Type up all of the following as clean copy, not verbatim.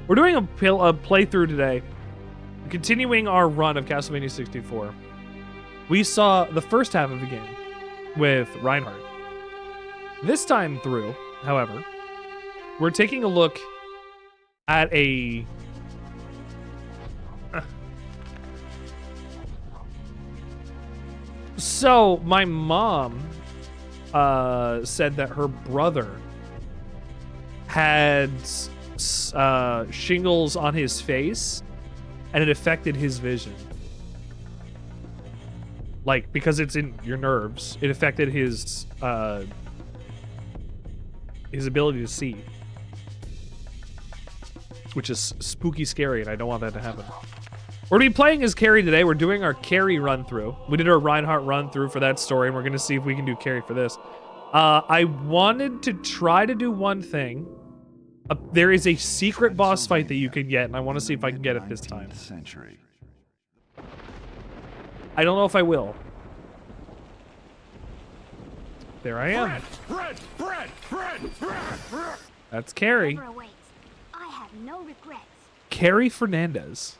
We're doing a playthrough today, continuing our run of Castlevania 64. We saw the first half of the game with Reinhardt. This time through, however, we're taking a look at a... So, my mom said that her brother had shingles on his face, and it affected his vision. Like, because it's in your nerves, it affected his ability to see. Which is spooky scary, and I don't want that to happen. We're gonna be playing as Carrie today. We're doing our Carrie run through. We did our Reinhardt run through for that story, and we're gonna see if we can do Carrie for this. I wanted to try to do one thing. There is a secret boss fight that you can get, and I want to see if I can get it this time. I don't know if I will. There I am. That's Carrie. I have no regrets. Carrie Fernandez.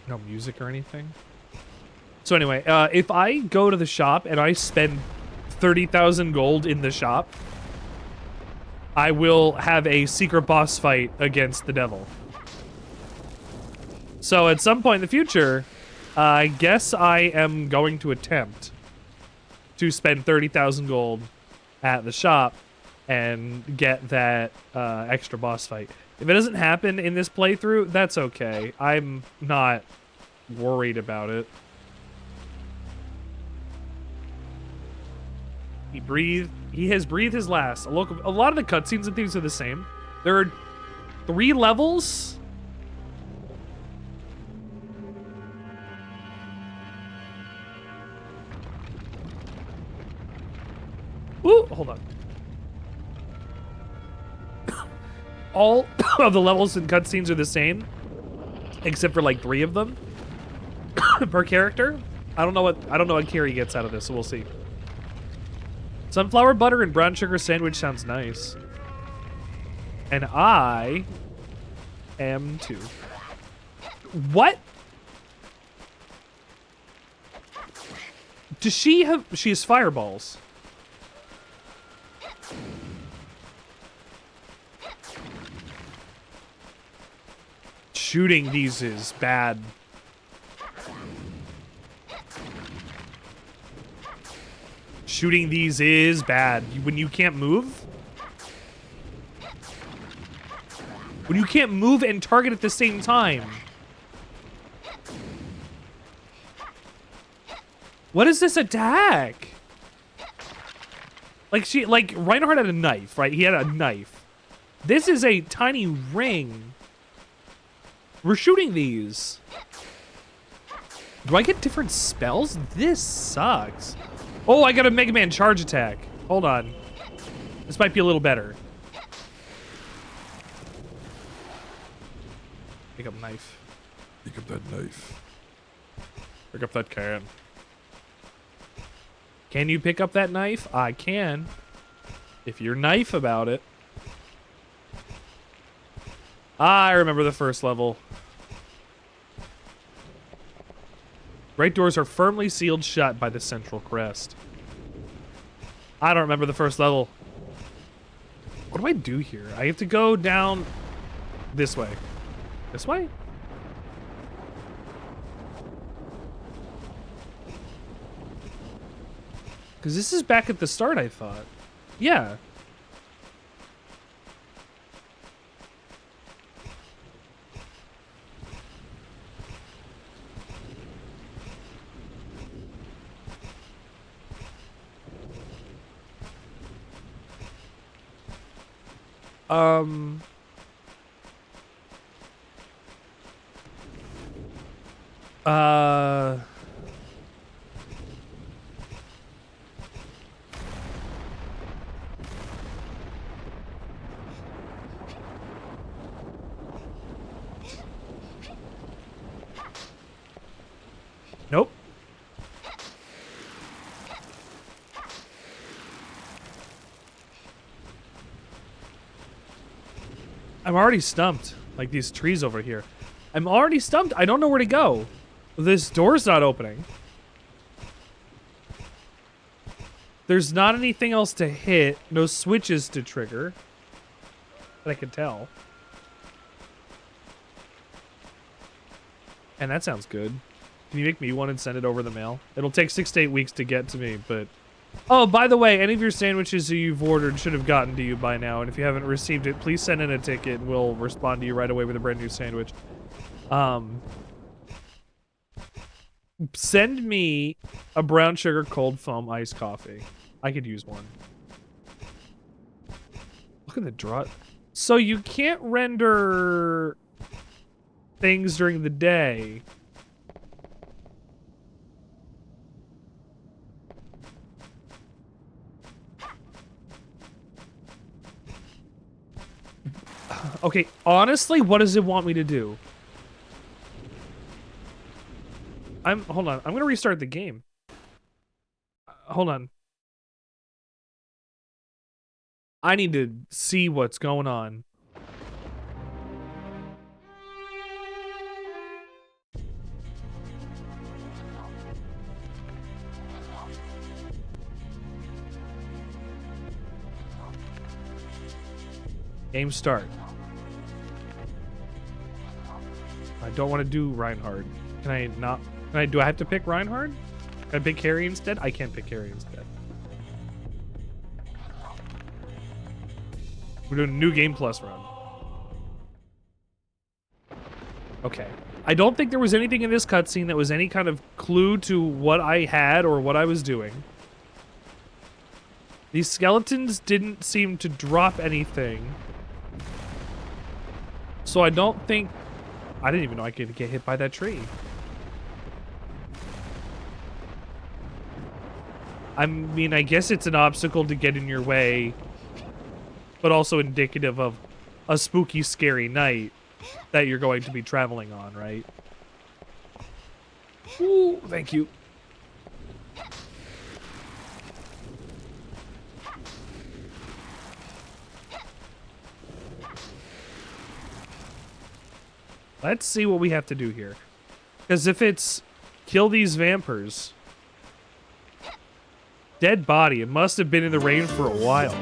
No music or anything. So anyway, if I go to the shop and I spend 30,000 gold in the shop, I will have a secret boss fight against the devil. So at some point in the future, I guess I am going to attempt to spend 30,000 gold at the shop and get that extra boss fight. If it doesn't happen in this playthrough, that's okay. I'm not worried about it. He has breathed his last. A lot of the cutscenes and things are the same. There are 3 levels. Ooh, hold on. All of the levels and cutscenes are the same, except for like 3 of them per character. I don't know what Carrie gets out of this, so we'll see. Sunflower butter and brown sugar sandwich sounds nice. And I am too. What? Does she have... She has fireballs. Shooting these is bad. Shooting these is bad. When you can't move? When you can't move and target at the same time. What is this attack? Like Reinhardt had a knife, right? He had a knife. This is a tiny ring. We're shooting these. Do I get different spells? This sucks. Oh, I got a Mega Man charge attack. Hold on. This might be a little better. Pick up knife. Pick up that knife. Pick up that can. Can you pick up that knife? I can. If you're knife about it. I remember the first level. Great doors are firmly sealed shut by the central crest. I don't remember the first level. What do I do here? I have to go down this way. This way? Because this is back at the start, I thought. Yeah. Nope. I'm already stumped. Like these trees over here. I'm already stumped. I don't know where to go. This door's not opening. There's not anything else to hit. No switches to trigger. That I can tell. And that sounds good. Can you make me one and send it over the mail? It'll take 6 to 8 weeks to get to me, but... Oh, by the way, any of your sandwiches that you've ordered should have gotten to you by now. And if you haven't received it, please send in a ticket and we'll respond to you right away with a brand new sandwich. Send me a brown sugar cold foam iced coffee. I could use one. Look at the draw. So you can't render things during the day. Okay, honestly, what does it want me to do? Hold on. I'm gonna restart the game. Hold on. I need to see what's going on. Game start. I don't want to do Reinhardt. Can I not? Do I have to pick Reinhardt? Can I pick Carrie instead? I can't pick Carrie instead. We're doing a new game plus run. Okay. I don't think there was anything in this cutscene that was any kind of clue to what I had or what I was doing. These skeletons didn't seem to drop anything. So I don't think... I didn't even know I could get hit by that tree. I mean, I guess it's an obstacle to get in your way, but also indicative of a spooky, scary night that you're going to be traveling on, right? Ooh, thank you. Let's see what we have to do here. Because if it's kill these vampires... Dead body. It must have been in the rain for a while.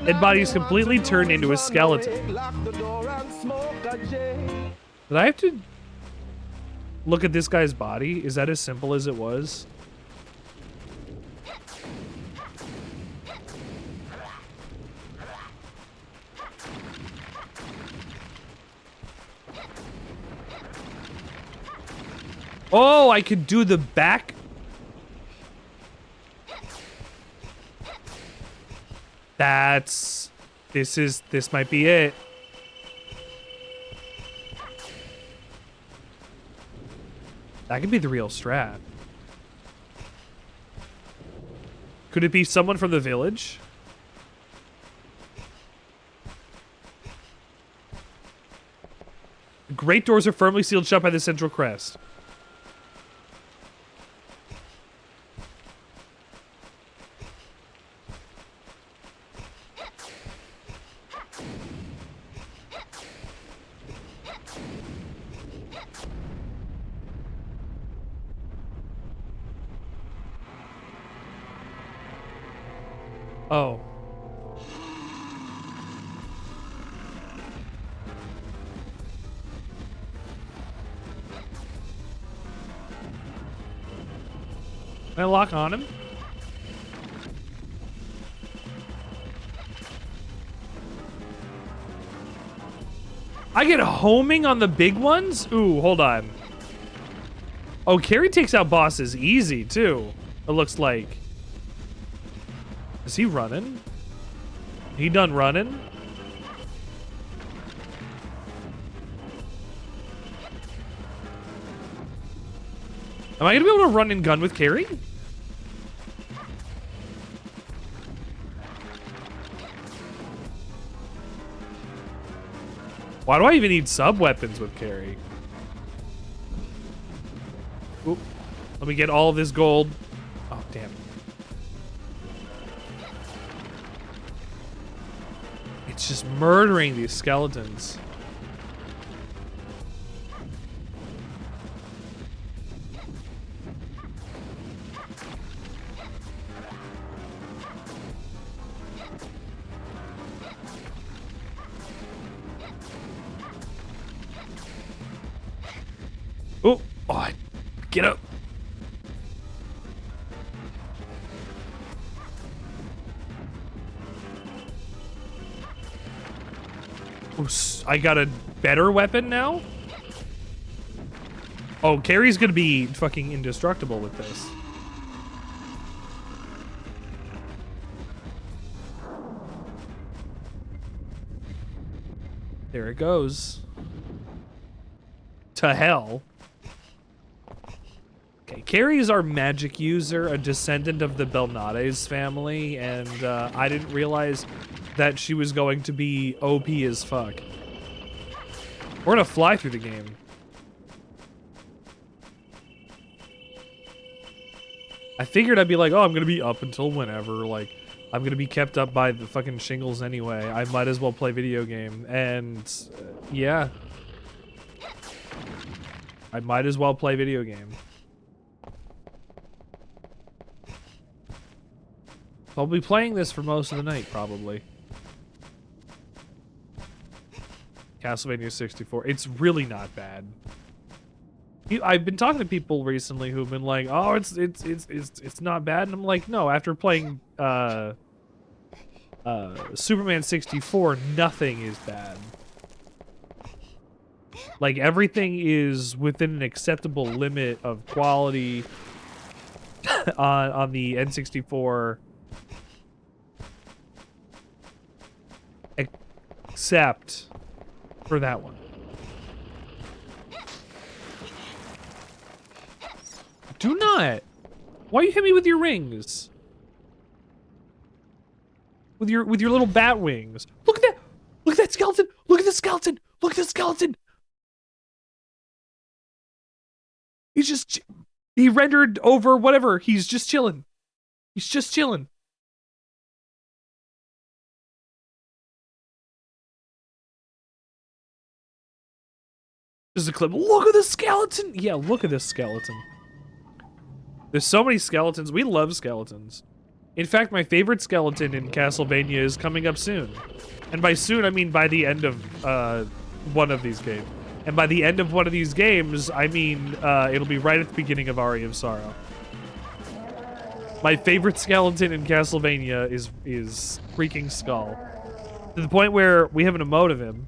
Dead body is completely turned into a skeleton. Did I have to look at this guy's body? Is that as simple as it was? Oh, I could do the back. This might be it. That could be the real strat. Could it be someone from the village? The great doors are firmly sealed shut by the central crest. Oh. Can I lock on him? I get homing on the big ones? Ooh, hold on. Oh, Carrie takes out bosses easy, too. It looks like. Is he running? He done running? Am I gonna be able to run and gun with Carrie? Why do I even need sub-weapons with Carrie? Oop. Let me get all of this gold. Oh, damn. It's just murdering these skeletons. Oh, get up. Oh, I got a better weapon now? Oh, Carrie's gonna be fucking indestructible with this. There it goes. To hell. Okay, Carrie is our magic user, a descendant of the Belnades family, and I didn't realize that she was going to be OP as fuck. We're gonna fly through the game. I figured I'd be like, oh, I'm gonna be up until whenever, like, I'm gonna be kept up by the fucking shingles anyway. I might as well play video game, and yeah. I might as well play video game. I'll be playing this for most of the night, probably. Castlevania 64. It's really not bad. I've been talking to people recently who've been like, "Oh, it's not bad," and I'm like, "No." After playing Superman 64, nothing is bad. Like, everything is within an acceptable limit of quality on the N64. Except for that one. Do not. Why you hit me with your rings? With your little bat wings. Look at that. Look at that skeleton. Look at the skeleton. Look at the skeleton. He's just, he rendered over whatever. He's just chilling. He's just chilling. There's a clip. Look at the skeleton. Yeah, look at this skeleton. There's so many skeletons. We love skeletons. In fact, my favorite skeleton in Castlevania is coming up soon. And by soon, I mean by the end of one of these games. And by the end of one of these games, I mean it'll be right at the beginning of Aria of Sorrow. My favorite skeleton in Castlevania is Creaking Skull. To the point where we have an emote of him.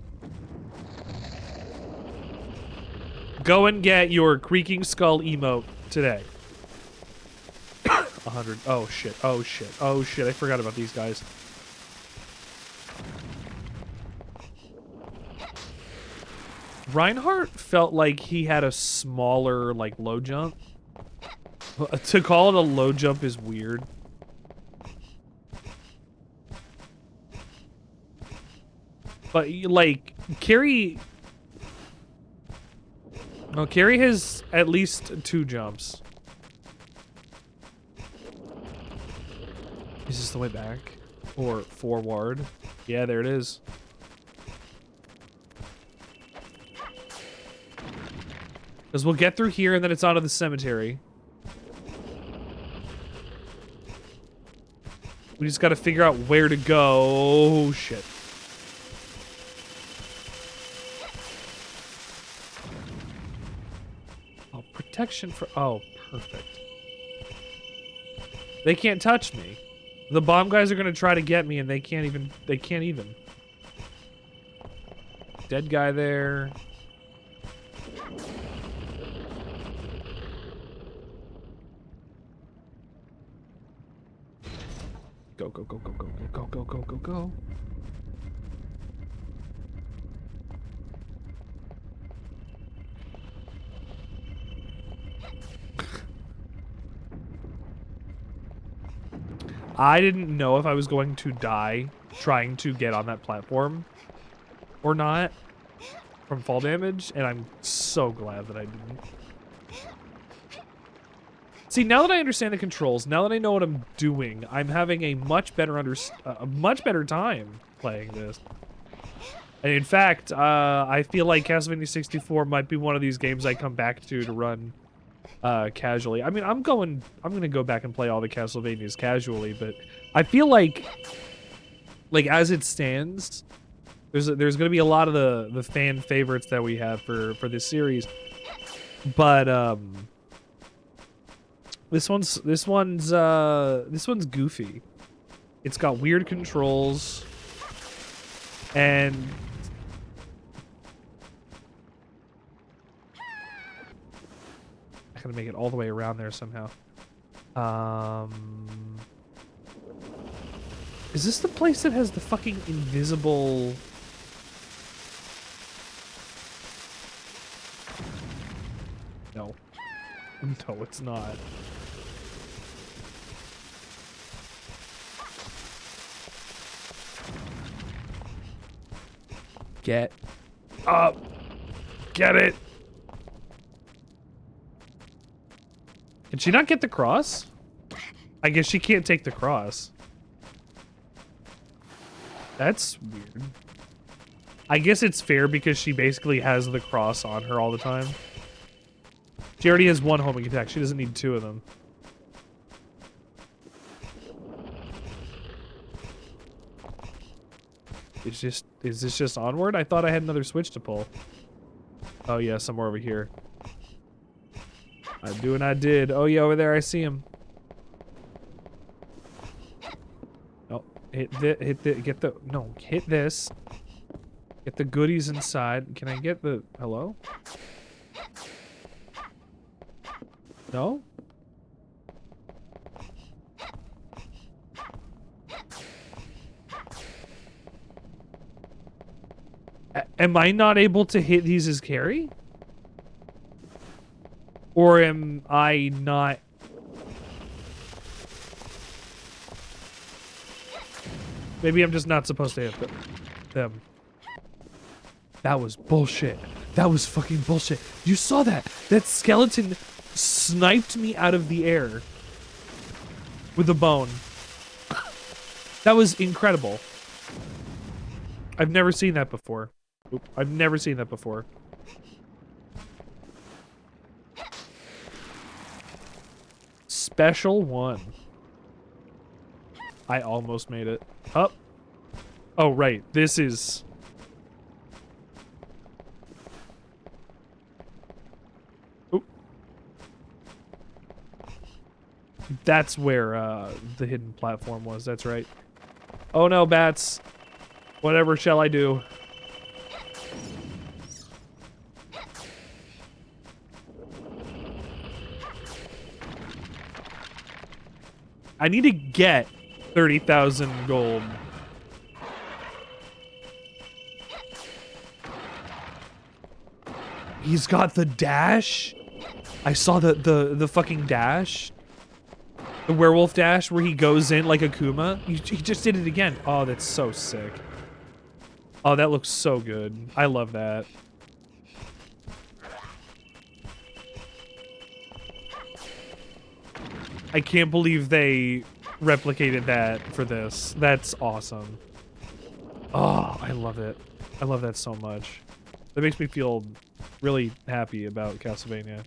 Go and get your Creaking Skull emote today. 100. Oh shit. Oh shit. Oh shit. I forgot about these guys. Reinhardt felt like he had a smaller, like, low jump. To call it a low jump is weird. But, like, Carrie... No, Carrie has at least 2 jumps. Is this the way back? Or forward? Yeah, there it is. Because we'll get through here and then it's onto the cemetery. We just gotta figure out where to go. Oh, shit. Oh, protection for... Oh, perfect. They can't touch me. The bomb guys are gonna try to get me and they can't even... They can't even. Dead guy there. Go, go, go, go, go, go, go, go, go, go. I didn't know if I was going to die trying to get on that platform or not from fall damage, and I'm so glad that I didn't. See, now that I understand the controls, now that I know what I'm doing, I'm having a much better time playing this. And in fact, I feel like Castlevania 64 might be one of these games I come back to run casually. I mean, I'm gonna go back and play all the Castlevanias casually, but I feel like as it stands, there's gonna be a lot of the fan favorites that we have for this series, but this one's goofy. It's got weird controls, and I gotta make it all the way around there somehow. Is this the place that has the fucking invisible? No. No, it's not. Get up. Get it. Can she not get the cross? I guess she can't take the cross. That's weird. I guess it's fair because she basically has the cross on her all the time. She already has one homing attack. She doesn't need two of them. Is this just onward? I thought I had another switch to pull. Oh yeah, somewhere over here. I do and I did. Oh yeah, over there I see him. Oh, hit this. Get the goodies inside. Can I get the, hello? No? Am I not able to hit these as carry? Or am I not? Maybe I'm just not supposed to hit them. That was bullshit. That was fucking bullshit. You saw that? That skeleton sniped me out of the air with a bone. That was incredible. I've never seen that before. Oop, I've never seen that before. Special one. I almost made it. Up. Oh, right. This is... Oop. That's where the hidden platform was. That's right. Oh no, bats. Whatever shall I do? I need to get 30,000 gold. He's got the dash. I saw the fucking dash. The werewolf dash where he goes in like Akuma. He just did it again. Oh, that's so sick. Oh, that looks so good. I love that. I can't believe they replicated that for this. That's awesome. Oh, I love it. I love that so much. That makes me feel really happy about Castlevania.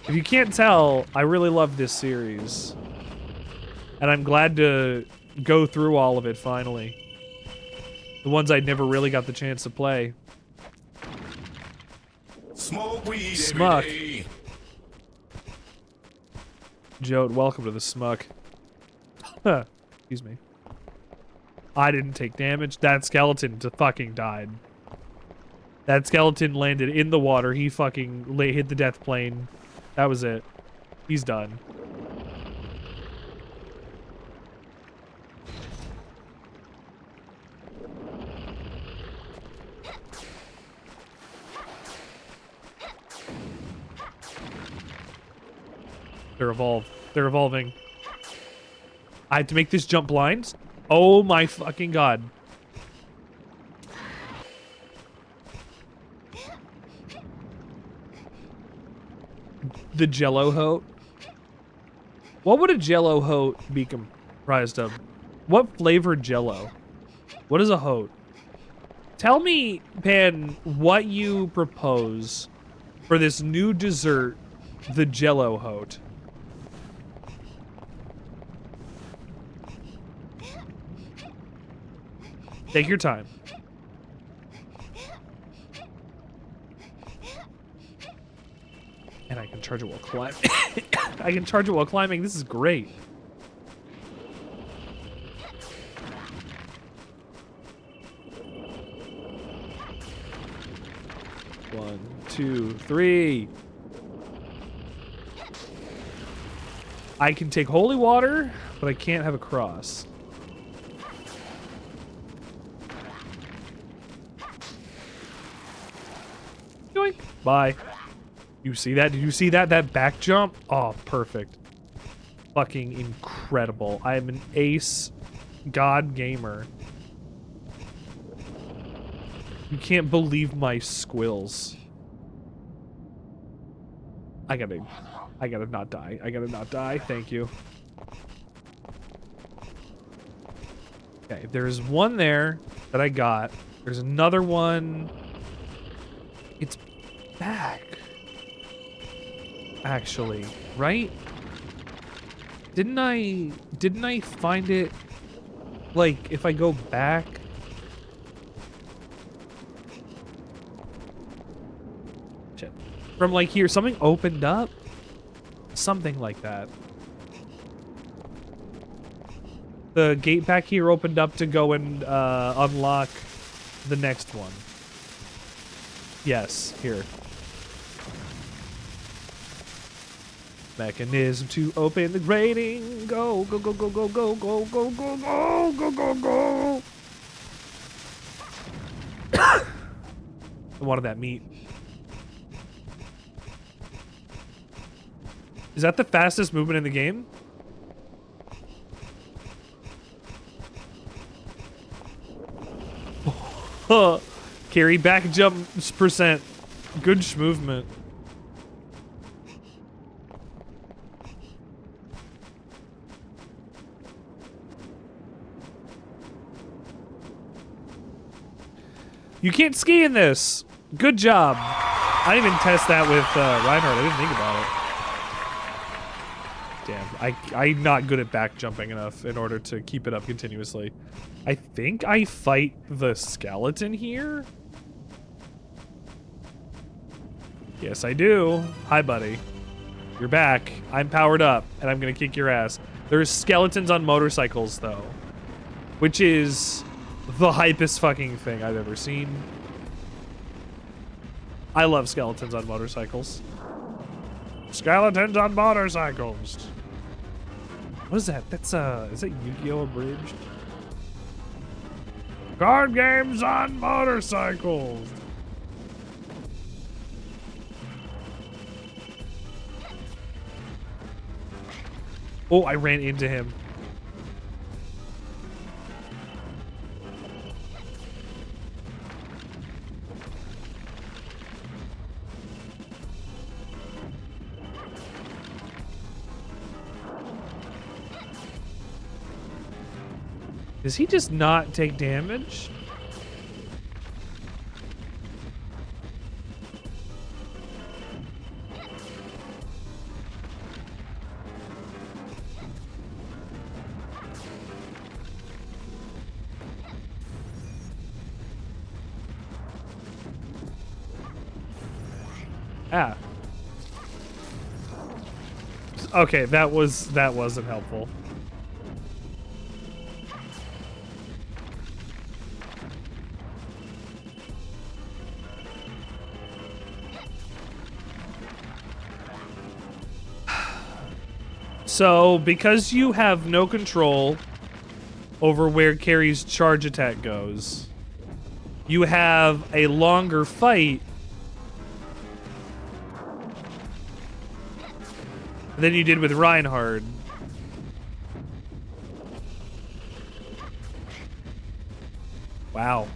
If you can't tell, I really love this series. And I'm glad to go through all of it finally. The ones I never really got the chance to play. Smoke weed Smuck. every day. Jode, welcome to the Smuck. Excuse me. I didn't take damage. That skeleton fucking died. That skeleton landed in the water. He fucking hit the death plane. That was it. He's done. They're evolved. They're evolving. I have to make this jump blind? Oh my fucking god. the Jello Hote. What would a Jello Hote be comprised of? What flavor Jello? What is a Hote? Tell me, Pan, what you propose for this new dessert, the Jello Hote. Take your time. And I can charge it while climbing. I can charge it while climbing. This is great. One, two, three. I can take holy water, but I can't have a cross. Yoink. Bye. You see that? Did you see that? That back jump? Oh, perfect. Fucking incredible. I am an ace god gamer. You can't believe my squills. I gotta not die. I gotta not die. Thank you. Okay, there's one there that I got. There's another one. It's back. Actually, right? Didn't I find it, like, if I go back? Shit. From like here, something opened up? Something like that. The gate back here opened up to go and unlock the next one. Yes, here. Mechanism to open the grating. Go, go, go, go, go, go, go, go, go, go, go, go, go. I wanted that meat. Is that the fastest movement in the game? Carry back jump %. Good movement. You can't ski in this. Good job. I didn't even test that with Reinhardt. I didn't think about it. Damn, I'm not good at back jumping enough in order to keep it up continuously. I think I fight the skeleton here. Yes, I do. Hi, buddy. You're back. I'm powered up, and I'm gonna kick your ass. There's skeletons on motorcycles, though, which is the hypest fucking thing I've ever seen. I love skeletons on motorcycles. Skeletons on motorcycles. What is that? That's is that Yu-Gi-Oh! Abridged? Card games on motorcycles. Oh, I ran into him. Does he just not take damage? Ah. Okay, that wasn't helpful. So, because you have no control over where Carrie's charge attack goes, you have a longer fight than you did with Reinhardt. Wow.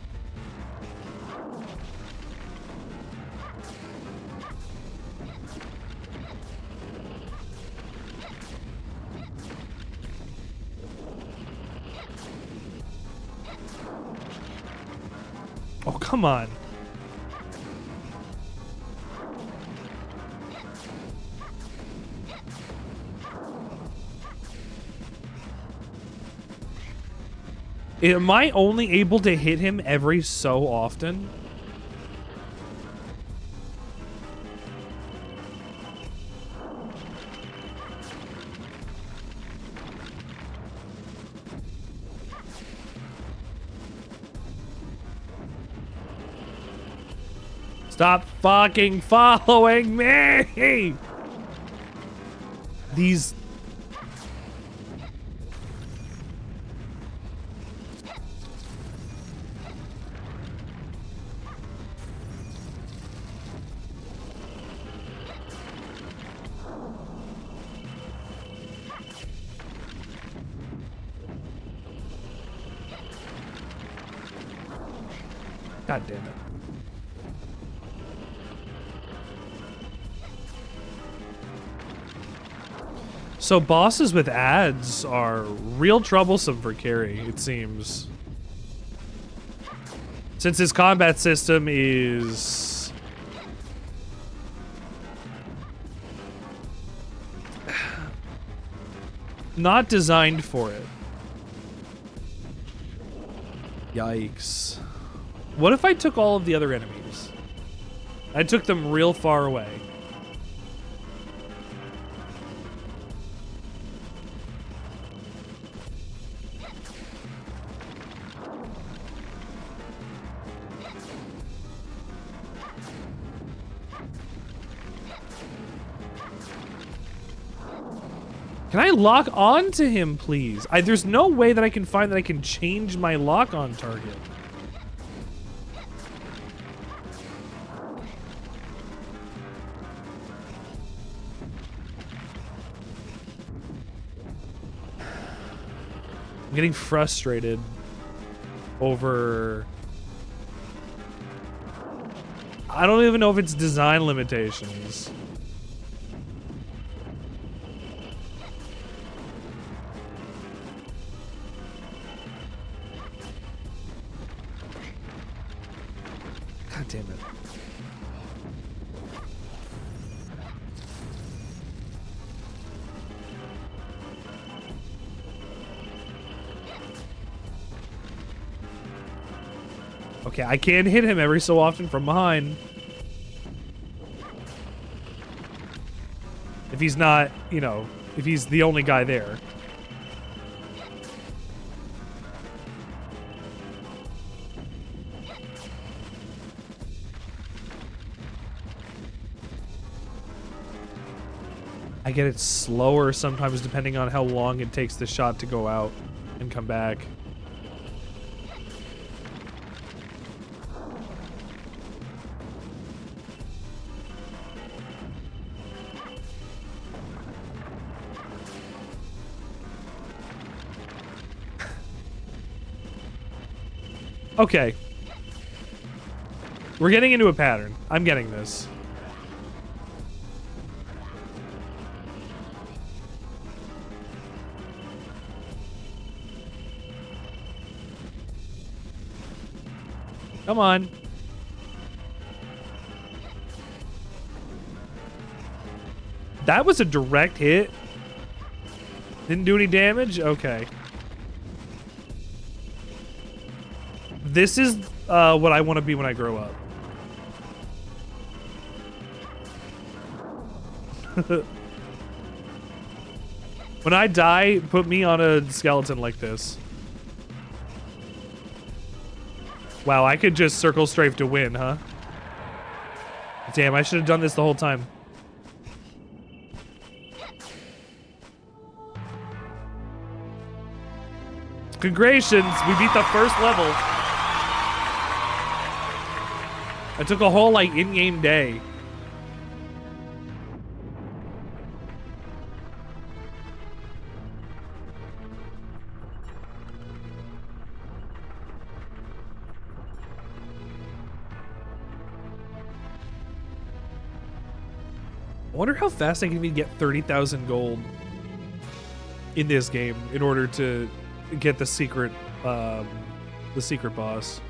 Oh, come on. Am I only able to hit him every so often? Stop fucking following me! These... God damn it. So bosses with ads are real troublesome for Carrie, it seems. Since his combat system is... not designed for it. Yikes. What if I took all of the other enemies? I took them real far away. Can I lock on to him, please? There's no way that I can find that I can change my lock on target. I'm getting frustrated over... I don't even know if it's design limitations. God damn it. Okay, I can hit him every so often from behind. If he's not, you know, if he's the only guy there. I get it slower sometimes depending on how long it takes the shot to go out and come back. Okay. We're getting into a pattern. I'm getting this. Come on. That was a direct hit. Didn't do any damage? Okay. This is what I want to be when I grow up. When I die, put me on a skeleton like this. Wow, I could just circle strafe to win, huh? Damn, I should have done this the whole time. Congratulations, we beat the first level. I took a whole, like, in-game day. I wonder how fast I can even get 30,000 gold in this game in order to get the secret boss.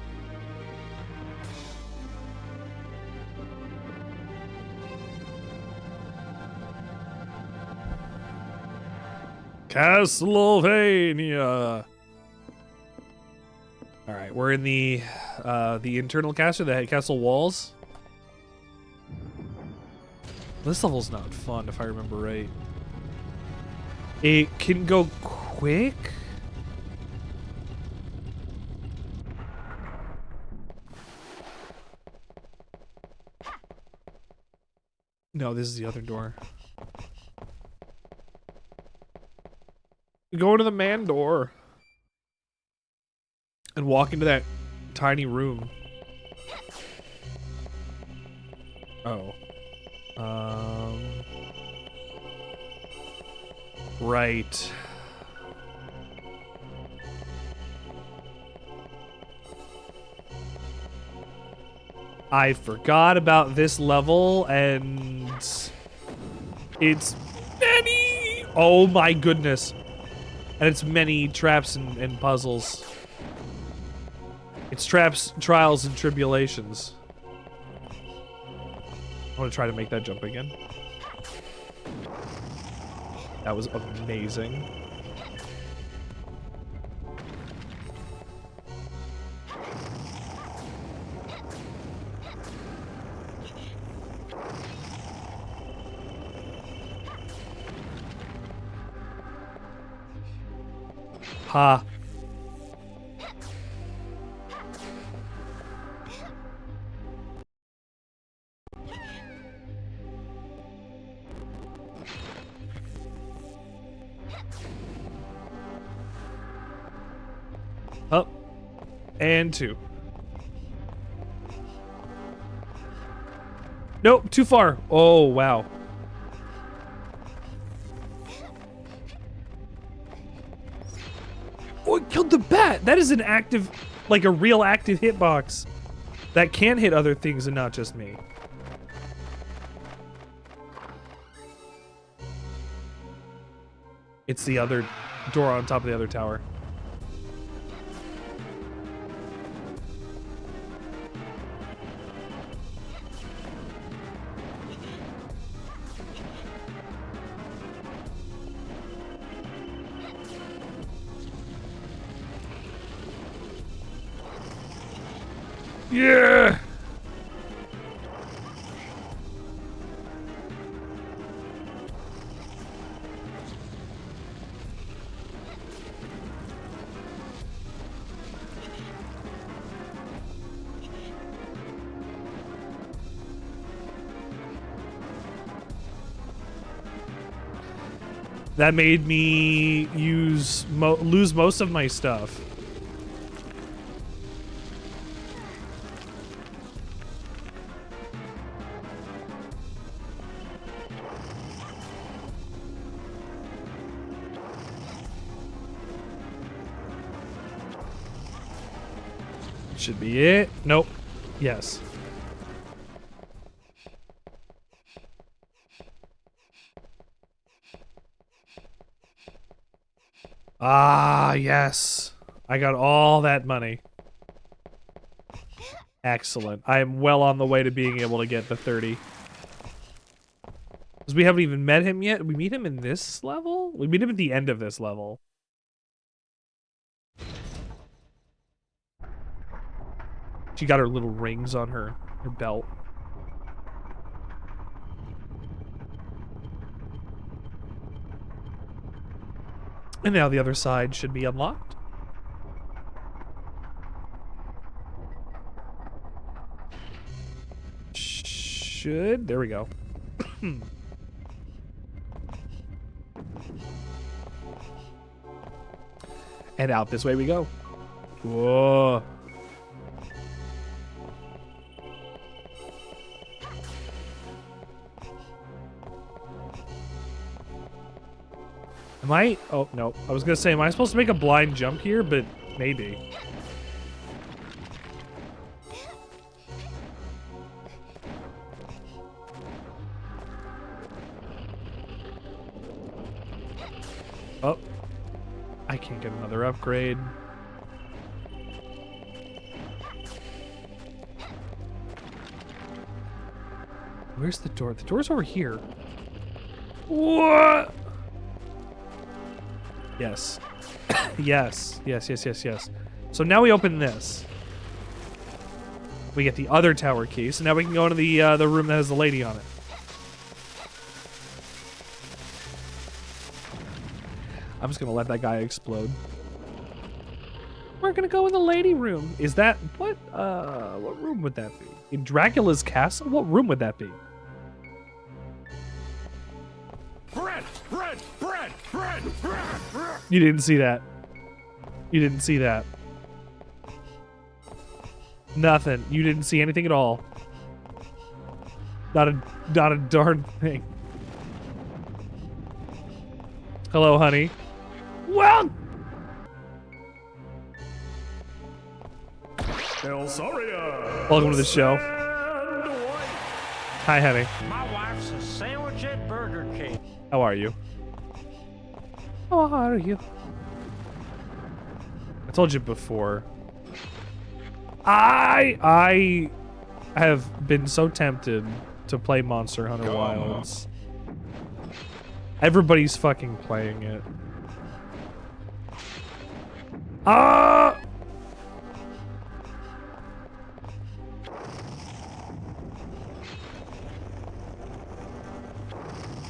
Castlevania. All right, we're in the internal castle, the castle walls. This level's not fun, if I remember right. It can go quick. No, this is the other door. Go to the man door and walk into that tiny room. Oh. Right. I forgot about this level, and it's many. Oh my goodness. And it's many traps and puzzles. It's traps, trials, and tribulations. I want to try to make that jump again. That was amazing. Ha. Up. And 2. Nope, too far. Oh, wow. Oh, it killed the bat. That is an active, like a real active hitbox that can hit other things and not just me. It's the other door on top of the other tower. Yeah! That made me lose most of my stuff. Should be it. Nope. Yes. Ah, yes. I got all that money. Excellent. I am well on the way to being able to get the 30. Because we haven't even met him yet. We meet him in this level? We meet him at the end of this level. She got her little rings on her belt. And now the other side should be unlocked. Should. There we go. And out this way we go. Whoa. Am I? Oh, no. I was gonna say, am I supposed to make a blind jump here? But maybe. Oh. I can't get another upgrade. Where's the door? The door's over here. What? Yes. Yes. Yes, yes, yes, yes. So now we open this. We get the other tower key. So now we can go into the room that has the lady on it. I'm just gonna let that guy explode. We're gonna go in the lady room. Is that what room would that be? In Dracula's castle? What room would that be? Bread! Bread! Bread! Bread! Bread! You didn't see that. You didn't see that. Nothing. You didn't see anything at all. Not a darn thing. Hello, honey. Well, welcome to the show. Hi, honey. My wife's a sandwich at Burger King. How are you? How are you? I told you before. I have been so tempted to play Monster Hunter Wilds. Everybody's fucking playing it. Ah!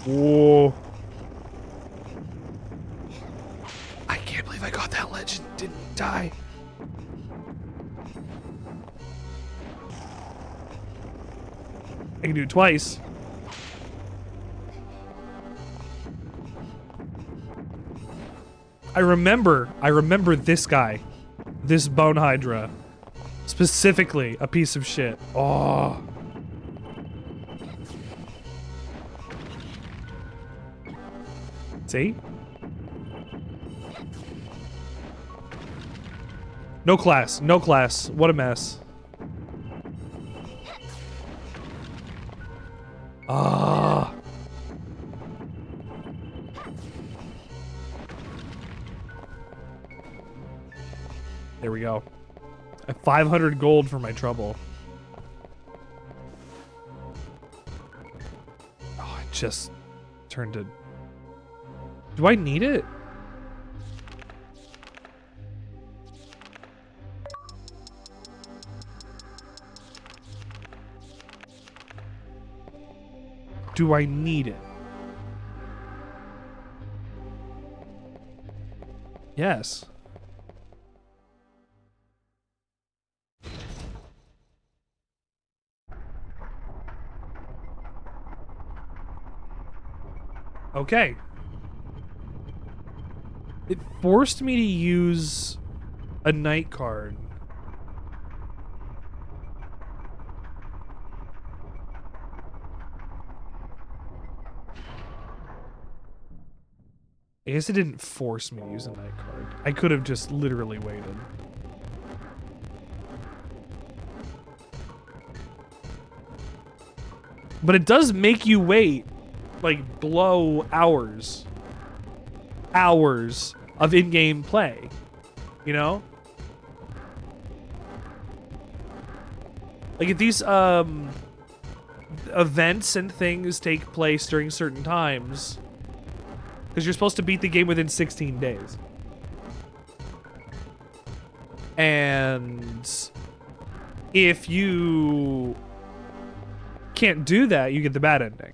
Whoa. I can't believe I got that legend. Didn't die. I can do it twice. I remember this guy. This Bone Hydra. Specifically, a piece of shit. Oh. See? No class. No class. What a mess. Ah. There we go. I have 500 gold for my trouble. Oh, it just turned to... Do I need it? Do I need it? Yes. Okay. It forced me to use a night card. I guess it didn't force me to use a night card. I could have just literally waited. But it does make you wait, like, blow hours. Hours of in-game play, you know? Like, if these, events and things take place during certain times, because you're supposed to beat the game within 16 days. And if you can't do that, you get the bad ending.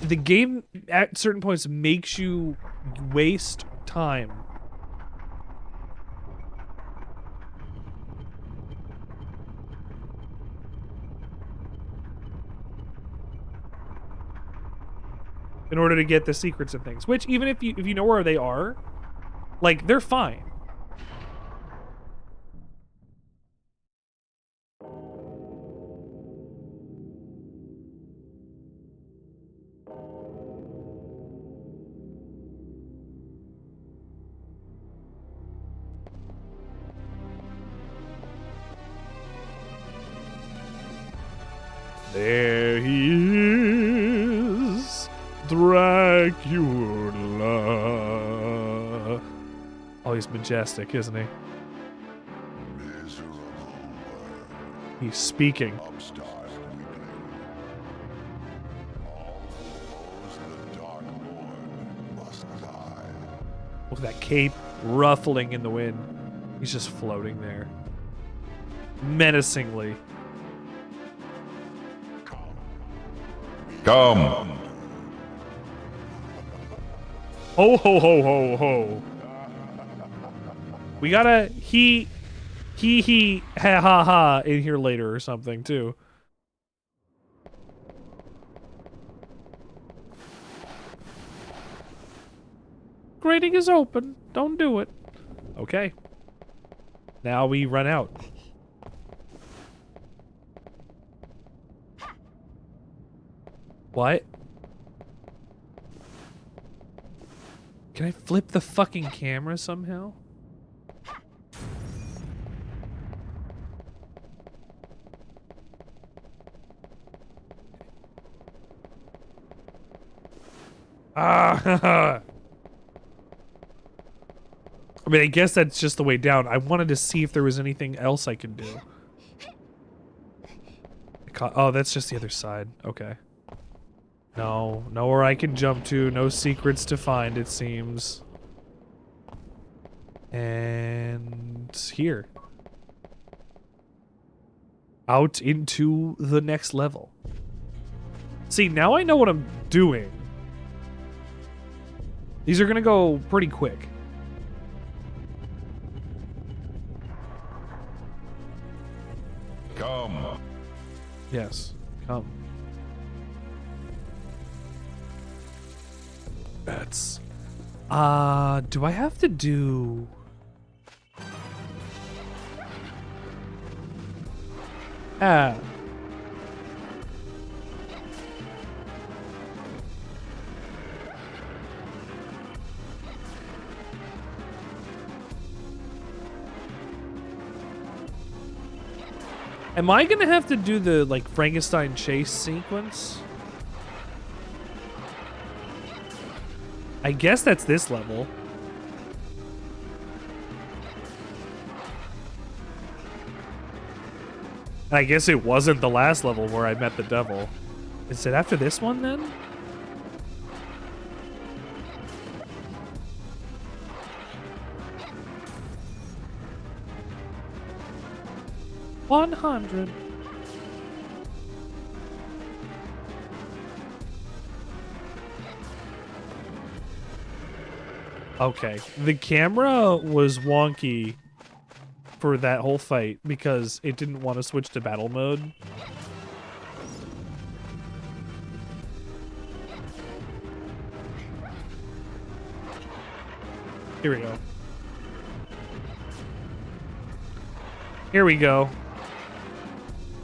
The game at certain points makes you waste time. In order to get the secrets and things, which even if you know where they are, like, they're fine. There he is, Dracula. Oh, he's majestic, isn't he? He's speaking. Look at that cape ruffling in the wind. He's just floating there. Menacingly. Come. Ho ho ho ho ho. We gotta he ha ha ha in here later or something too. Grating is open. Don't do it. Okay. Now we run out. What? Can I flip the fucking camera somehow? Ah! I mean, I guess that's just the way down. I wanted to see if there was anything else I could do. Oh, that's just the other side. Okay. No, nowhere I can jump to. No secrets to find, it seems. And here. Out into the next level. See, now I know what I'm doing. These are gonna go pretty quick. Come. Yes, come. That's... do I have to do... Ah. Am I gonna have to do the, like, Frankenstein chase sequence? I guess that's this level. I guess it wasn't the last level where I met the devil. Is it after this one, then? $100. Okay, the camera was wonky for that whole fight because it didn't want to switch to battle mode. Here we go. Here we go.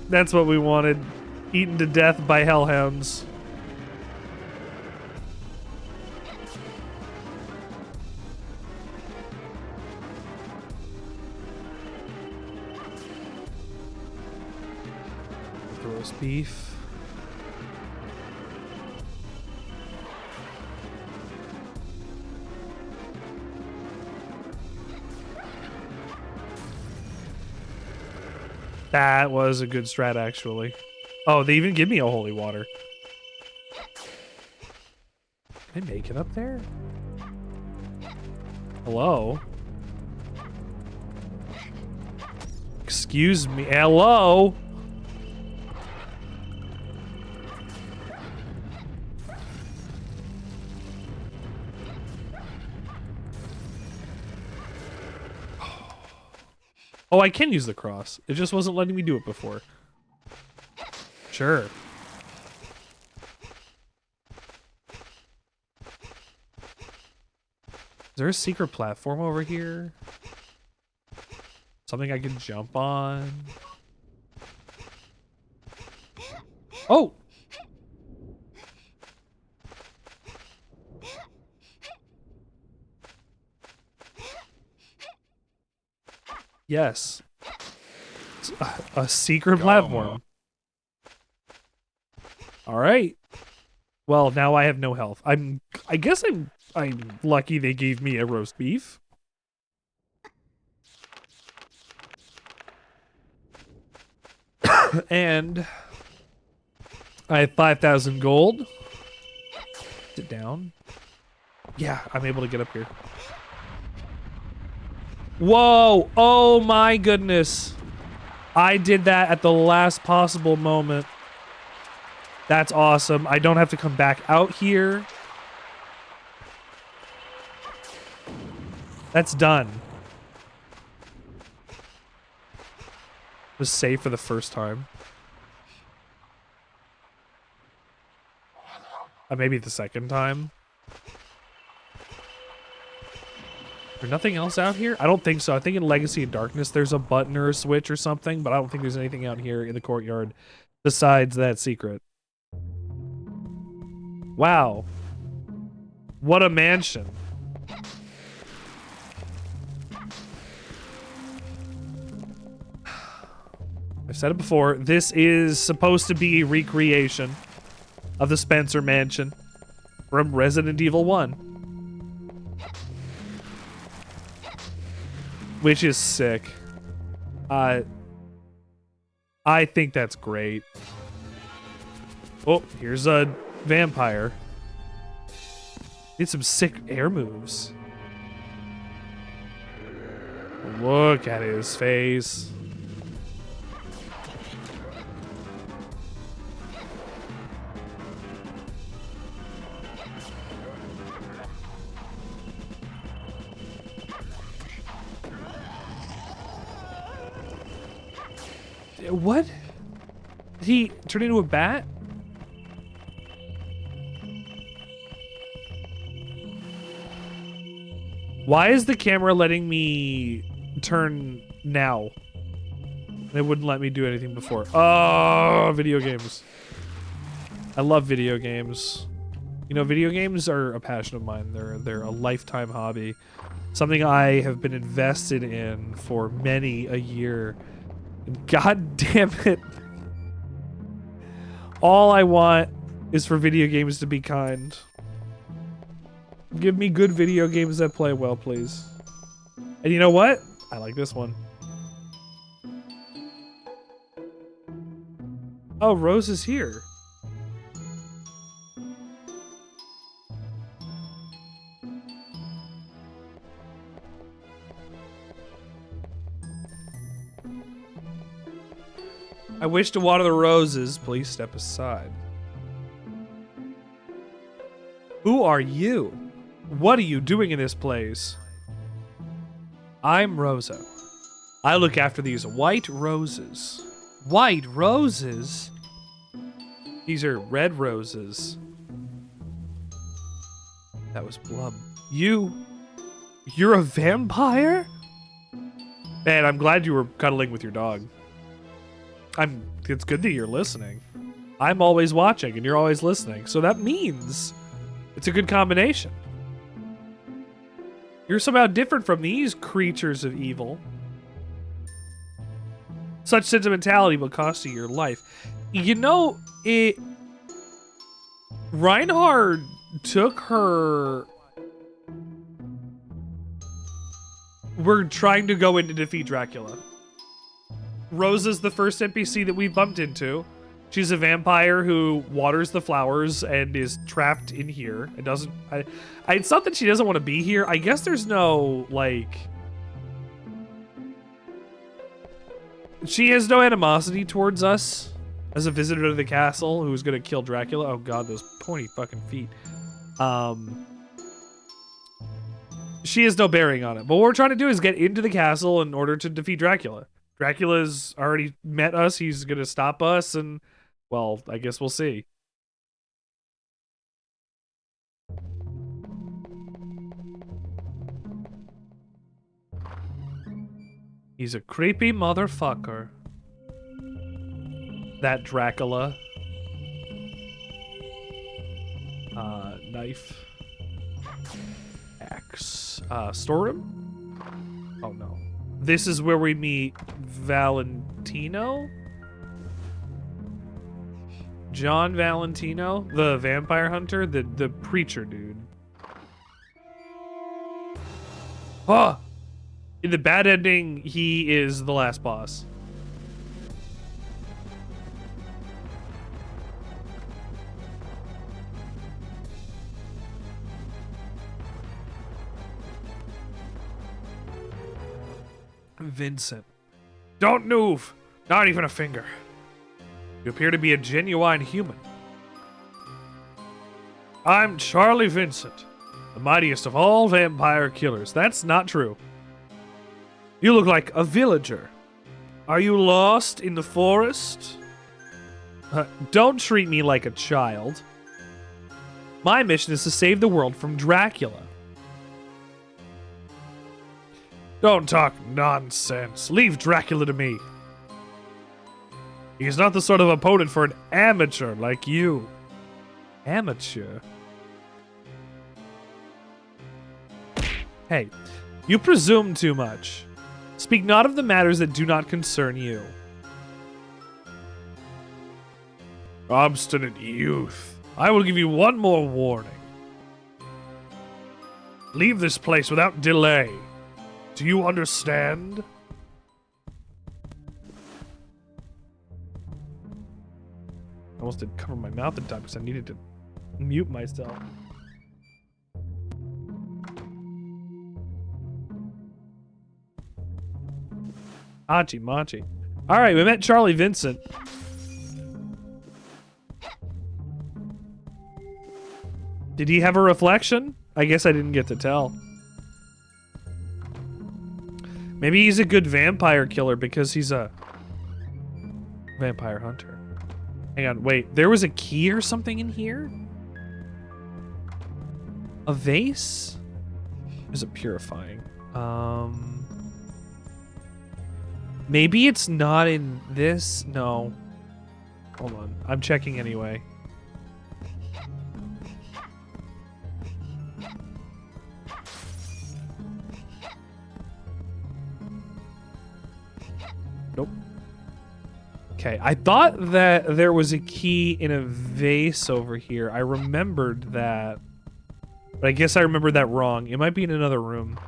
That's what we wanted. Eaten to death by hellhounds. Roast beef. That was a good strat, actually. Oh, they even give me a holy water. Can I make it up there? Hello? Excuse me. Hello? Oh, I can use the cross. It just wasn't letting me do it before. Sure. Is there a secret platform over here? Something I can jump on? Oh! Yes. It's a secret platform. All right. Well, now I have no health. I guess I'm lucky they gave me a roast beef. And I have 5,000 gold. Sit down. Yeah, I'm able to get up here. Whoa! Oh my goodness. I did that at the last possible moment. That's awesome. I don't have to come back out here. That's done. It was safe for the first time. Maybe the second time. Is there nothing else out here? I don't think so. I think in Legacy of Darkness there's a button or a switch or something, but I don't think there's anything out here in the courtyard besides that secret. Wow. What a mansion. I've said it before, this is supposed to be a recreation of the Spencer Mansion from Resident Evil 1. Which is sick. I think that's great. Oh, here's a vampire. Did some sick air moves. Look at his face. What? Did he turn into a bat? Why is the camera letting me turn now? It wouldn't let me do anything before. Oh, video games. I love video games. You know, video games are a passion of mine. They're a lifetime hobby. Something I have been invested in for many a year. God damn it. All I want is for video games to be kind. Give me good video games that play well, please. And you know what? I like this one. Oh, Rose is here. I wish to water the roses. Please step aside. Who are you? What are you doing in this place? I'm Rosa. I look after these white roses. White roses? These are red roses. That was Blub. You're a vampire? Man, I'm glad you were cuddling with your dog. It's good that you're listening. I'm always watching and you're always listening. So that means it's a good combination. You're somehow different from these creatures of evil. Such sentimentality will cost you your life. You know, Reinhard took her. We're trying to go in to defeat Dracula. Rosa's the first NPC that we bumped into. She's a vampire who waters the flowers and is trapped in here. It doesn't. It's not that she doesn't want to be here. I guess there's no like. She has no animosity towards us as a visitor to the castle who's gonna kill Dracula. Oh god, those pointy fucking feet. She has no bearing on it. But what we're trying to do is get into the castle in order to defeat Dracula. Dracula's already met us. He's gonna stop us, and well, I guess we'll see. He's a creepy motherfucker. That Dracula. Knife. Axe. Storeroom? Oh no. This is where we meet Valentino? John Valentino? The vampire hunter? The preacher dude. Oh! In the bad ending, he is the last boss. Vincent. Don't move. Not even a finger. You appear to be a genuine human. I'm Charlie Vincent, the mightiest of all vampire killers. That's not true. You look like a villager. Are you lost in the forest? Don't treat me like a child. My mission is to save the world from Dracula. Don't talk nonsense. Leave Dracula to me. He's not the sort of opponent for an amateur like you. Amateur? Hey, you presume too much. Speak not of the matters that do not concern you. Obstinate youth. I will give you one more warning. Leave this place without delay. Do you understand? I almost did cover my mouth at time because I needed to mute myself. Hachi Machi. Alright, we met Charlie Vincent. Did he have a reflection? I guess I didn't get to tell. Maybe he's a good vampire killer because he's a vampire hunter. Hang on, wait. There was a key or something in here? A vase? Is it purifying? Maybe it's not in this? No. Hold on. I'm checking anyway. Nope. Okay, I thought that there was a key in a vase over here. I remembered that. But I guess I remembered that wrong. It might be in another room.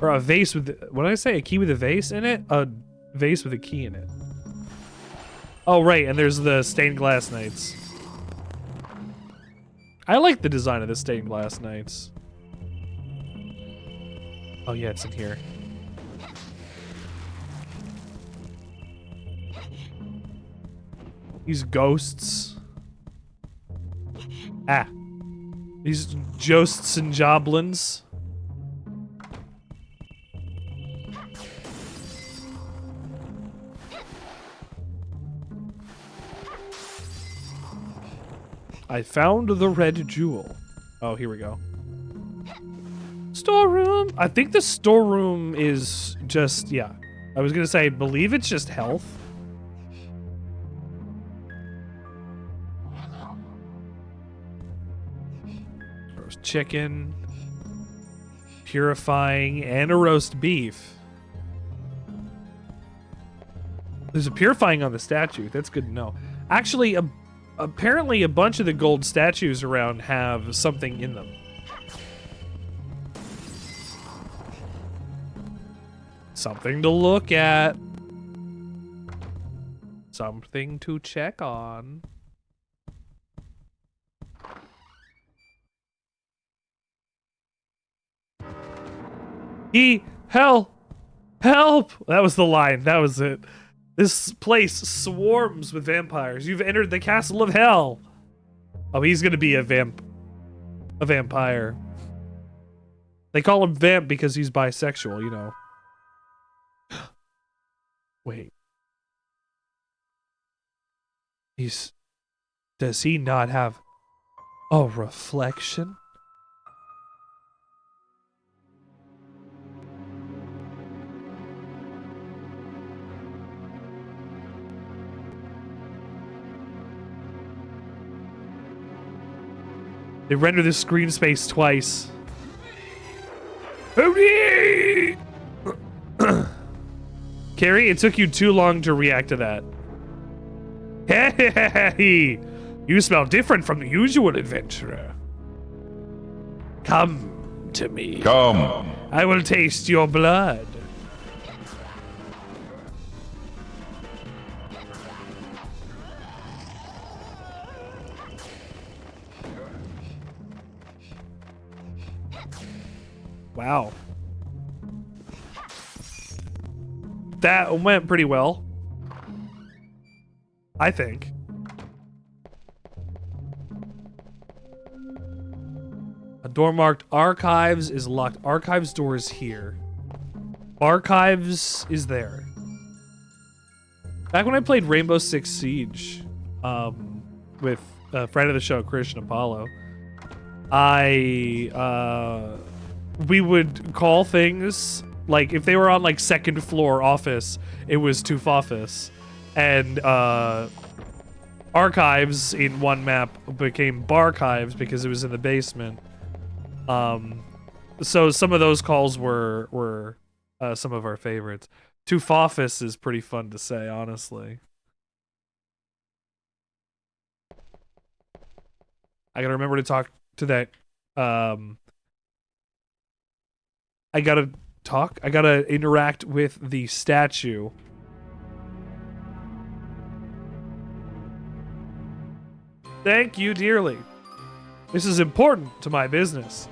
Or a vase with... What did I say? A key with a vase in it? A vase with a key in it. Oh, right. And there's the stained glass knights. I like the design of the stained glass knights. Oh, yeah, it's in here. These ghosts. Ah. These josts and joblins. I found the red jewel. Oh, here we go. Storeroom. I think the storeroom is just, yeah. I was gonna say, I believe it's just health. Roast chicken. Purifying, and a roast beef. There's a purifying on the statue. That's good to know. Actually, apparently a bunch of the gold statues around have something in them. Something to look at. Something to check on. Help! Help! That was the line. That was it. This place swarms with vampires. You've entered the castle of hell. Oh, he's gonna be a vampire. They call him vamp because he's bisexual, you know. Wait. Does he not have a reflection? They render this screen space twice. Carrie, it took you too long to react to that. Hey, you smell different from the usual adventurer. Come to me. Come. I will taste your blood. Wow. That went pretty well. I think. A door marked Archives is locked. Archives door is here. Archives is there. Back when I played Rainbow Six Siege, with a friend of the show, Christian Apollo, we would call things, like, if they were on, like, second floor office, it was Tooth Office. And, Archives in one map became Barchives because it was in the basement. So some of those calls were some of our favorites. Tooth Office is pretty fun to say, honestly. I gotta remember to talk to that, I gotta interact with the statue. Thank you dearly. This is important to my business.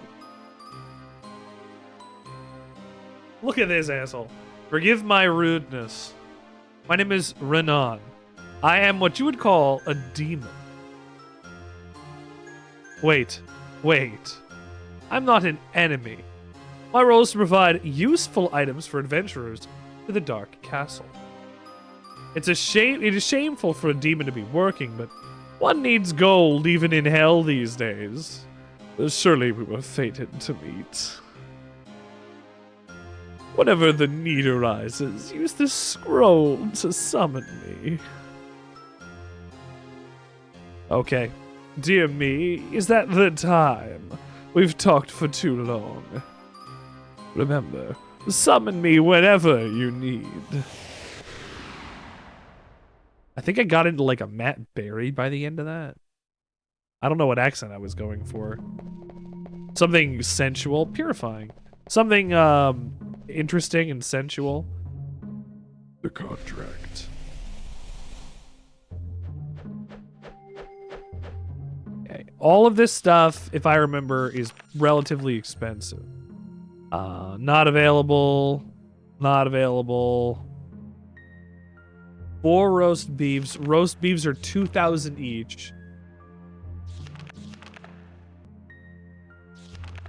Look at this asshole. Forgive my rudeness. My name is Renan. I am what you would call a demon. Wait. I'm not an enemy. My role is to provide useful items for adventurers to the Dark Castle. It is shameful for a demon to be working, but one needs gold even in hell these days. Surely we were fated to meet. Whenever the need arises, use the scroll to summon me. Okay. Dear me, is that the time? We've talked for too long. Remember, summon me whenever you need. I think I got into like a Matt Berry by the end of that. I don't know what accent I was going for. Something sensual, purifying. Something interesting and sensual. The contract. Okay. All of this stuff, if I remember, is relatively expensive. Not available. Not available. 4 roast beefs. Roast beefs are 2,000 each.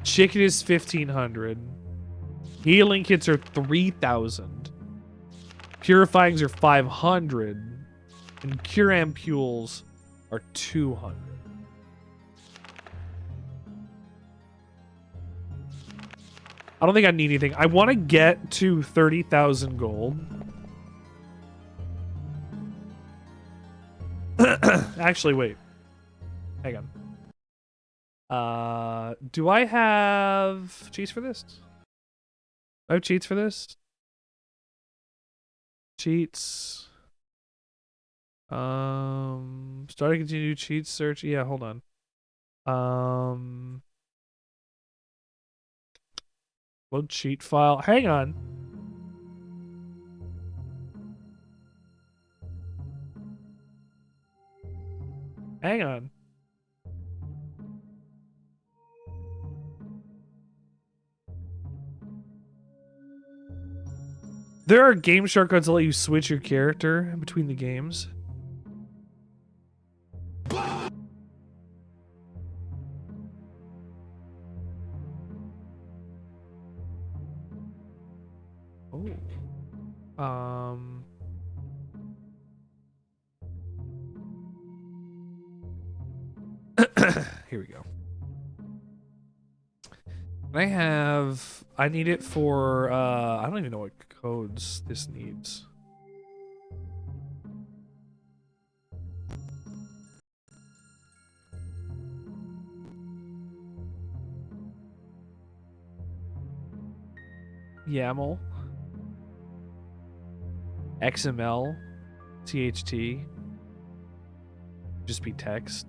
Chicken is 1,500. Healing kits are 3,000. Purifyings are 500. And cure ampules are 200. I don't think I need anything. I want to get to 30,000 gold. Actually, wait. Hang on. Do I have cheats for this? I have cheats for this? Cheats. Start and continue cheats search. Yeah, hold on. Load cheat file. Hang on. Hang on. There are game shortcuts that let you switch your character between the games. Oh. Here we go. I need it for, I don't even know what codes this needs. YAML. XML. THT. Just be text.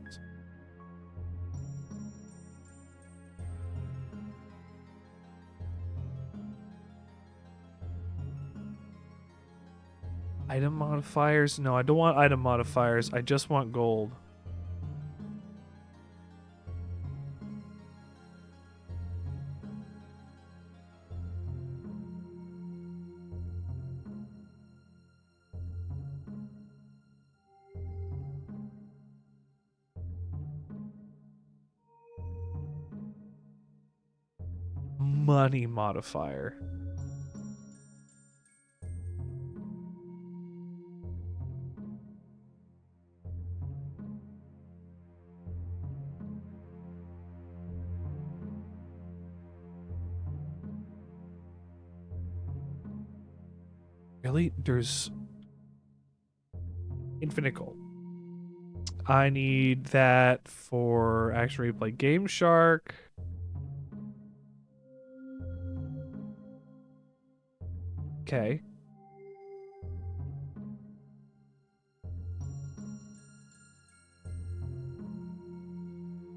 Item modifiers? No, I don't want item modifiers. I just want gold. money modifier. Really? There's infinite gold. I need that for Action Replay Game Shark. Okay.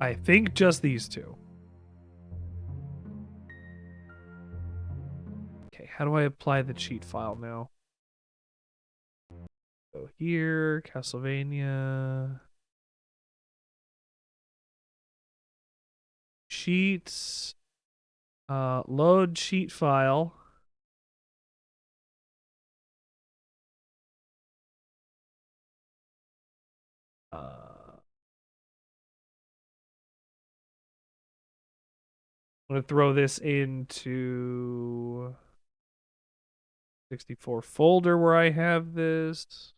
I think just these two. Okay, how do I apply the cheat file now? Go here, Castlevania. Cheats. Load cheat file. I'm gonna throw this into 64 folder where I have this.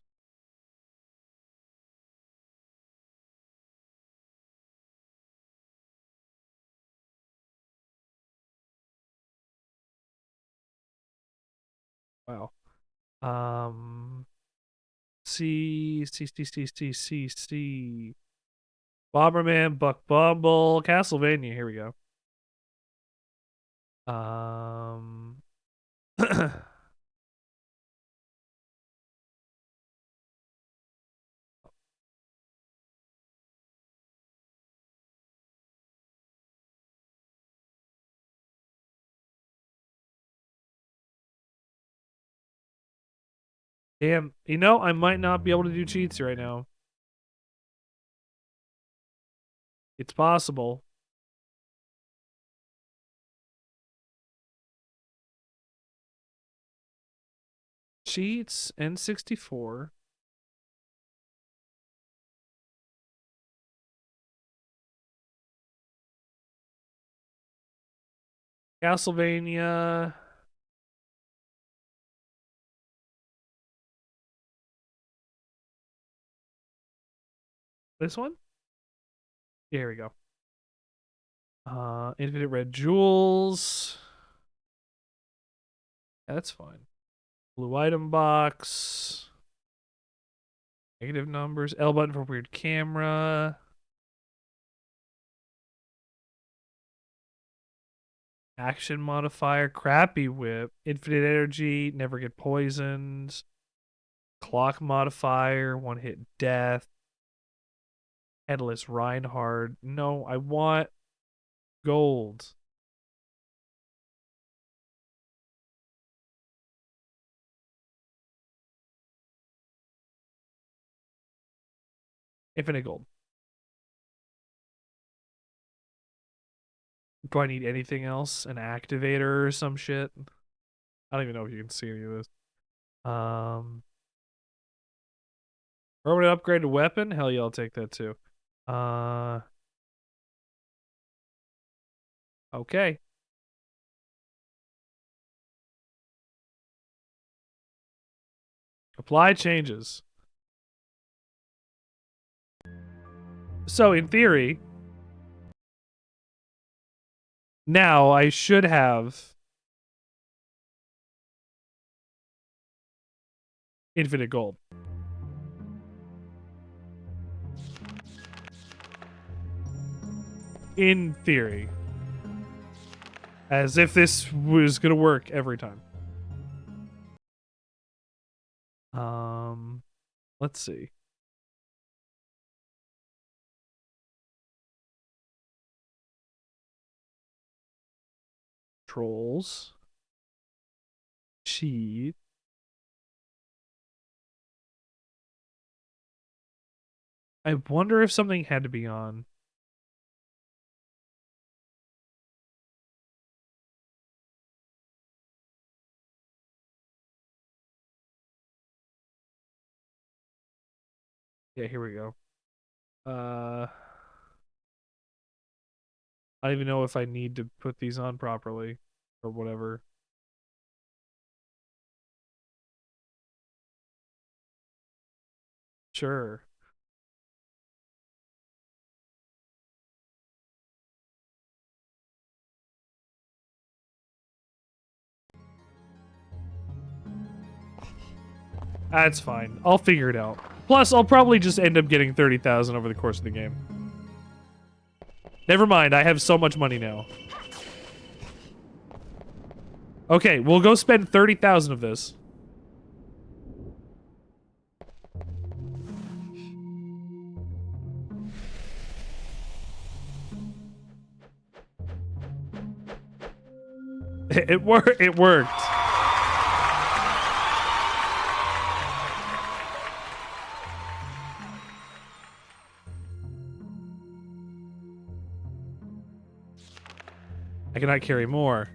Wow. C. Bomberman, Buck Bumble, Castlevania. Here we go. Damn, you know, I might not be able to do cheats right now. It's possible. Cheats, N64. Castlevania. This one? Yeah, here we go. Infinite Red Jewels. Yeah, that's fine. Blue item box. Negative numbers. L button for weird camera. Action modifier. Crappy whip. Infinite energy. Never get poisoned. Clock modifier. One hit death. Headless Reinhard. No, I want gold. Infinite gold. Do I need anything else? An activator or some shit? I don't even know if you can see any of this. Permanent upgrade to weapon? Hell yeah, I'll take that too. Okay. Apply changes. So in theory, now I should have infinite gold. In theory. As if this was gonna work every time. Let's see. Trolls. Cheat. I wonder if something had to be on. Yeah, here we go. I don't even know if I need to put these on properly. or whatever. Sure. That's fine. I'll figure it out. Plus, I'll probably just end up getting 30,000 over the course of the game. Never mind, I have so much money now. Okay, we'll go spend 30,000 of this. It worked. I cannot carry more.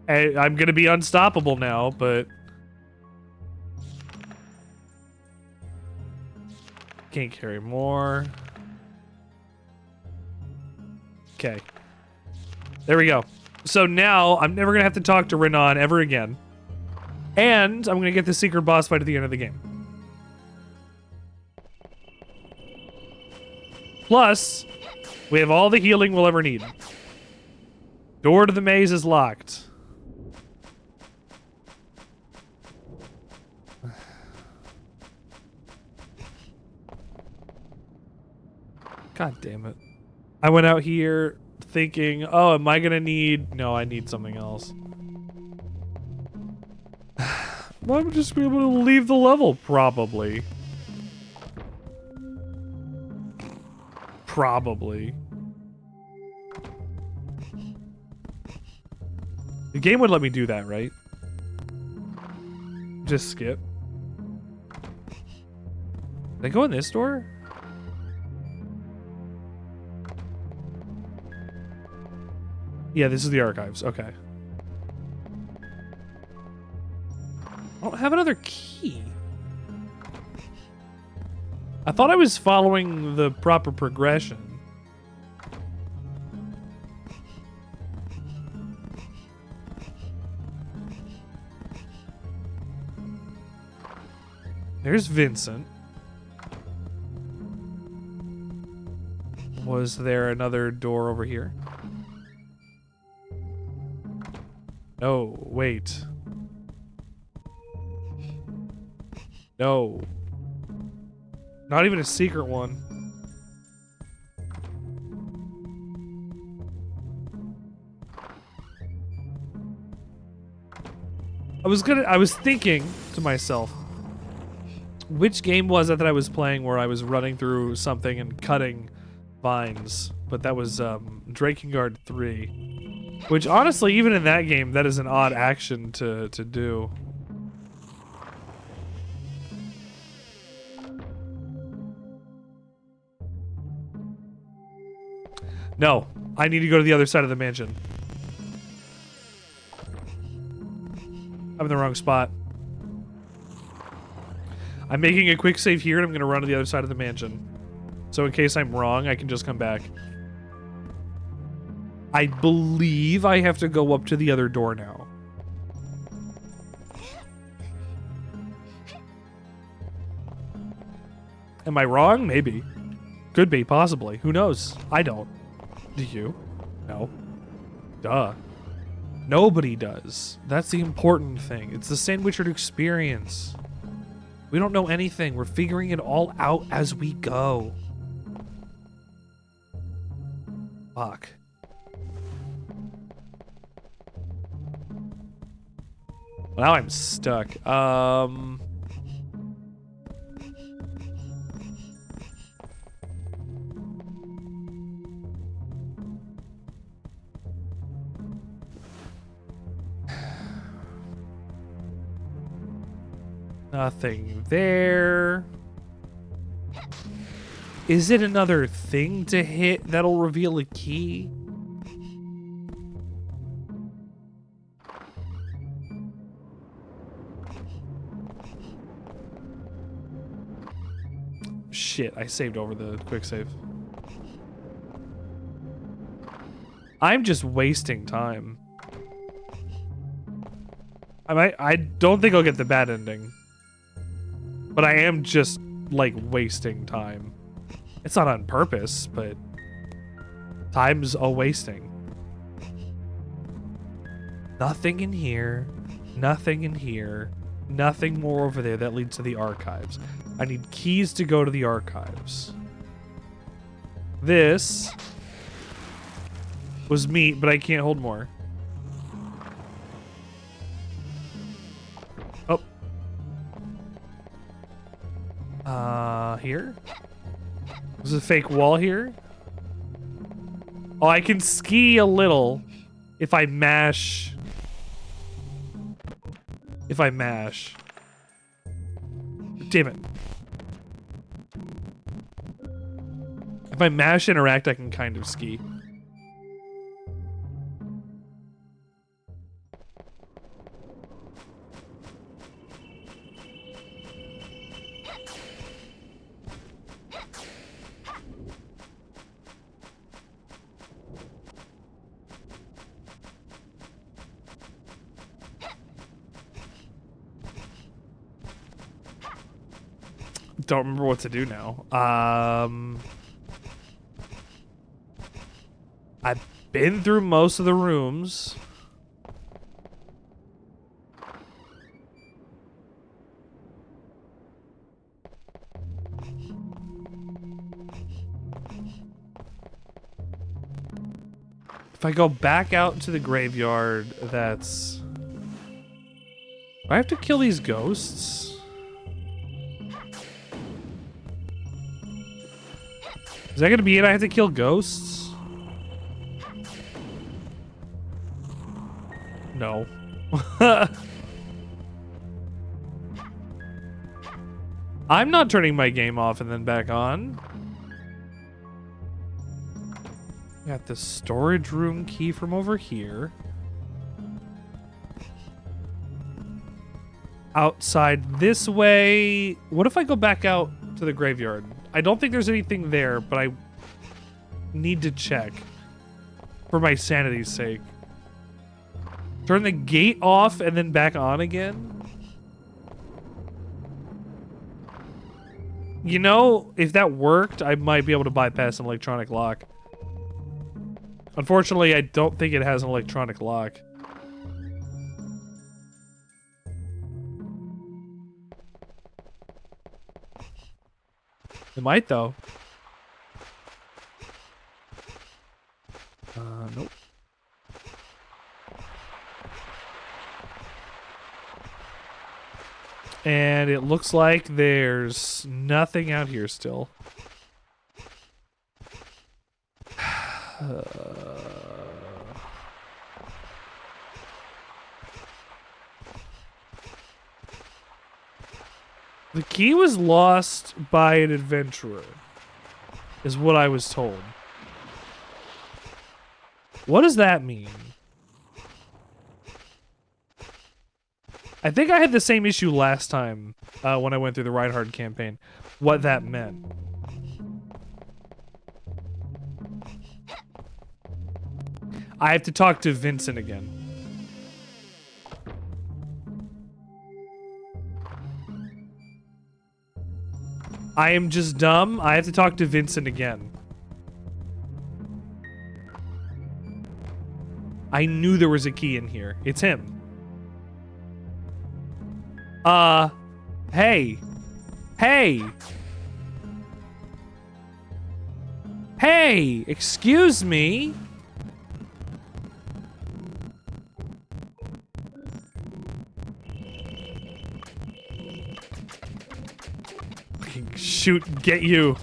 I'm gonna be unstoppable now, but can't carry more. Okay. There we go. So now I'm never gonna have to talk to Renan ever again. And I'm gonna get the secret boss fight at the end of the game. Plus, we have all the healing we'll ever need. Door to the maze is locked. God damn it. I went out here thinking, oh, am I gonna need... No, I need something else. I'm just be able to leave the level, probably. Probably. The game would let me do that, right? Just skip. Did I go in this door? Yeah, this is the archives. Okay. I don't have another key. I thought I was following the proper progression. There's Vincent. Was there another door over here? No, wait. No. Not even a secret one. I was thinking to myself, which game was it that I was playing where I was running through something and cutting vines? But that was Dracula 3. Which honestly, even in that game, that is an odd action to do. No, I need to go to the other side of the mansion. I'm in the wrong spot. I'm making a quick save here and I'm going to run to the other side of the mansion. So in case I'm wrong, I can just come back. I believe I have to go up to the other door now. Am I wrong? Maybe. Could be, possibly. Who knows? I don't. Do you? No. Duh. Nobody does. That's the important thing. It's the Sandwichard experience. We don't know anything. We're figuring it all out as we go. Fuck. Now I'm stuck. Nothing there. Is it another thing to hit that'll reveal a key? Shit, I saved over the quick save. I'm just wasting time. I don't think I'll get the bad ending. But I am just, like, wasting time. It's not on purpose, but time's a wasting. Nothing in here. Nothing in here. Nothing more over there that leads to the archives. I need keys to go to the archives. This was meat, but I can't hold more. Oh. Here? There's a fake wall here. Oh, I can ski a little if I mash. If I mash. Damn it. If I mash interact, I can kind of ski. Don't remember what to do now. I've been through most of the rooms. If I go back out into the graveyard, that's... Do I have to kill these ghosts? Is that gonna be it? I have to kill ghosts? No. I'm not turning my game off and then back on. Got the storage room key from over here. Outside this way. What if I go back out to the graveyard? I don't think there's anything there, but I need to check for my sanity's sake. Turn the gate off and then back on again? You know, if that worked, I might be able to bypass an electronic lock. Unfortunately, I don't think it has an electronic lock. It might, though. Nope. And it looks like there's nothing out here still. The key was lost by an adventurer, is what I was told. What does that mean? I think I had the same issue last time when I went through the Reinhardt campaign. What that meant. I have to talk to Vincent again. I am just dumb. I have to talk to Vincent again. I knew there was a key in here. It's him. Hey. Hey. Hey, excuse me. Shoot, get you.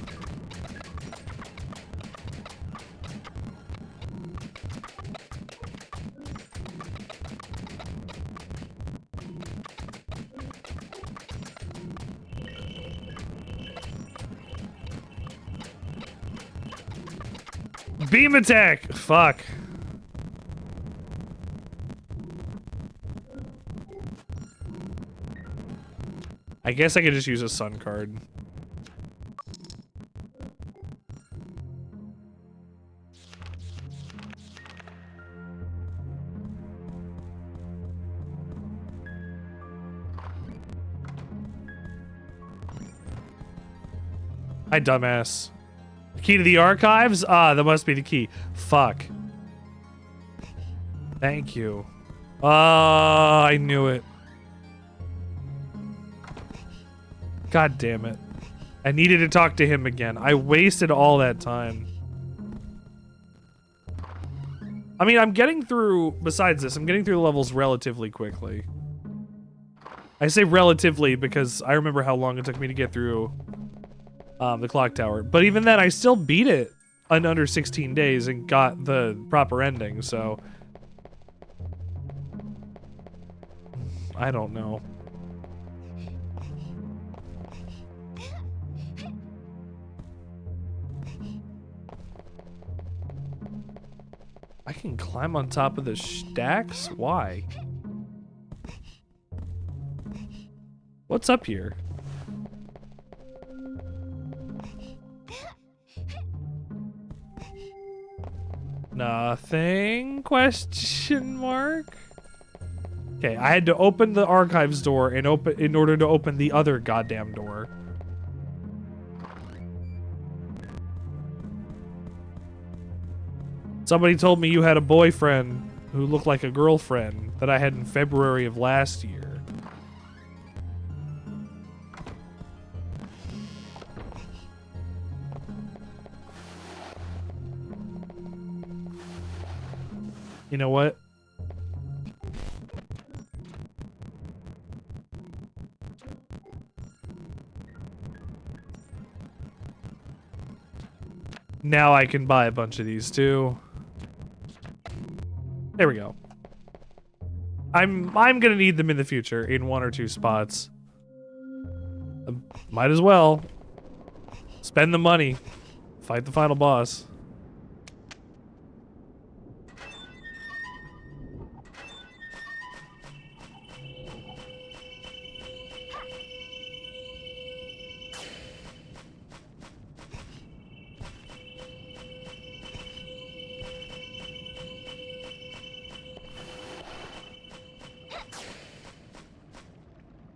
Beam attack! Fuck. I guess I could just use a sun card. Hi, dumbass. The key to the archives? Ah, that must be the key. Fuck. Thank you. Ah, I knew it. God damn it. I needed to talk to him again. I wasted all that time. I mean, I'm getting through, besides this, I'm getting through the levels relatively quickly. I say relatively because I remember how long it took me to get through the clock tower. But even then, I still beat it in under 16 days and got the proper ending, so... I don't know. I can climb on top of the stacks? Why? What's up here? Nothing? Question mark? Okay, I had to open the archives door and in order to open the other goddamn door. Somebody told me you had a boyfriend who looked like a girlfriend that I had in February of last year. You know what? Now I can buy a bunch of these too. There we go. I'm gonna need them in the future in 1 or 2 spots. Might as well spend the money, fight the final boss.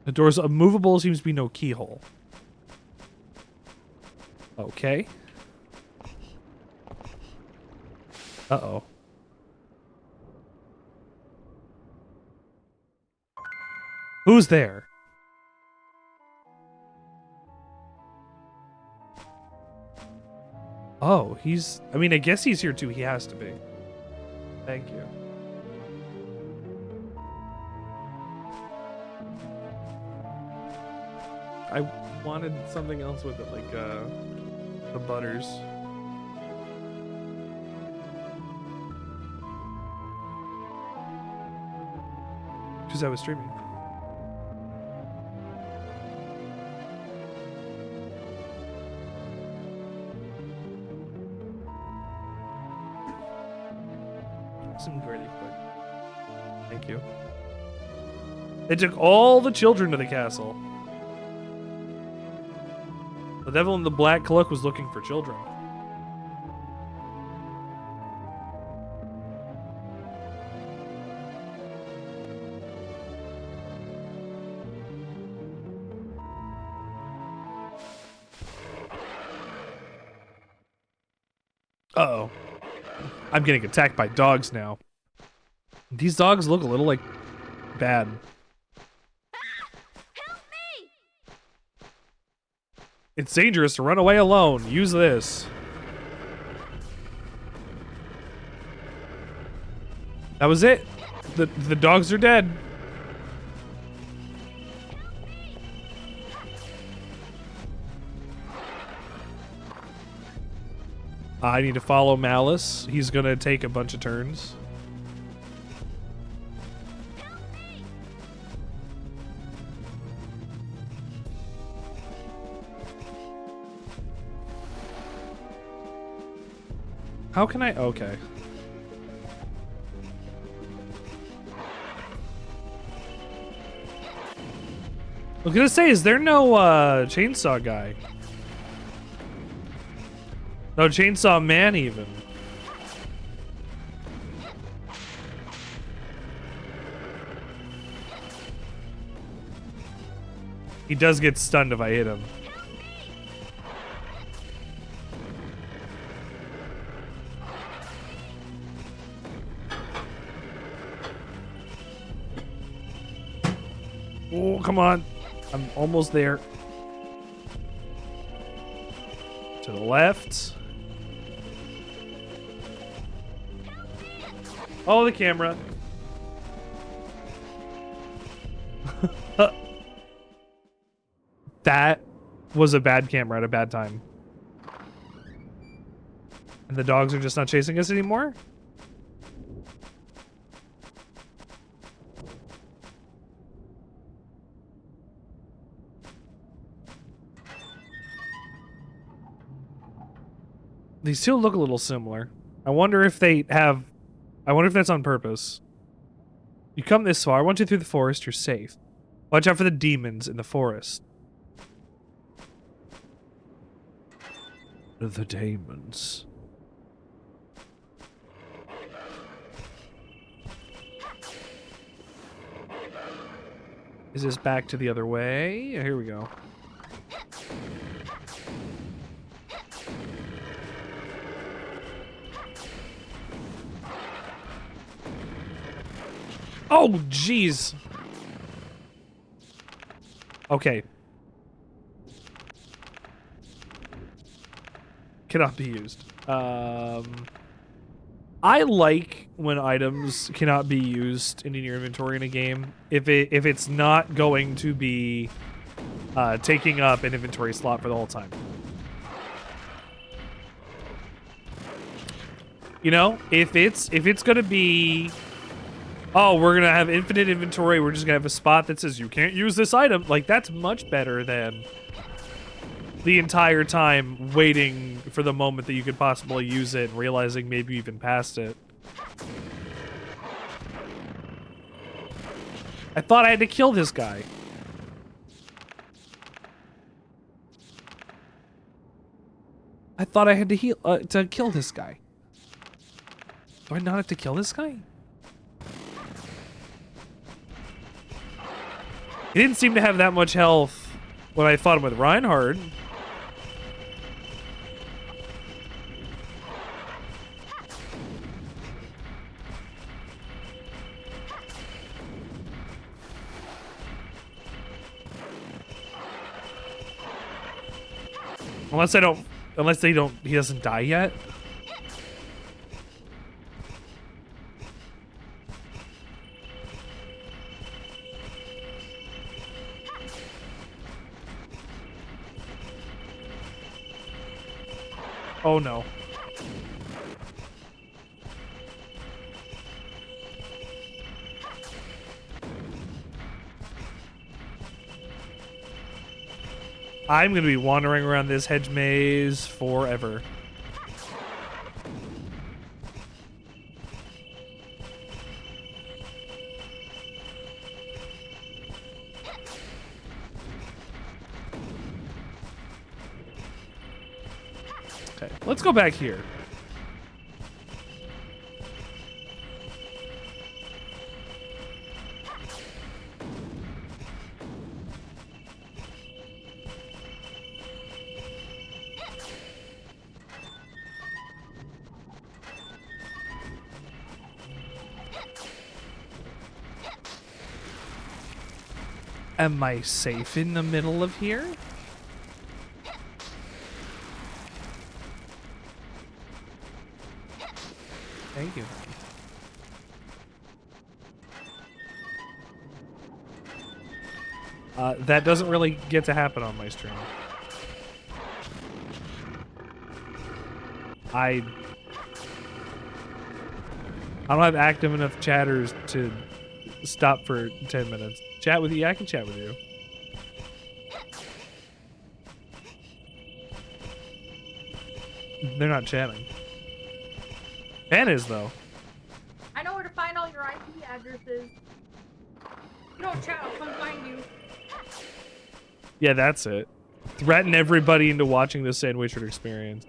The door's immovable, seems to be no keyhole. Okay. Uh-oh. Who's there? Oh, he's... I mean, I guess he's here too. He has to be. Thank you. I wanted something else with it, like, the butters. Because I was streaming. Some really quick. Thank you. They took all the children to the castle. The devil in the black cloak was looking for children. Uh-oh. I'm getting attacked by dogs now. These dogs look a little, like, bad. Help me! It's dangerous to run away alone. Use this. That was it. The dogs are dead. I need to follow Malice. He's gonna take a bunch of turns. How can I? Okay. I was gonna say, is there no chainsaw guy? No chainsaw man even. He does get stunned if I hit him. Oh, come on. I'm almost there. To the left. Oh, the camera. That was a bad camera at a bad time. And the dogs are just not chasing us anymore? These two look a little similar. I wonder if that's on purpose. You come this far, once you're through the forest, you're safe. Watch out for the demons in the forest. The demons. Is this back to the other way? Here we go. Oh, jeez. Okay. Cannot be used. I like when items cannot be used in your inventory in a game if it's not going to be taking up an inventory slot for the whole time. You know, if it's gonna be, oh, we're gonna have infinite inventory, we're just gonna have a spot that says you can't use this item, like that's much better than the entire time waiting for the moment that you could possibly use it and realizing maybe you even passed it. I thought I had to kill this guy. I thought I had to kill this guy. Do I not have to kill this guy? He didn't seem to have that much health when I fought him with Reinhardt. He doesn't die yet. Oh no. I'm gonna be wandering around this hedge maze forever. Okay, let's go back here. Am I safe in the middle of here? Thank you. That doesn't really get to happen on my stream. I don't have active enough chatters to stop for 10 minutes. Chat with you? Yeah, I can chat with you. They're not chatting. Ben is, though. I know where to find all your IP addresses. You don't chat, I'll come find you. Yeah, that's it. Threaten everybody into watching the Sandwichard experience.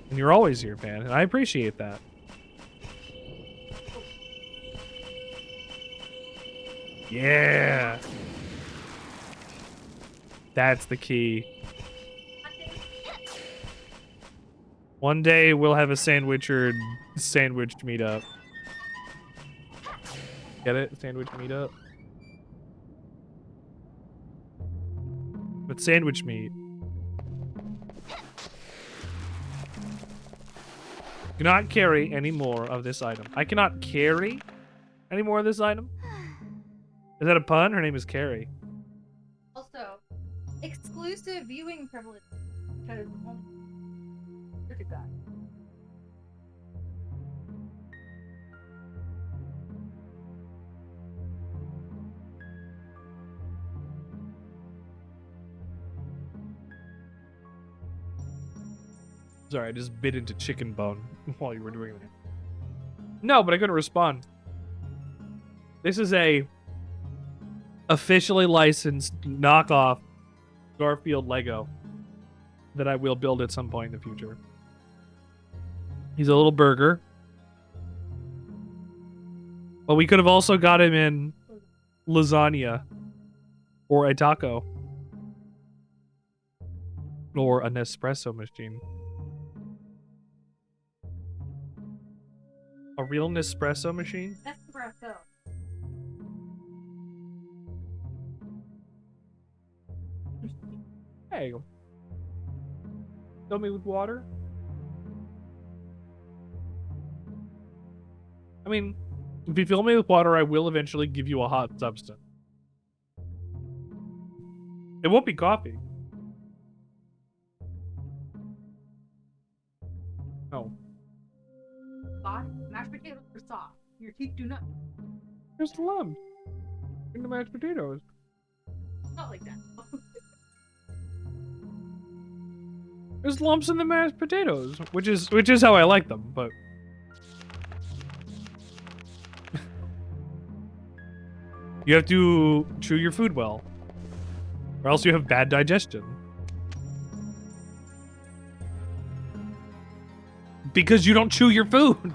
And you're always here, Pan, and I appreciate that. Yeah. That's the key. One day we'll have a sandwiched meetup. Get it? Sandwich meetup. But sandwich meat. Cannot carry any more of this item. I cannot carry any more of this item? Is that a pun? Her name is Carrie. Also, exclusive viewing privilege. Because only look at that. Sorry, I just bit into chicken bone while you were doing that. No, but I couldn't respond. This is a officially licensed knockoff Garfield Lego that I will build at some point in the future. He's a little burger. But we could have also got him in lasagna or a taco or a Nespresso machine. A real Nespresso machine? Espresso. Hey. Fill me with water? I mean, if you fill me with water, I will eventually give you a hot substance. It won't be coffee. No. Soft. Mashed potatoes are soft. Your teeth do not. Just lumps in the mashed potatoes. Not like that. There's lumps in the mashed potatoes, which is how I like them, but you have to chew your food well, or else you have bad digestion. Because you don't chew your food.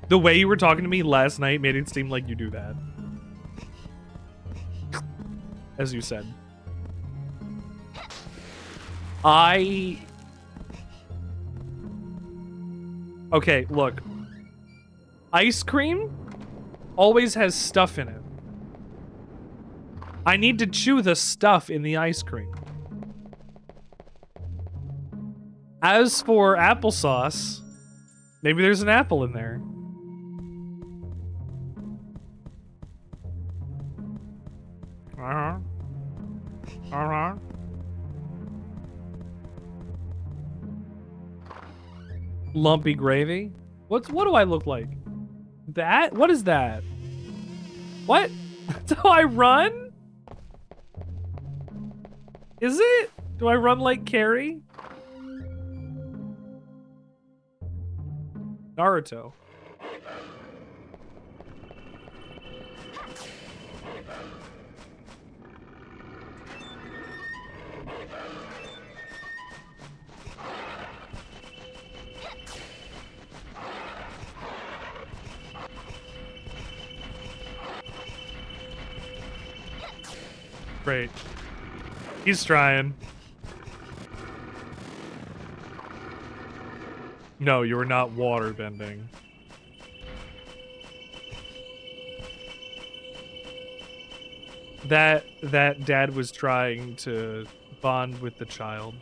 The way you were talking to me last night made it seem like you do that. As you said. Okay, look. Ice cream always has stuff in it. I need to chew the stuff in the ice cream. As for applesauce, maybe there's an apple in there. Lumpy gravy? What do I look like? That? What is that? What? Do I run? Is it? Do I run like Carrie? Naruto. Great. He's trying. No, you are not water bending. That dad was trying to bond with the child.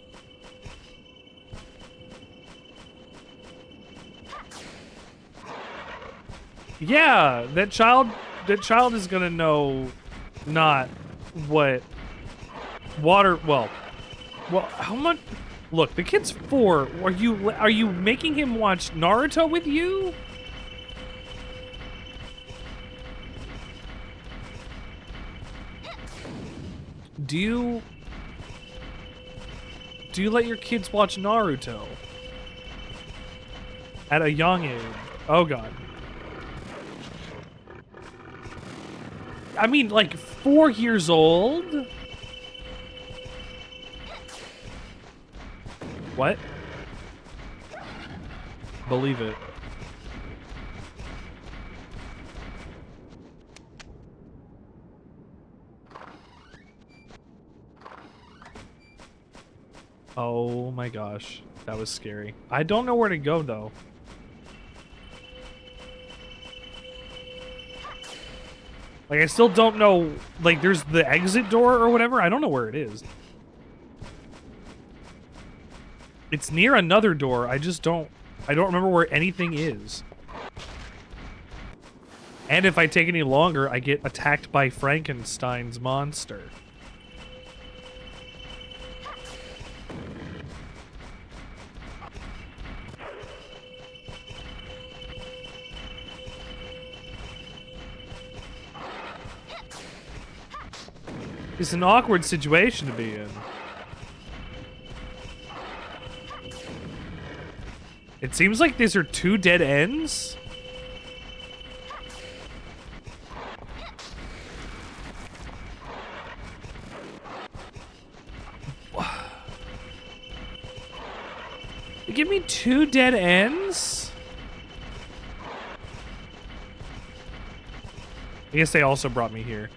Yeah, that child is gonna know not what water, well, how much? Look, the kid's 4. Are you making him watch Naruto with you? Do you let your kids watch Naruto at a young age? Oh god. I mean, like 4 years old? What? Believe it. Oh my gosh, that was scary. I don't know where to go though. Like, I still don't know, like, there's the exit door or whatever. I don't know where it is. It's near another door. I don't remember where anything is. And if I take any longer, I get attacked by Frankenstein's monster. It's an awkward situation to be in. It seems like these are 2 dead ends. You give me 2 dead ends? I guess they also brought me here.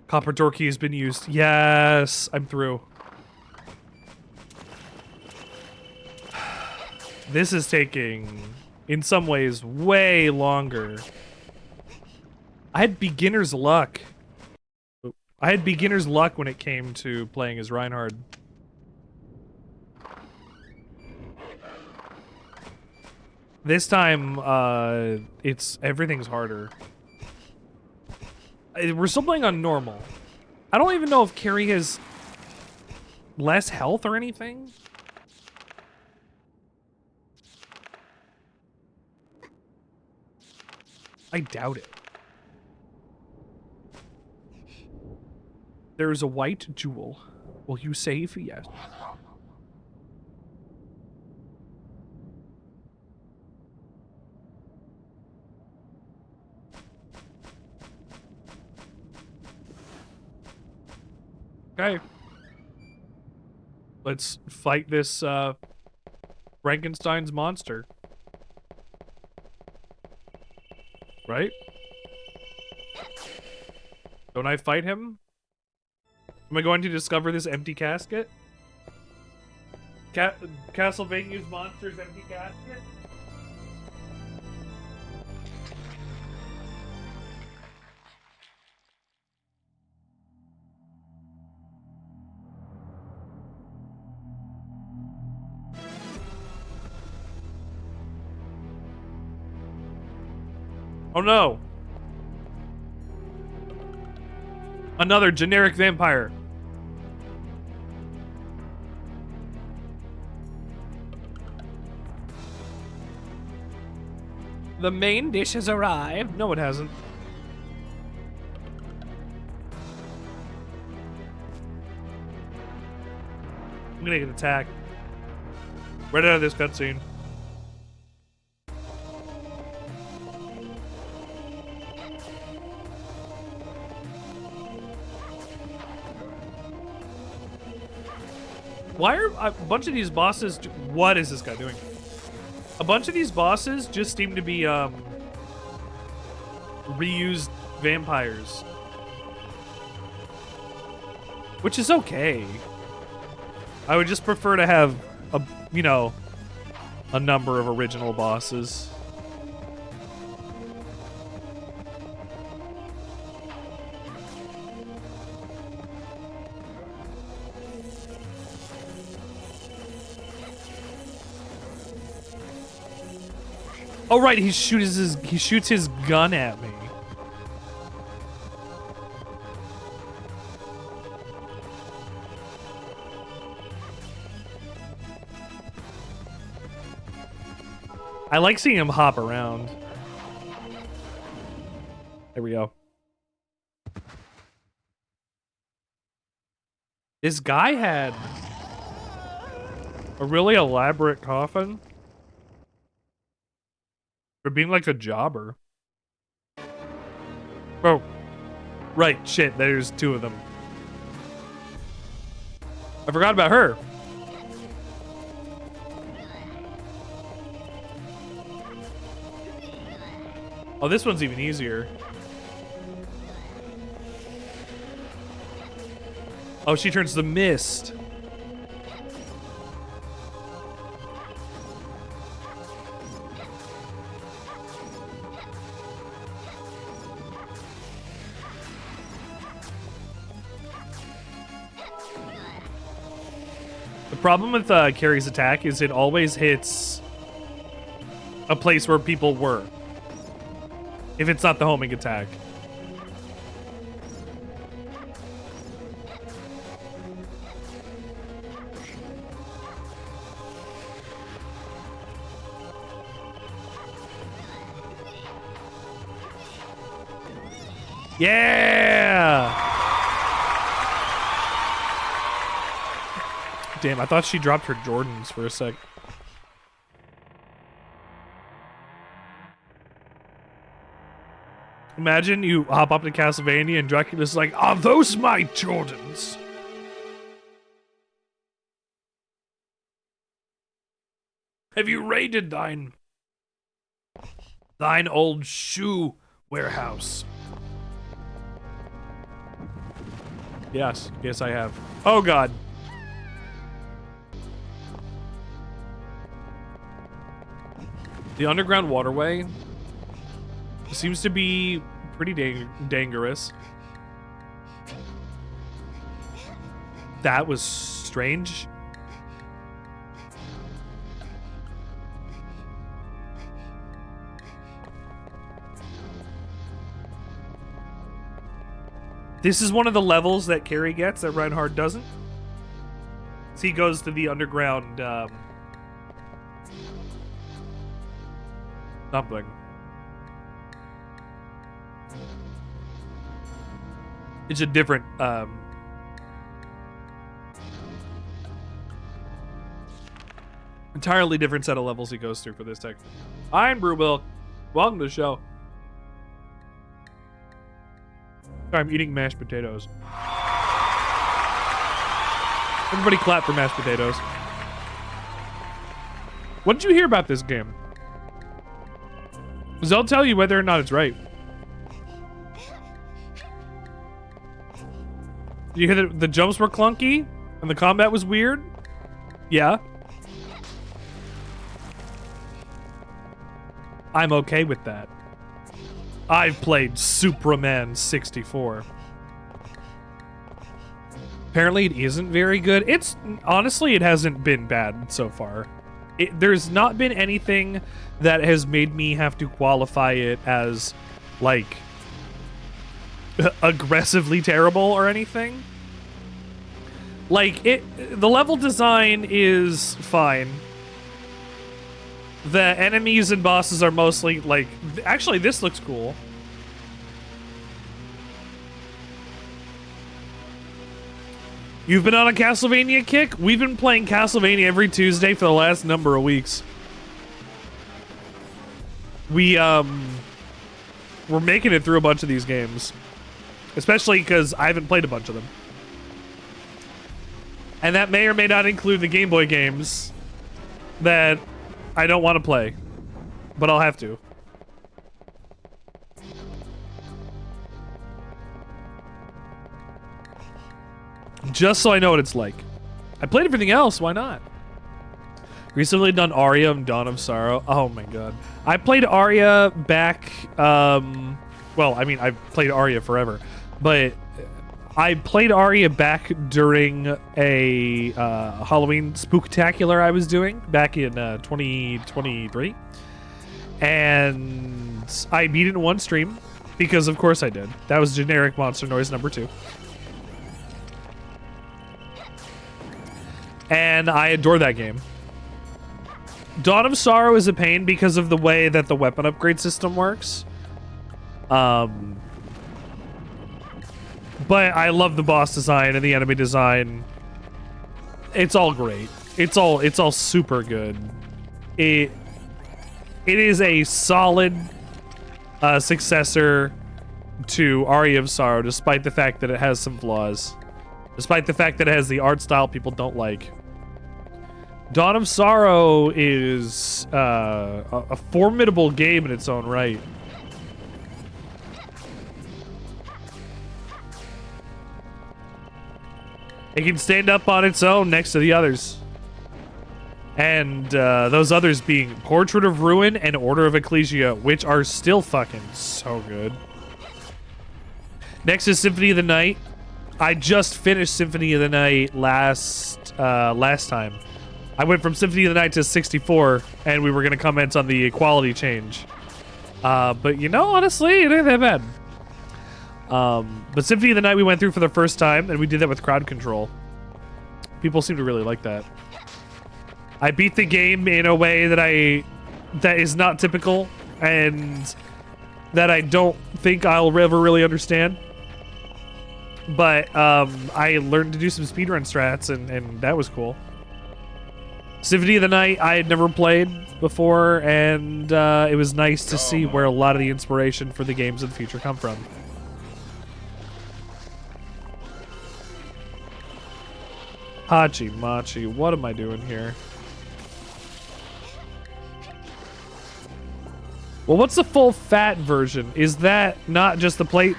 Copper door key has been used. Yes, I'm through. This is taking, in some ways, way longer. I had beginner's luck. I had beginner's luck when it came to playing as Reinhard. This time, everything's harder. We're still playing on normal. I don't even know if Carrie has less health or anything. I doubt it. There is a white jewel. Will you save? Yes. Okay. Let's fight this Frankenstein's monster. Right? Don't I fight him? Am I going to discover this empty casket? Castlevania's monster's empty casket? Oh no! Another generic vampire. The main dish has arrived. No, it hasn't. I'm gonna get attacked. Right out of this cutscene. Why are a bunch of these bosses... What is this guy doing? A bunch of these bosses just seem to be, reused vampires. Which is okay. I would just prefer to have, a number of original bosses. Oh right, he shoots his gun at me. I like seeing him hop around. There we go. This guy had a really elaborate coffin. For being like a jobber. Oh. Right, shit, there's 2 of them. I forgot about her. Oh, this one's even easier. Oh, she turns to mist. The problem with Carrie's attack is it always hits a place where people were. If it's not the homing attack. Yeah! Damn, I thought she dropped her Jordans for a sec. Imagine you hop up to Castlevania and Dracula's like, "Are those my Jordans?" Have you raided thine old shoe warehouse? Yes, I have. Oh god. The underground waterway seems to be pretty dangerous. That was strange. This is one of the levels that Carrie gets that Reinhardt doesn't. So he goes to the underground something. It's a different entirely different set of levels he goes through for this section. I'm Brewbill. Welcome to the show. I'm eating mashed potatoes. Everybody clap for mashed potatoes. What did you hear about this game? Because I'll tell you whether or not it's right. Did you hear that the jumps were clunky and the combat was weird? Yeah. I'm okay with that. I've played Superman 64. Apparently it isn't very good. Honestly, it hasn't been bad so far. There's not been anything that has made me have to qualify it as, like, aggressively terrible or anything. Like, the level design is fine. The enemies and bosses are mostly, like... Actually, this looks cool. You've been on a Castlevania kick? We've been playing Castlevania every Tuesday for the last number of weeks. We're making it through a bunch of these games. Especially because I haven't played a bunch of them. And that may or may not include the Game Boy games that I don't want to play, but I'll have to. Just so I know what it's like. I played everything else, why not? Recently done Aria and Dawn of Sorrow. Oh my god. I played Aria back, well, I mean, I've played Aria forever, but I played Aria back during a Halloween spooktacular I was doing back in 2023. And I beat it in one stream because of course I did. That was generic monster noise number 2. And I adore that game. Dawn of Sorrow is a pain because of the way that the weapon upgrade system works. But I love the boss design and the enemy design. It's all great. It's all super good. It is a solid successor to Aria of Sorrow, despite the fact that it has some flaws. Despite the fact that it has the art style people don't like. Dawn of Sorrow is a formidable game in its own right. It can stand up on its own next to the others. And those others being Portrait of Ruin and Order of Ecclesia, which are still fucking so good. Next is Symphony of the Night. I just finished Symphony of the Night last last time. I went from Symphony of the Night to 64, and we were going to comment on the quality change. But you know, honestly, it ain't that bad. But Symphony of the Night we went through for the first time, and we did that with crowd control. People seem to really like that. I beat the game in a way that is not typical, and that I don't think I'll ever really understand. But I learned to do some speedrun strats, and that was cool. Symphony of the Night I had never played before, and it was nice to see where a lot of the inspiration for the games of the future come from. Hachi Machi, what am I doing here? Well, what's the full fat version? Is that not just the PlayStation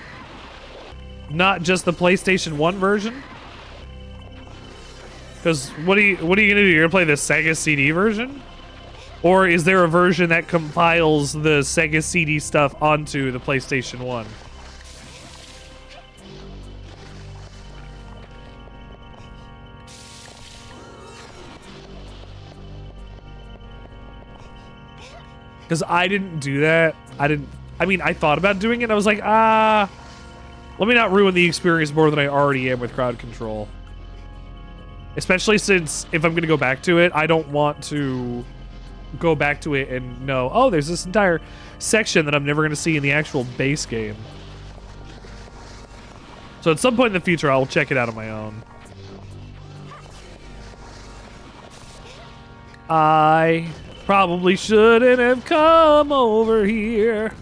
1 version? Because what are you gonna do? You're gonna play the Sega CD version? Or is there a version that compiles the Sega CD stuff onto the PlayStation 1? Because I didn't do that. I mean, I thought about doing it, and I was like, let me not ruin the experience more than I already am with crowd control. Especially since if I'm going to go back to it, I don't want to go back to it and know, oh, there's this entire section that I'm never going to see in the actual base game. So at some point in the future, I'll check it out on my own. I probably shouldn't have come over here.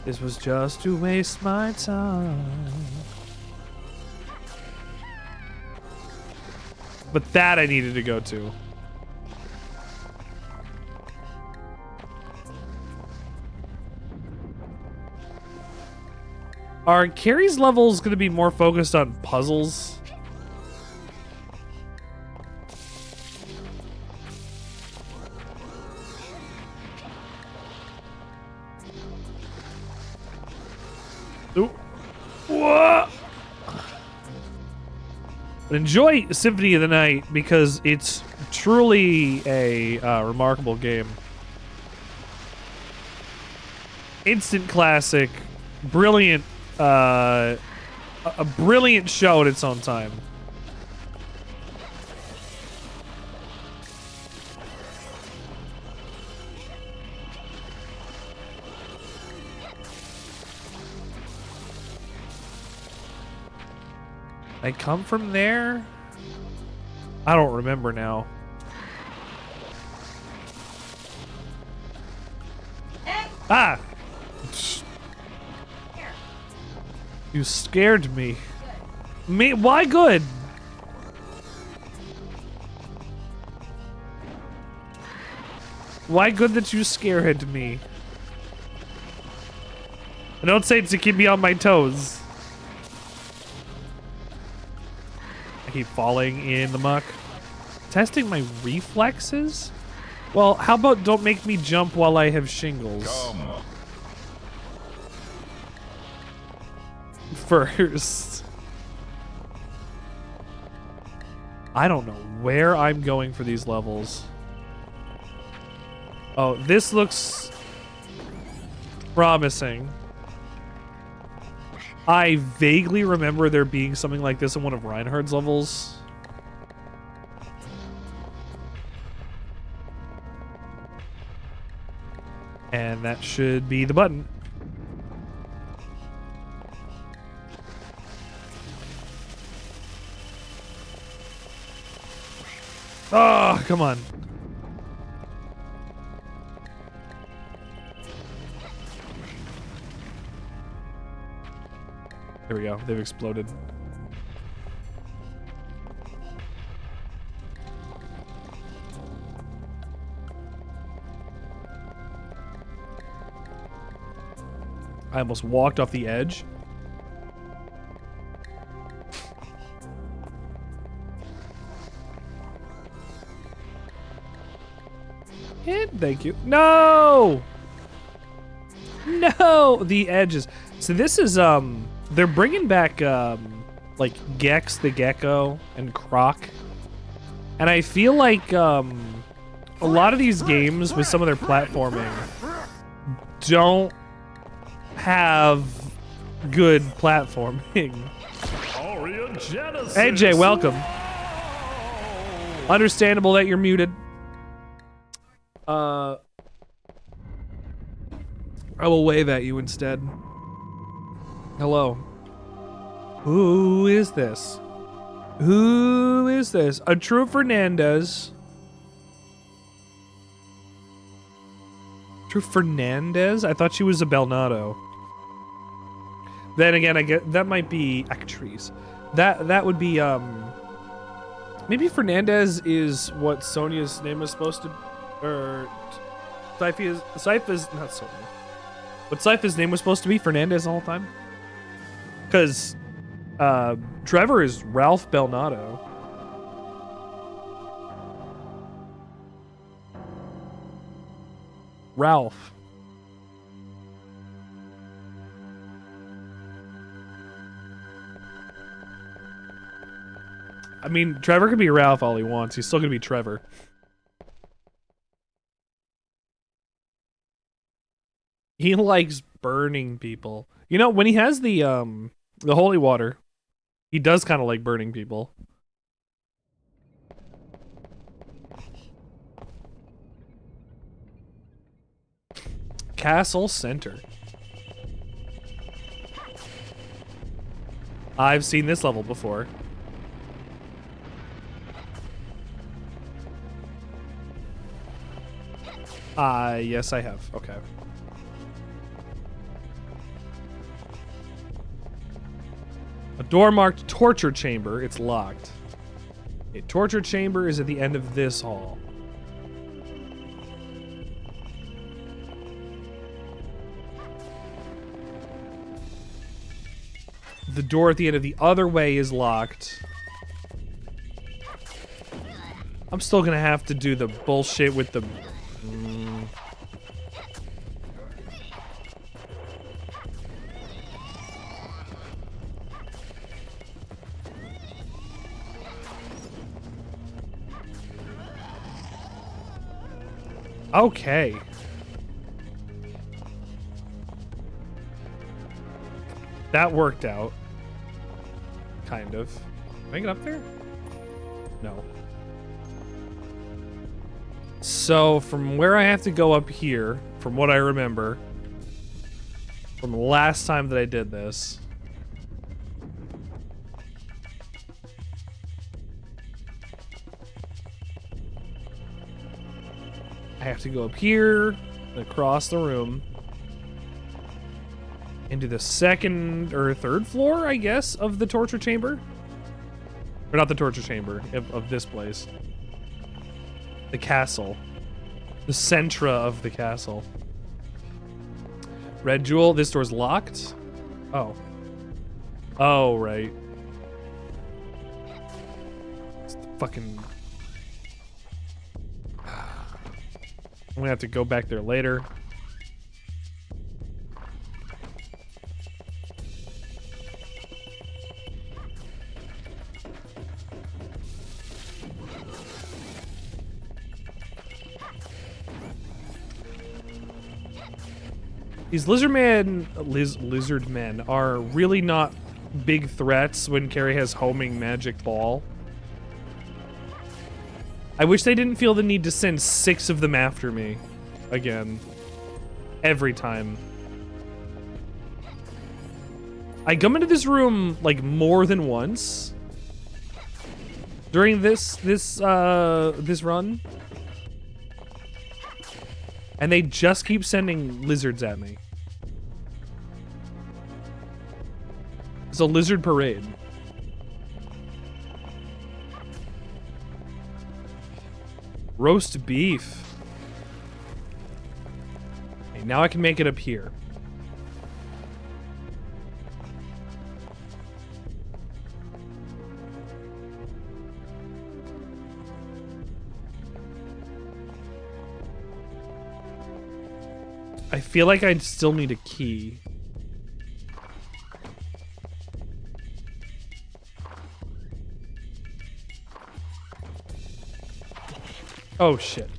This was just to waste my time. But that I needed to go to. Are Carrie's levels going to be more focused on puzzles? Ooh. Whoa. But enjoy Symphony of the Night because it's truly a remarkable game. Instant classic, brilliant, a brilliant show at its own time. I come from there? I don't remember now. Ah! You scared me. Me? Why good? Why good that you scared me? I don't say it to keep me on my toes. I keep falling in the muck. Testing my reflexes? Well, how about don't make me jump while I have shingles? First. I don't know where I'm going for these levels. Oh, this looks promising. I vaguely remember there being something like this in one of Reinhardt's levels. And that should be the button. Oh, come on. There we go. They've exploded. I almost walked off the edge. And thank you. No! No! The edges. So this is, they're bringing back, like, Gex the Gecko and Croc And I feel like a lot of these games with some of their platforming don't have good platforming. Hey Jay, welcome. Understandable that you're muted. I will wave at you instead. Hello. Who is this? Who is this? A true Fernandez. True Fernandez? I thought she was a Belnado. Then again, I get that might be actrice. That would be maybe Fernandez is what Sonia's name is supposed to, or Sypha's not Sonia. But Sypha's name was supposed to be Fernandez the whole time. Because Trevor is Ralph Belnado. Ralph. I mean, Trevor could be Ralph all he wants. He's still gonna be Trevor. He likes burning people. You know, when he has the holy water, he does kind of like burning people. Castle Center. I've seen this level before. Yes, I have. Okay. A door marked torture chamber. It's locked. A torture chamber is at the end of this hall. The door at the end of the other way is locked. I'm still gonna have to do the bullshit with the... Okay. That worked out. Kind of. Can I get up there? No. So, from where I have to go up here, from what I remember, from the last time that I did this, I have to go up here, and across the room, into the second or third floor, I guess, of the torture chamber. Or not the torture chamber, of this place. The castle. The centra of the castle. Red Jewel, this door's locked? Oh. Oh, right. It's the fucking... I'm gonna have to go back there later. These lizard men are really not big threats when Carrie has homing magic ball. I wish they didn't feel the need to send 6 of them after me again. Every time. I come into this room like more than once during this run. And they just keep sending lizards at me. It's a lizard parade. Roast beef. Okay, now I can make it up here. I feel like I'd still need a key. Oh, shit.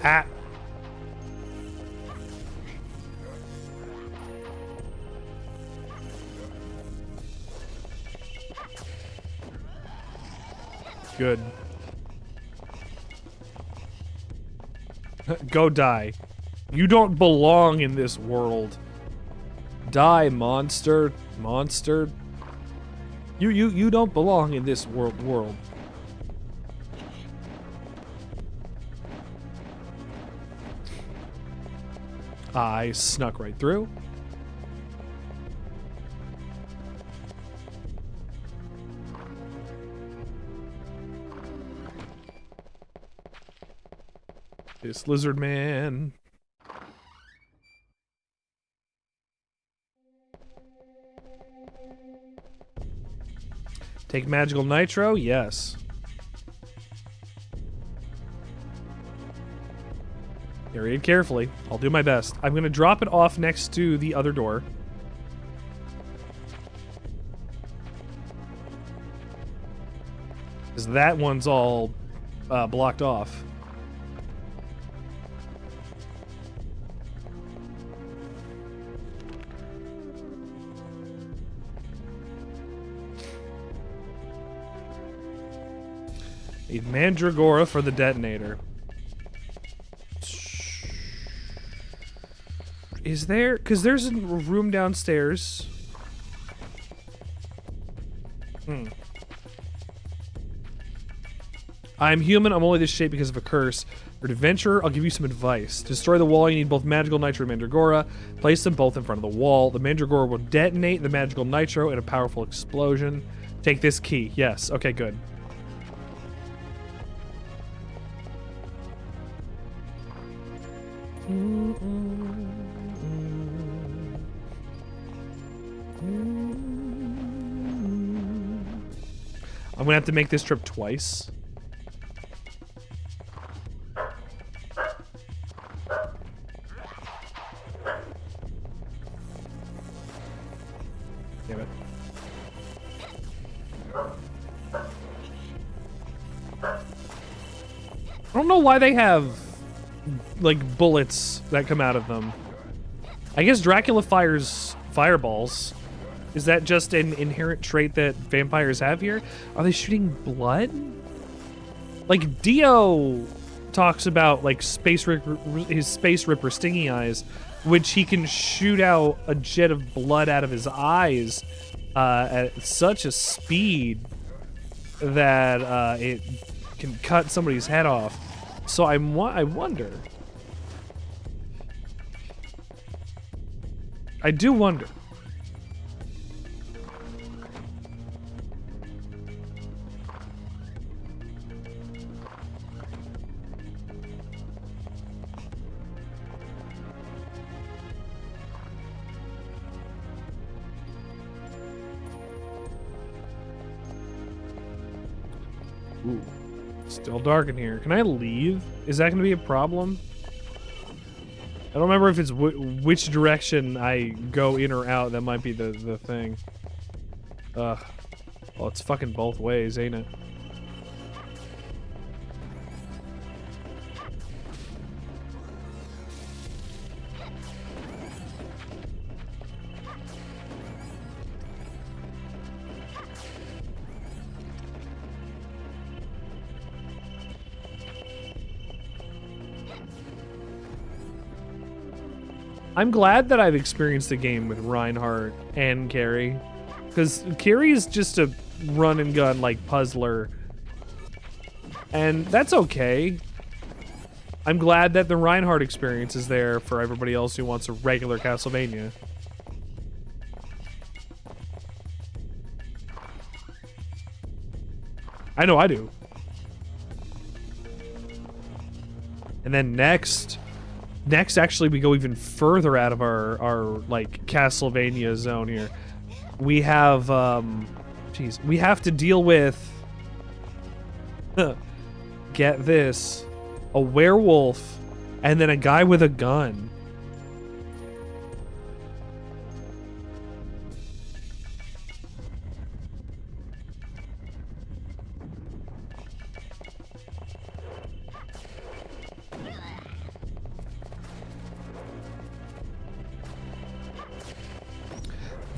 Ah. Good. Go die. You don't belong in this world. Die, monster. Monster. You don't belong in this world. I snuck right through. This lizard man. Take magical nitro? Yes. Carry it carefully. I'll do my best. I'm gonna drop it off next to the other door. Because that one's all blocked off. Need Mandragora for the detonator. Is there? Because there's a room downstairs. I'm human. I'm only this shape because of a curse. For adventurer, I'll give you some advice. To destroy the wall, you need both magical nitro and mandragora. Place them both in front of the wall. The mandragora will detonate the magical nitro in a powerful explosion. Take this key. Yes. Okay, good. I'm gonna have to make this trip twice. Damn it. I don't know why they have like bullets that come out of them. I guess Dracula fires fireballs. Is that just an inherent trait that vampires have here? Are they shooting blood? Like Dio talks about like his space ripper stingy eyes, which he can shoot out a jet of blood out of his eyes at such a speed that it can cut somebody's head off. So I wonder. I do wonder. Ooh, still dark in here. Can I leave? Is that going to be a problem? I don't remember if it's which direction I go in or out. That might be the thing. Well, it's fucking both ways, ain't it? I'm glad that I've experienced the game with Reinhardt and Carrie, because Carrie is just a run and gun like puzzler, and that's okay. I'm glad that the Reinhardt experience is there for everybody else who wants a regular Castlevania. I know I do. And then next, Next, actually, we go even further out of our like Castlevania zone here. We have we have to deal with get this, a werewolf, and then a guy with a gun.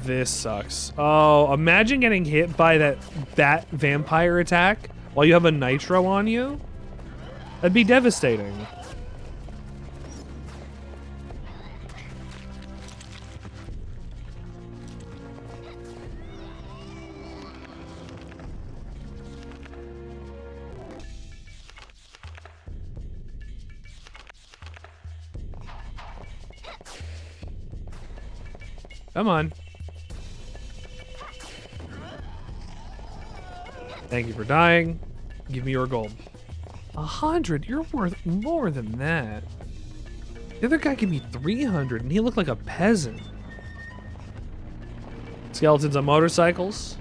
This sucks. Oh, imagine getting hit by that vampire attack while you have a nitro on you. That'd be devastating. Come on. Thank you for dying. Give me your gold. 100? You're worth more than that. The other guy gave me 300 and he looked like a peasant. Skeletons on motorcycles.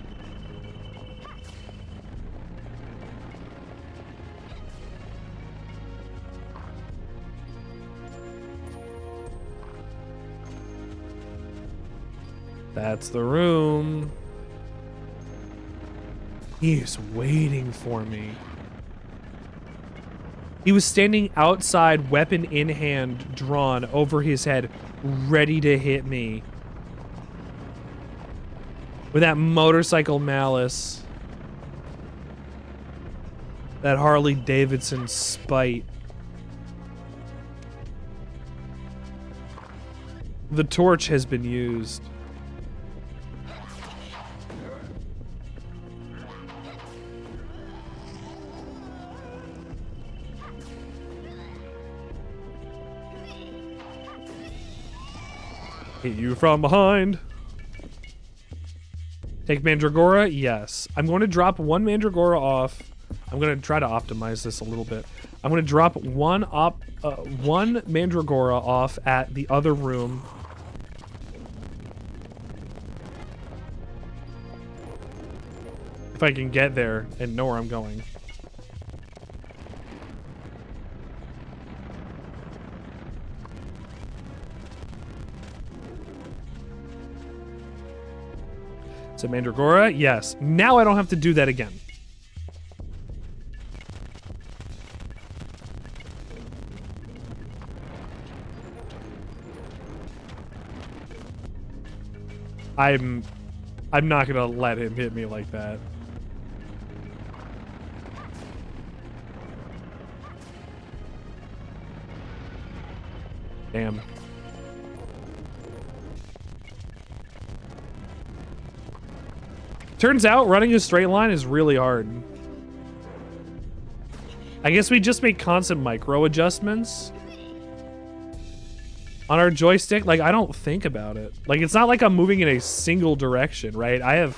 That's the room. He is waiting for me. He was standing outside, weapon in hand, drawn over his head, ready to hit me. With that motorcycle malice. That Harley Davidson spite. The torch has been used. Hit you from behind. Take Mandragora? Yes. I'm going to drop one Mandragora off. I'm going to try to optimize this a little bit. I'm going to drop one Mandragora off at the other room. If I can get there and know where I'm going. So Mandragora, yes. Now I don't have to do that again. I'm not gonna let him hit me like that. Damn. Turns out running a straight line is really hard. I guess we just make constant micro adjustments on our joystick. Like, I don't think about it. Like, it's not like I'm moving in a single direction, right? I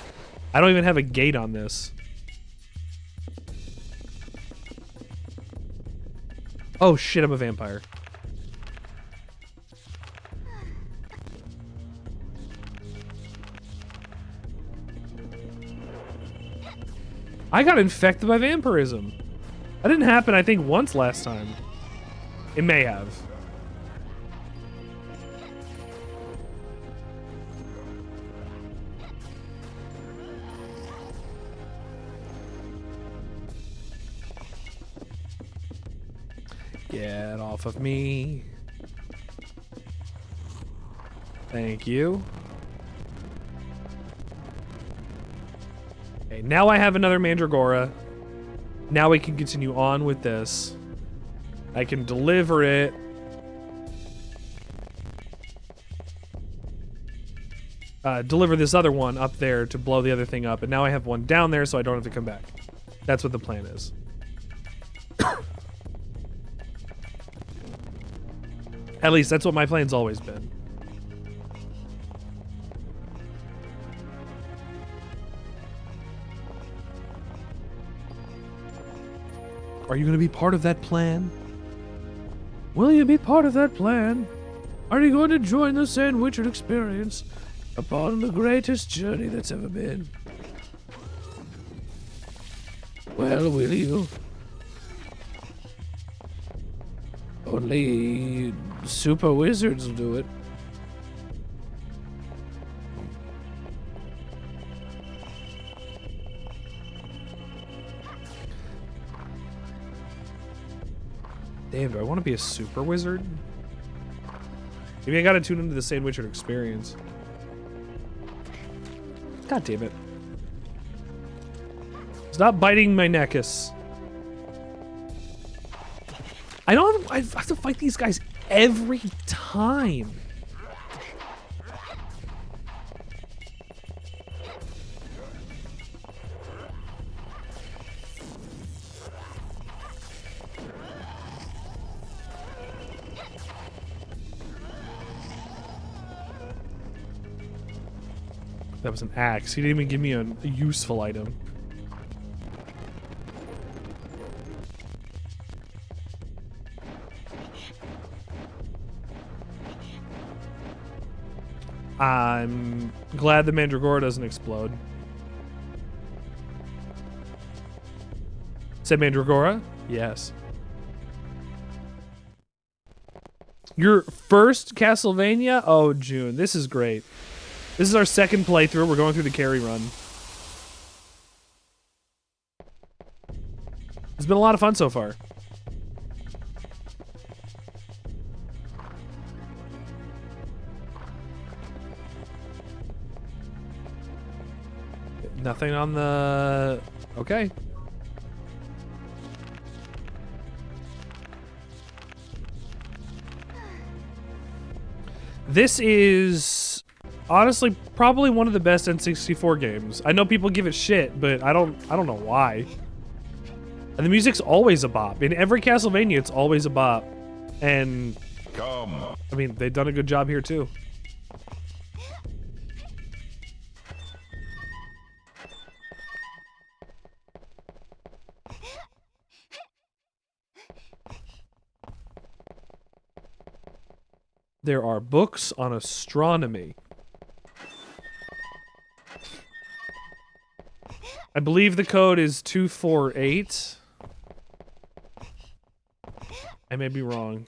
don't even have a gate on this. Oh shit, I'm a vampire. I got infected by vampirism. That didn't happen, I think, once last time. It may have. Get off of me. Thank you. Okay, now I have another Mandragora. Now we can continue on with this. I can deliver it. Deliver this other one up there to blow the other thing up. And now I have one down there so I don't have to come back. That's what the plan is. At least that's what my plan's always been. Are you going to be part of that plan? Will you be part of that plan? Are you going to join the Sandwichard experience upon the greatest journey that's ever been? Well, will you? Only super wizards will do it. Damn, do I want to be a super wizard? Maybe I gotta tune into the Sandwichard experience. God damn it. Stop biting my neckus. I have to fight these guys every time. That was an axe. He didn't even give me a useful item. I'm glad the Mandragora doesn't explode. Said Mandragora? Yes. Your first Castlevania? Oh, June. This is great. This is our second playthrough. We're going through the carry run. It's been a lot of fun so far. Nothing on the... Okay. This is honestly probably one of the best N64 games. I know people give it shit, but I don't know why. And the music's always a bop. In every Castlevania, it's always a bop. And I mean, they've done a good job here too. There are books on astronomy. I believe the code is 248. I may be wrong.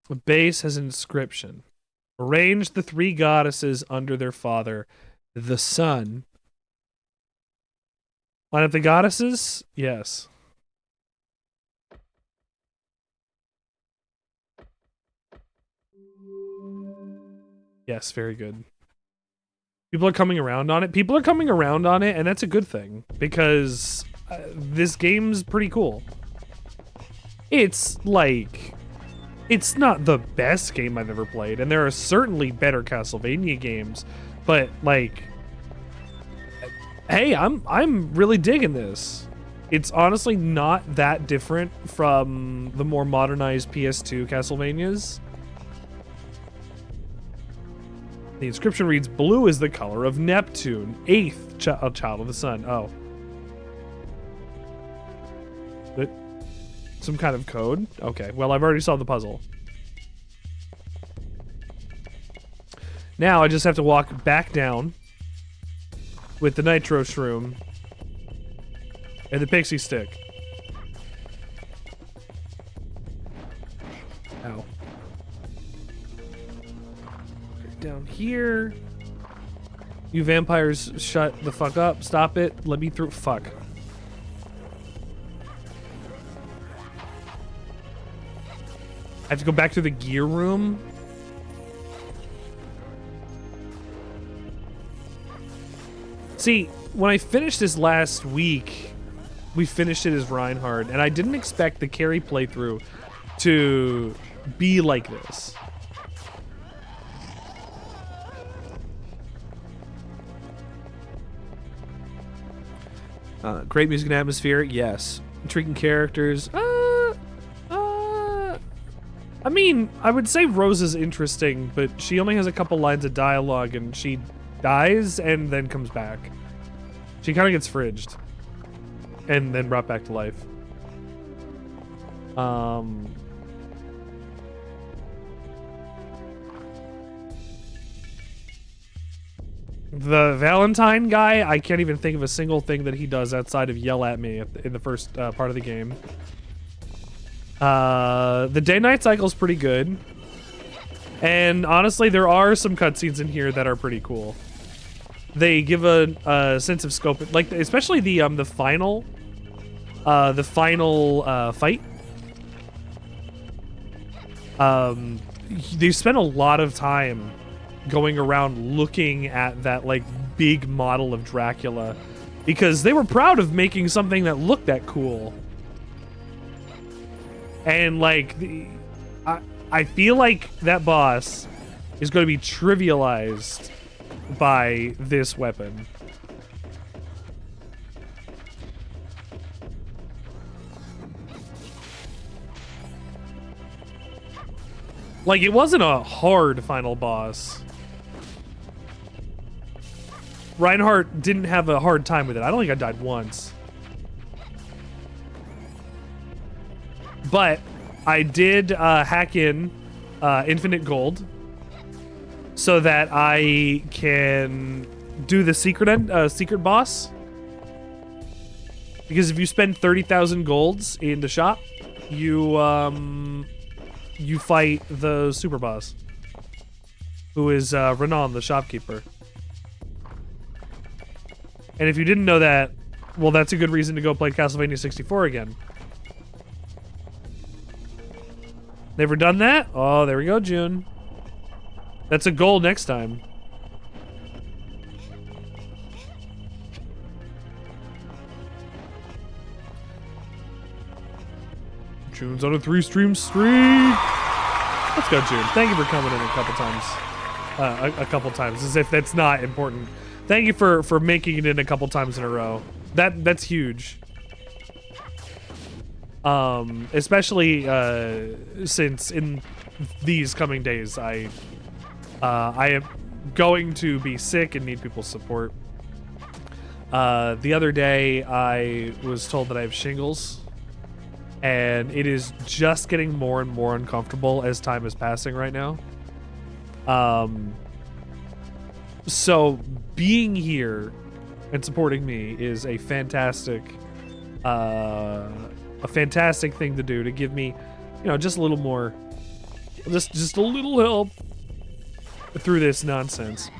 The base has an inscription. Arrange the three goddesses under their father, the sun. Line up the goddesses? Yes. Yes, very good. People are coming around on it. People are coming around on it, and that's a good thing, because this game's pretty cool. It's like... It's not the best game I've ever played, and there are certainly better Castlevania games, but, like... Hey, I'm really digging this. It's honestly not that different from the more modernized PS2 Castlevanias. The inscription reads, "Blue is the color of Neptune, eighth child of the sun." Oh. Some kind of code? Okay, well, I've already solved the puzzle. Now I just have to walk back down with the nitro shroom and the pixie stick. Ow. Down here. You vampires, shut the fuck up. Stop it. Let me through. Fuck. I have to go back to the gear room. See, when I finished this last week, we finished it as Reinhardt, and I didn't expect the carry playthrough to be like this. Great music and atmosphere, yes. Intriguing characters, I mean, I would say Rose is interesting, but she only has a couple lines of dialogue, and she dies and then comes back. She kind of gets fridged and then brought back to life. The Valentine guy, I can't even think of a single thing that he does outside of yell at me in the first part of the game. The day-night cycle is pretty good. And honestly, there are some cutscenes in here that are pretty cool. They give a sense of scope, like especially the final fight. They spent a lot of time going around looking at that like big model of Dracula because they were proud of making something that looked that cool. And like I feel like that boss is going to be trivialized by this weapon. Like, it wasn't a hard final boss. Reinhardt didn't have a hard time with it. I don't think I died once. But I did hack in infinite gold so that I can do the secret boss. Because if you spend 30,000 golds in the shop, you fight the super boss, who is Renan, the shopkeeper. And if you didn't know that, well, that's a good reason to go play Castlevania 64 again. Never done that? Oh, there we go, June. That's a goal next time. June's on a 3-stream streak. Let's go, June. Thank you for coming in a couple times. A couple times, as if that's not important. Thank you for making it in a couple times in a row. That's huge. Especially since in these coming days I am going to be sick and need people's support. The other day I was told that I have shingles, and it is just getting more and more uncomfortable as time is passing right now. So being here and supporting me is a fantastic thing to do, to give me, you know, just a little more, just a little help through this nonsense.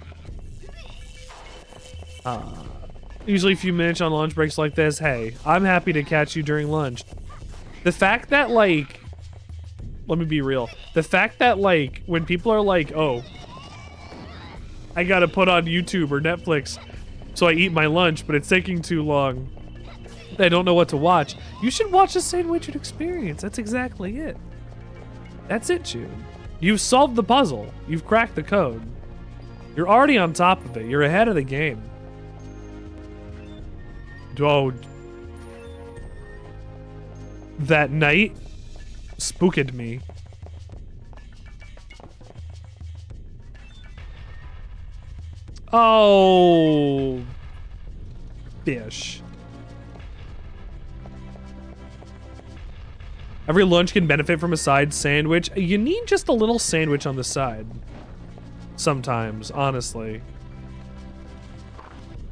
Usually a few minutes on lunch breaks like this. Hey, I'm happy to catch you during lunch. The fact that, like, let me be real. The fact that, like, when people are like, oh, I gotta put on YouTube or Netflix so I eat my lunch, but it's taking too long, I don't know what to watch. You should watch the Sandwichard experience. That's exactly it. That's it, June. You've solved the puzzle. You've cracked the code. You're already on top of it. You're ahead of the game. Oh, that night spooked me. Oh, bish. Every lunch can benefit from a side sandwich. You need just a little sandwich on the side. Sometimes, honestly.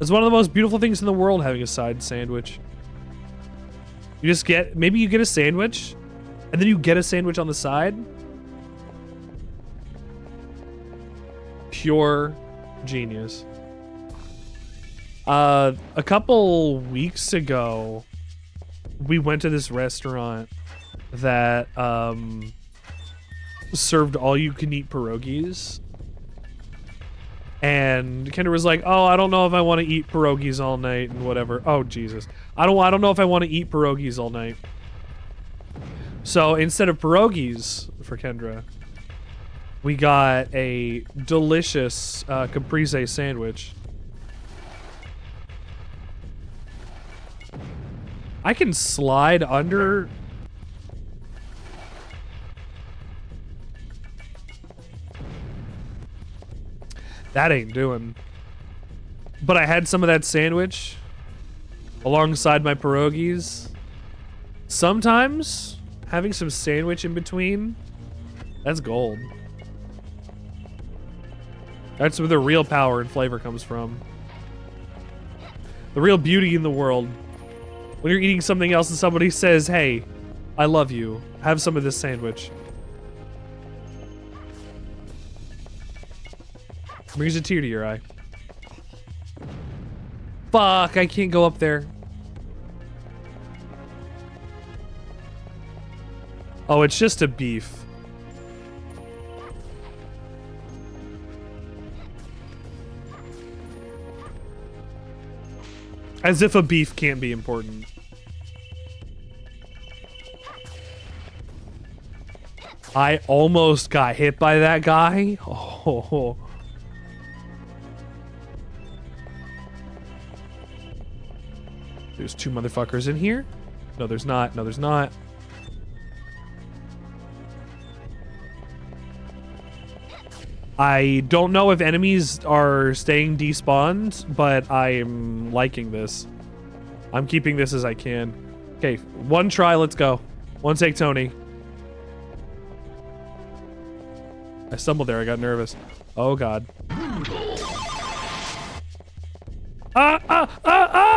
It's one of the most beautiful things in the world, having a side sandwich. You just get, maybe you get a sandwich, and then you get a sandwich on the side. Pure genius. A couple weeks ago, we went to this restaurant that served all-you-can-eat pierogies. And Kendra was like, oh, I don't know if I want to eat pierogies all night and whatever. Oh, Jesus. I don't know if I want to eat pierogies all night. So instead of pierogies for Kendra, we got a delicious caprese sandwich. I can slide under. That ain't doing. But I had some of that sandwich alongside my pierogies. Sometimes having some sandwich in between, that's gold. That's where the real power and flavor comes from. The real beauty in the world. When you're eating something else and somebody says, hey, I love you. Have some of this sandwich. Brings a tear to your eye. Fuck, I can't go up there. Oh, it's just a beef. As if a beef can't be important. I almost got hit by that guy. Oh. There's two motherfuckers in here. No, there's not. No, there's not. I don't know if enemies are staying despawned, but I'm liking this. I'm keeping this as I can. Okay, one try, let's go. One take, Tony. I stumbled there, I got nervous. Oh god.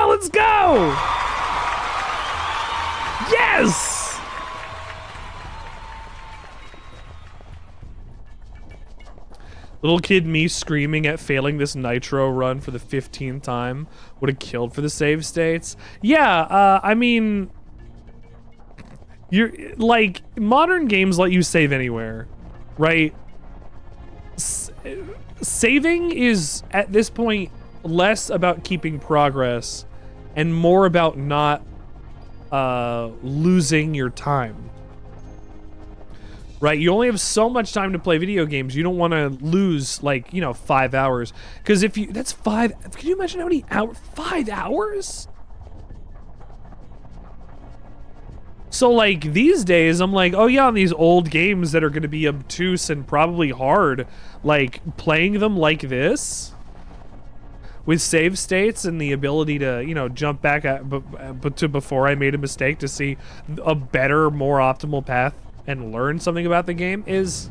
Let's go! Yes! Little kid me screaming at failing this nitro run for the 15th time would have killed for the save states. Yeah, I mean, you're like modern games let you save anywhere, right? Saving is at this point less about keeping progress and more about not losing your time. Right, you only have so much time to play video games. You don't want to lose, like, you know, 5 hours. Because if you, that's 5, can you imagine how many hours? 5 hours? So, like, these days, I'm like, oh yeah, on these old games that are going to be obtuse and probably hard, like, playing them like this, with save states and the ability to, you know, jump back to before I made a mistake to see a better, more optimal path and learn something about the game is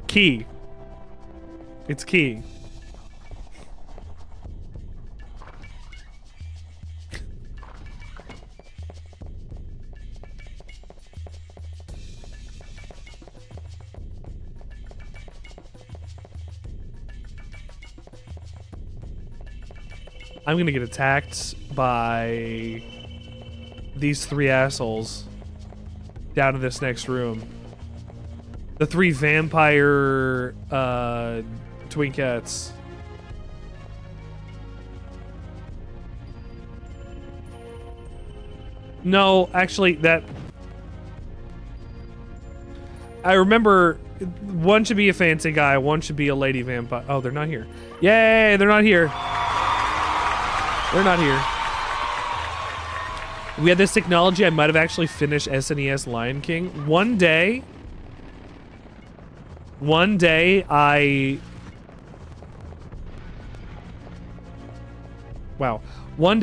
key. It's key. I'm gonna get attacked by these 3 assholes down in this next room. The 3 vampire twinkettes. No, actually, that I remember one should be a fancy guy, one should be a lady vampire. Oh, they're not here. Yay, they're not here. They're not here. We had this technology, I might have actually finished SNES Lion King. One day One day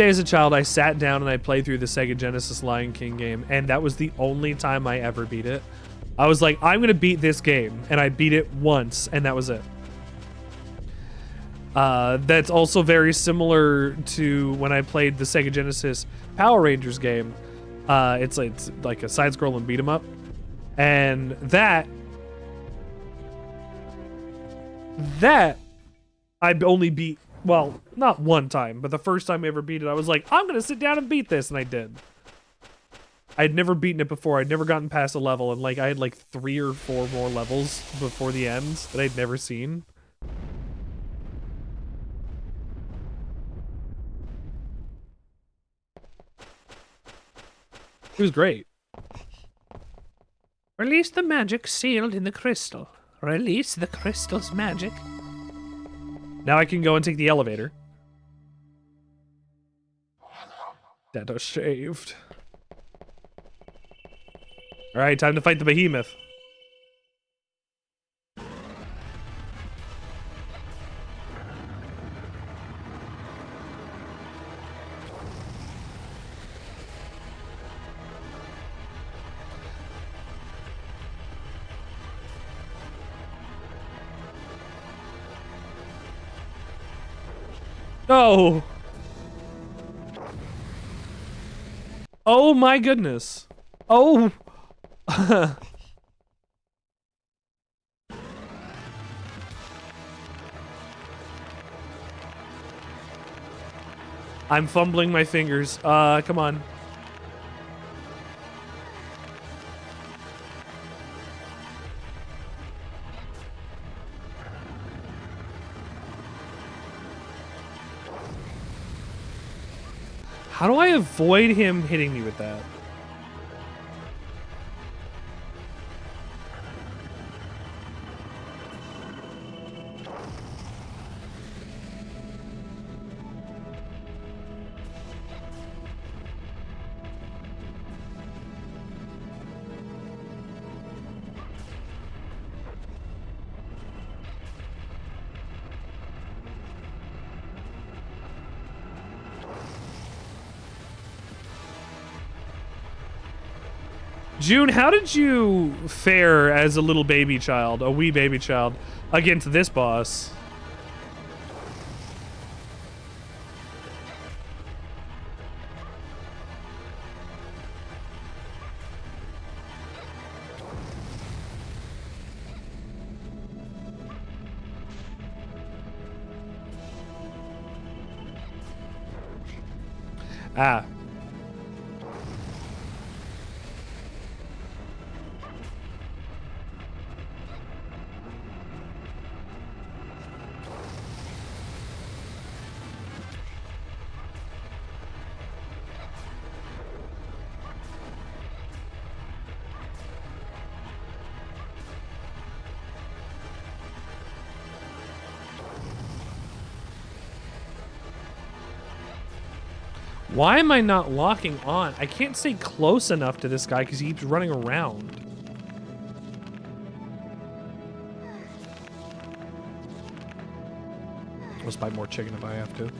as a child, I sat down and I played through the Sega Genesis Lion King game, and that was the only time I ever beat it. I was like, I'm gonna beat this game, and I beat it once, and that was it. That's also very similar to when I played the Sega Genesis Power Rangers game. It's like a side-scrolling beat 'em up, and that I only beat, well, not one time, but the first time I ever beat it, I was like, I'm gonna sit down and beat this, and I did. I'd never beaten it before. I'd never gotten past a level, and like I had like 3 or 4 more levels before the end that I'd never seen. It was great. Release the magic sealed in the crystal. Release the crystal's magic. Now I can go and take the elevator. Dado shaved. Alright, time to fight the behemoth. No. Oh my goodness. Oh. I'm fumbling my fingers. Come on. How do I avoid him hitting me with that? June, how did you fare as a little baby child, a wee baby child, against this boss? Ah. Why am I not locking on? I can't stay close enough to this guy because he keeps running around. I'll just buy more chicken if I have to.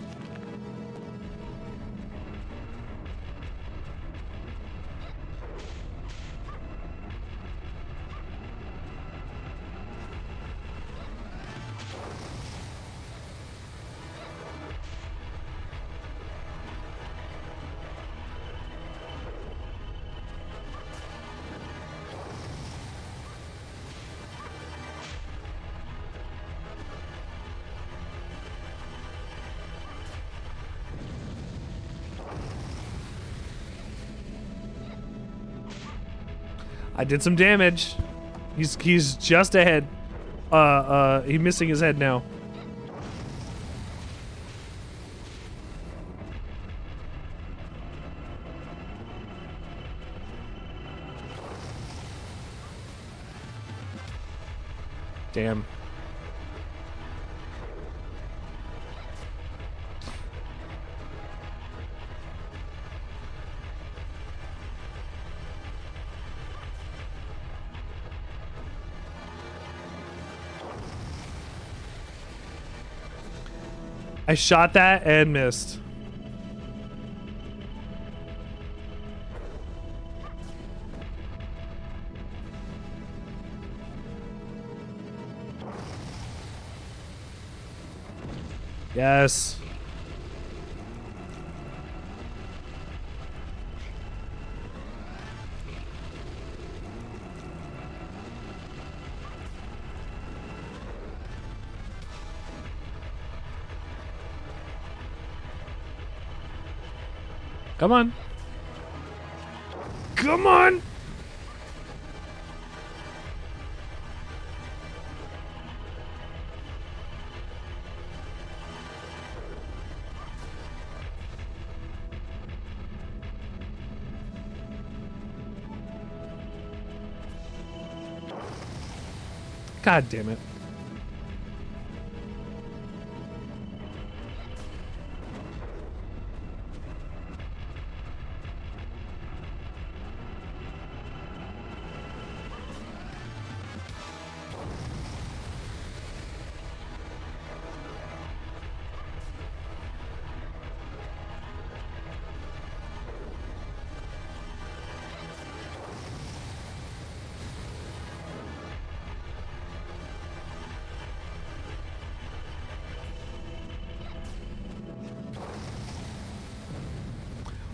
I did some damage. He's just ahead. He's missing his head now. Damn. I shot that and missed. Yes. Come on. Come on. God damn it.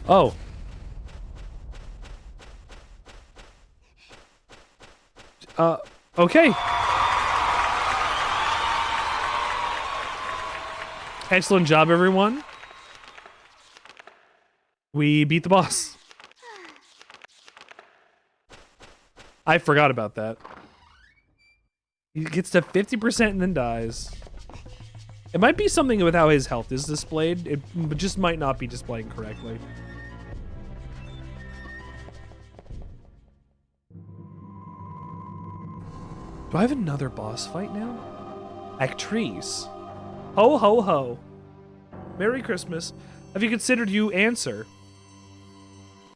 Oh. Okay. Excellent job, everyone. We beat the boss. I forgot about that. He gets to 50% and then dies. It might be something with how his health is displayed. It just might not be displaying correctly. Do I have another boss fight now? Actrice. Ho, ho, ho. Merry Christmas. Have you considered you answer?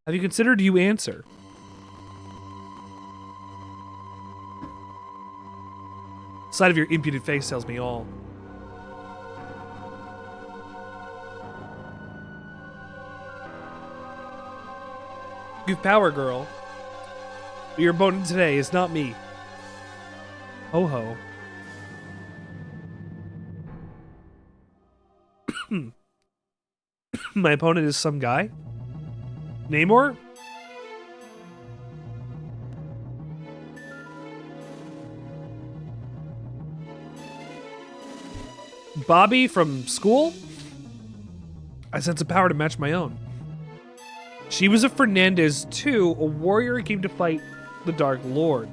Have you considered you answer? Sight of your impudent face tells me all. You've power, girl. But your opponent today is not me. Ho ho. My opponent is some guy? Namor? Bobby from school? I sense a power to match my own. She was a Fernandez too, a warrior who came to fight the Dark Lord.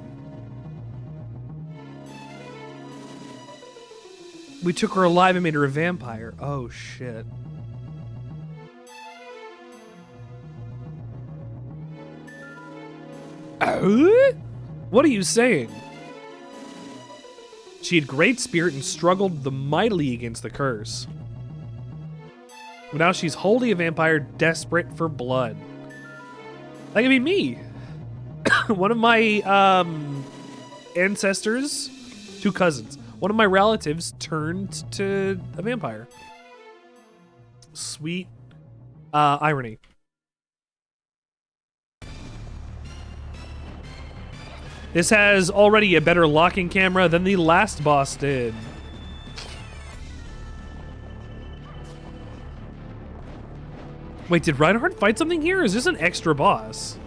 We took her alive and made her a vampire. Oh shit. What are you saying? She had great spirit and struggled the mightily against the curse. But now she's wholly a vampire, desperate for blood. That could be me. One of my ancestors, 2 cousins, one of my relatives turned to a vampire. Sweet irony. This has already a better locking camera than the last boss did. Wait, did Reinhardt fight something here? Or is this an extra boss?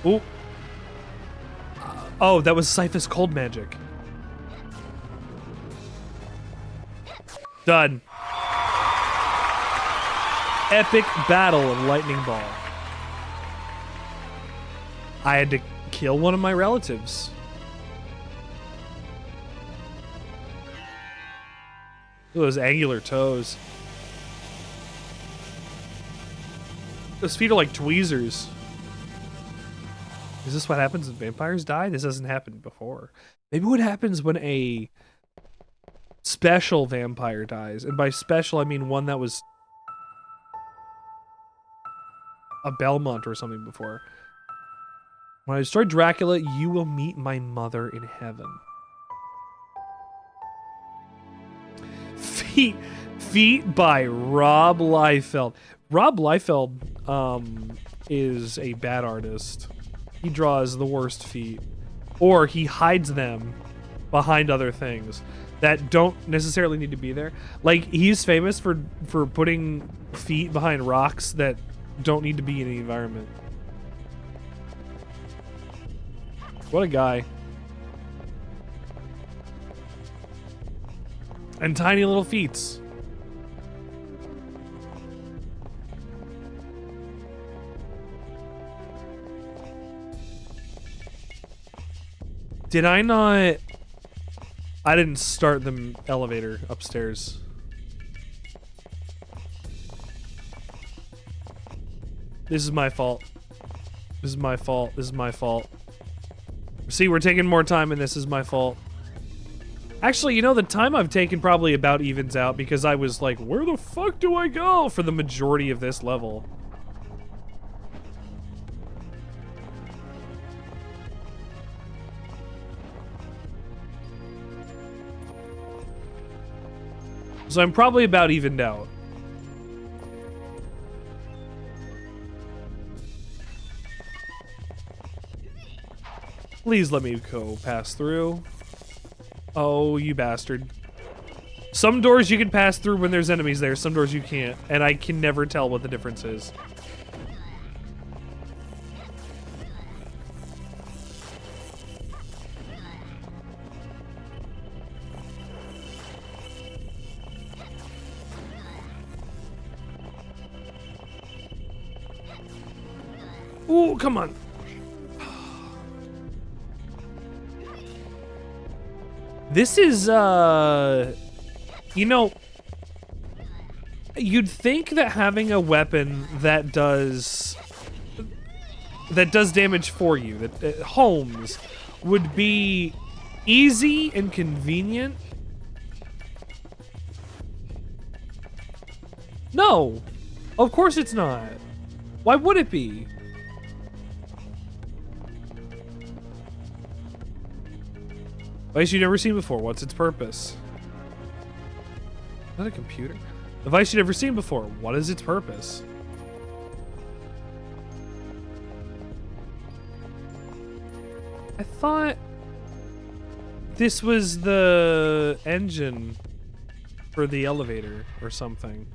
Ooh. Oh, that was Syphus cold magic. Done. Epic battle of lightning ball. I had to kill one of my relatives. Look at those angular toes. Those feet are like tweezers. Is this what happens when vampires die? This hasn't happened before. Maybe what happens when a special vampire dies. And by special, I mean one that was a Belmont or something before. When I destroy Dracula, you will meet my mother in heaven. Feet by Rob Liefeld. Rob Liefeld is a bad artist. He draws the worst feet. Or he hides them behind other things that don't necessarily need to be there. Like, he's famous for putting feet behind rocks that don't need to be in the environment. What a guy. And tiny little feet. Did I not... I didn't start the elevator upstairs. This is my fault. This is my fault. This is my fault. See, we're taking more time and this is my fault. Actually, you know, the time I've taken probably about evens out because I was like, where the fuck do I go for the majority of this level? So I'm probably about evened out. Please let me go pass through. Oh, you bastard. Some doors you can pass through when there's enemies there, some doors you can't, and I can never tell what the difference is. Ooh, come on. This is, you know, you'd think that having a weapon that does damage for you, that homes, would be easy and convenient. No, of course it's not. Why would it be? Device you've never seen before. What's its purpose? Is that a computer? Device you've never seen before. What is its purpose? I thought this was the engine for the elevator or something.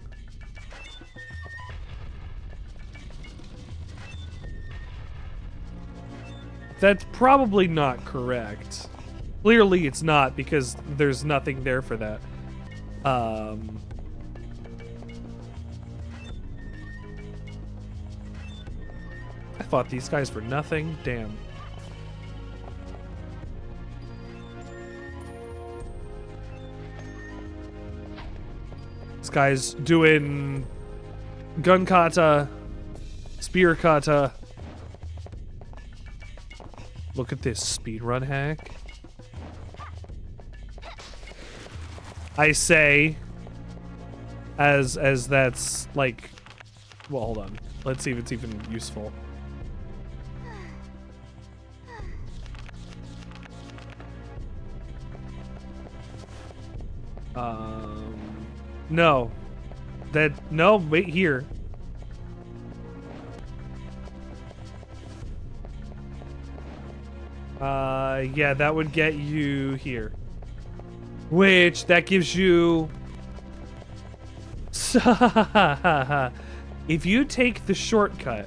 That's probably not correct. Clearly it's not, because there's nothing there for that. I fought these guys for nothing. Damn. This guy's doing gun kata, spear kata. Look at this speedrun hack. I say, as that's like, well, hold on. Let's see if it's even useful. No. No, wait here. Yeah, that would get you here. Which, that gives you... If you take the shortcut,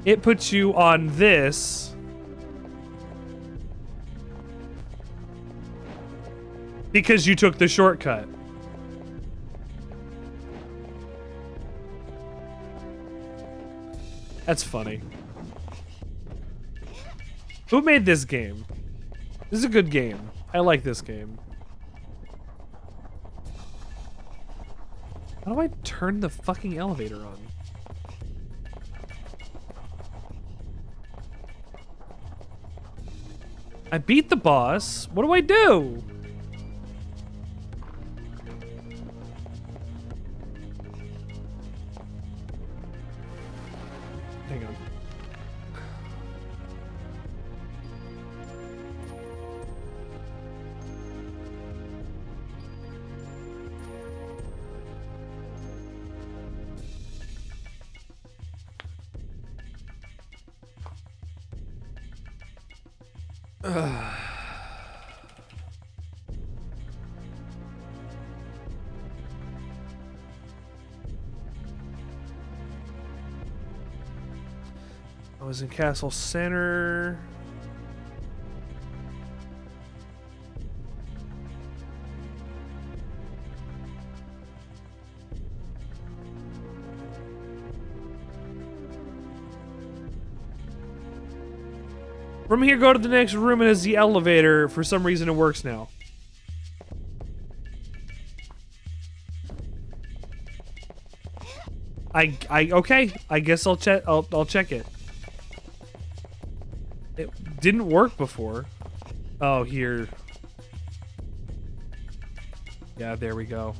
it puts you on this. Because you took the shortcut. That's funny. Who made this game? This is a good game. I like this game. How do I turn the fucking elevator on? I beat the boss. What do I do? Hang on. I was in Castle Center. From here, go to the next room, and as the elevator, for some reason, it works now. Okay. I guess I'll check. I'll check it. It didn't work before. Oh, here. Yeah, there we go.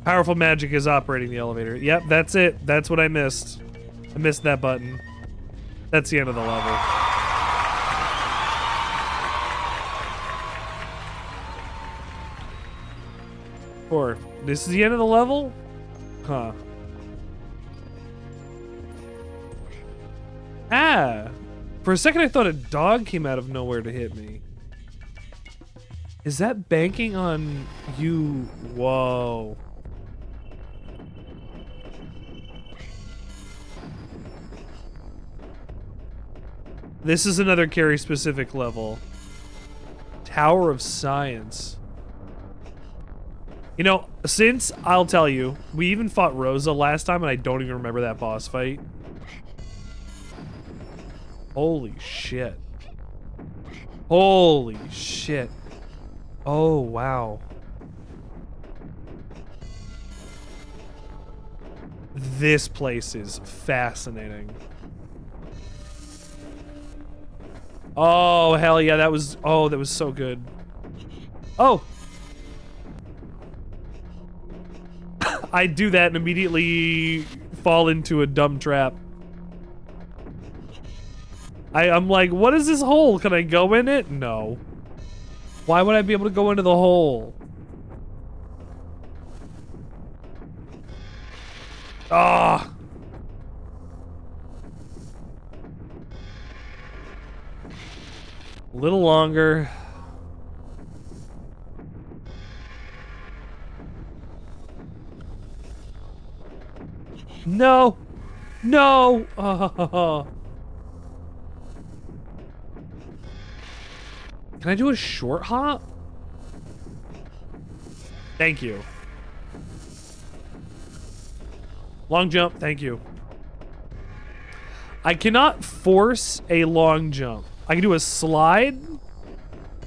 Powerful magic is operating the elevator. Yep, that's it. That's what I missed. I missed that button. That's the end of the level. Or, this is the end of the level? Huh. Ah! For a second I thought a dog came out of nowhere to hit me. Is that banking on you? Whoa. This is another Carrie specific level. Tower of Science. You know, since, I'll tell you, we even fought Rosa last time and I don't even remember that boss fight. Holy shit. Holy shit. Oh, wow. This place is fascinating. Oh, hell yeah, that was so good. Oh! I do that and immediately fall into a dumb trap. I'm like, what is this hole? Can I go in it? No. Why would I be able to go into the hole? Ah! A little longer. No! No! Oh. Can I do a short hop? Thank you. Long jump, thank you. I cannot force a long jump. I can do a slide,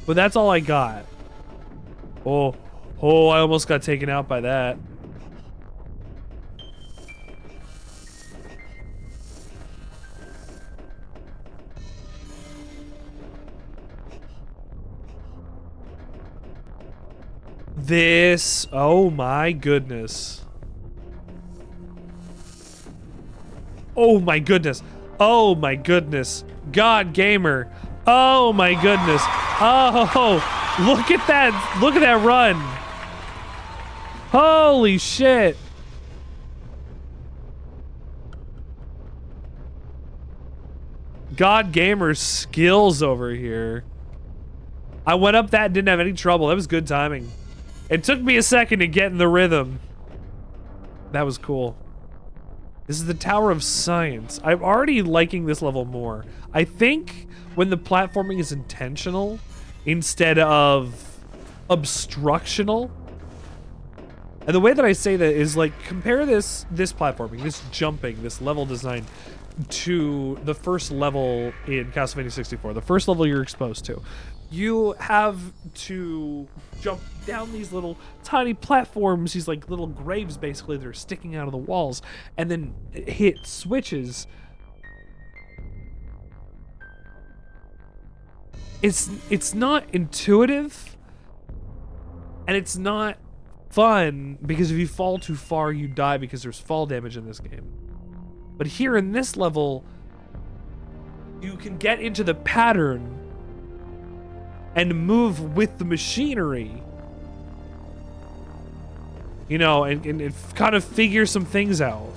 but that's all I got. Oh, I almost got taken out by that. This, oh my goodness. Oh my goodness. Oh my goodness. God gamer. Oh my goodness. Oh, look at that. Look at that run. Holy shit. God gamer's skills over here. I went up that and didn't have any trouble. That was good timing. It took me a second to get in the rhythm. That was cool. This is the Tower of Science. I'm already liking this level more. I think when the platforming is intentional instead of obstructional. And the way that I say that is like, compare this platforming, this jumping, this level design to the first level in Castlevania 64, the first level you're exposed to. You have to jump down these little tiny platforms, these like little graves basically that are sticking out of the walls, and then hit switches. It's not intuitive, and it's not fun, because if you fall too far, you die because there's fall damage in this game. But here in this level, you can get into the pattern and move with the machinery, you know, and kind of figure some things out.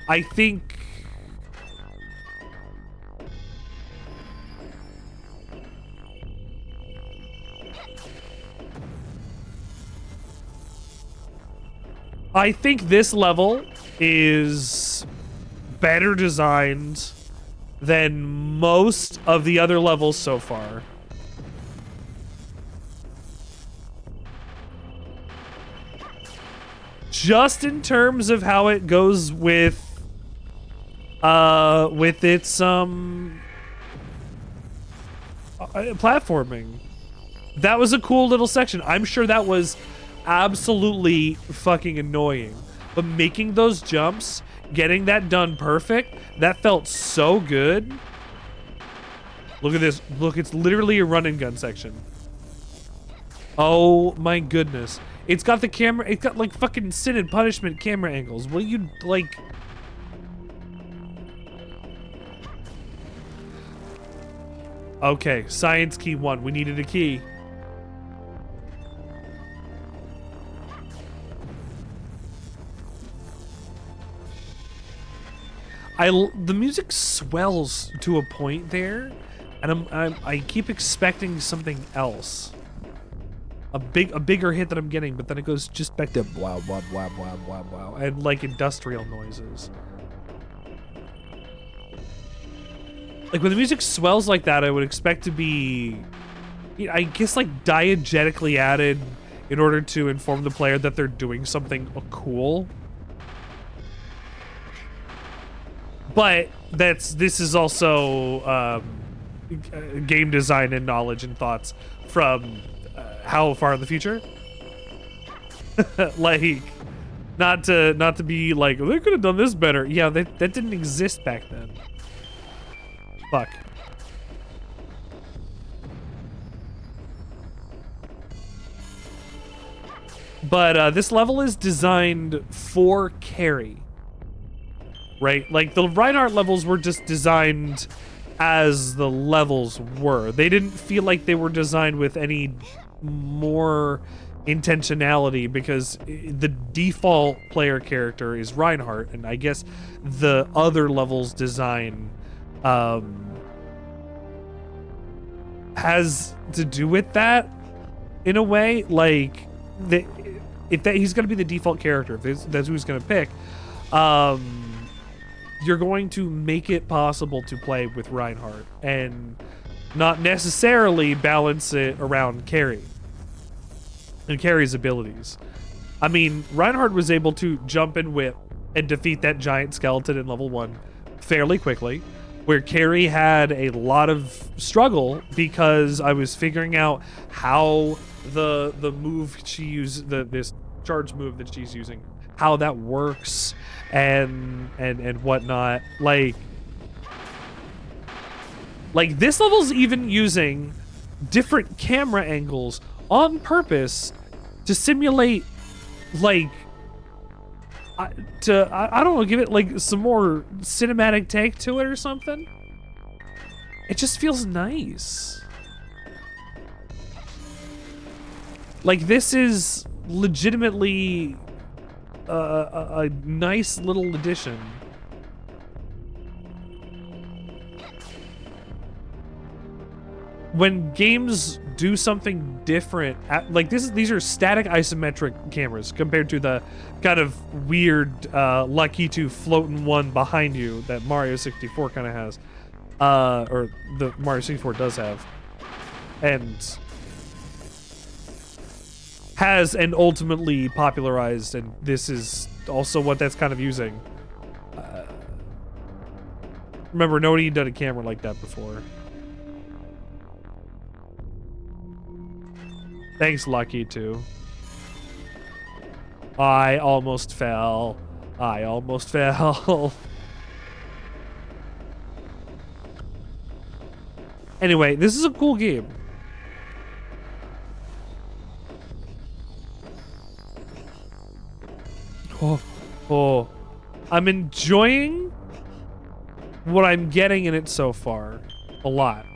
I think this level is better designed than most of the other levels so far. Just in terms of how it goes with its platforming. That was a cool little section. I'm sure that was absolutely fucking annoying, but making those jumps, getting that done perfect, that felt so good. Look at this. Look, it's literally a run and gun section. Oh my goodness. It's got the camera, it's got like fucking sin and punishment camera angles. What do you, like... Okay, science key 1. We needed a key. The music swells to a point there, and I keep expecting something else. A bigger hit that I'm getting, but then it goes just back to blah blah blah blah blah blah, and like industrial noises. Like when the music swells like that, I would expect to be, I guess, like diegetically added in order to inform the player that they're doing something cool. But this is also game design and knowledge and thoughts from how far in the future? Like, not to be like, they could have done this better. Yeah, that didn't exist back then. Fuck. But this level is designed for carry. Right? Like, the Reinhardt levels were just designed as the levels were. They didn't feel like they were designed with any more intentionality because the default player character is Reinhardt, and I guess the other levels design has to do with that in a way. Like, if he's going to be the default character, if that's who he's going to pick, you're going to make it possible to play with Reinhardt and not necessarily balance it around Carrie and Carrie's abilities. I mean, Reinhardt was able to jump and whip and defeat that giant skeleton in level 1 fairly quickly, where Carrie had a lot of struggle because I was figuring out how the move she used, this charge move that she's using, how that works and whatnot. Like this level's even using different camera angles on purpose to simulate, like, I don't know, give it like some more cinematic take to it or something. It just feels nice. Like, this is legitimately a nice little addition. When games do something different, like these are static isometric cameras compared to the kind of weird Lucky 2 floating one behind you that Mario 64 kind of has, or the Mario 64 does have, and has and ultimately popularized, and this is also what that's kind of using. Remember, nobody had done a camera like that before. Thanks, Lucky 2. I almost fell. I almost fell. Anyway, this is a cool game. Oh. I'm enjoying what I'm getting in it so far. A lot.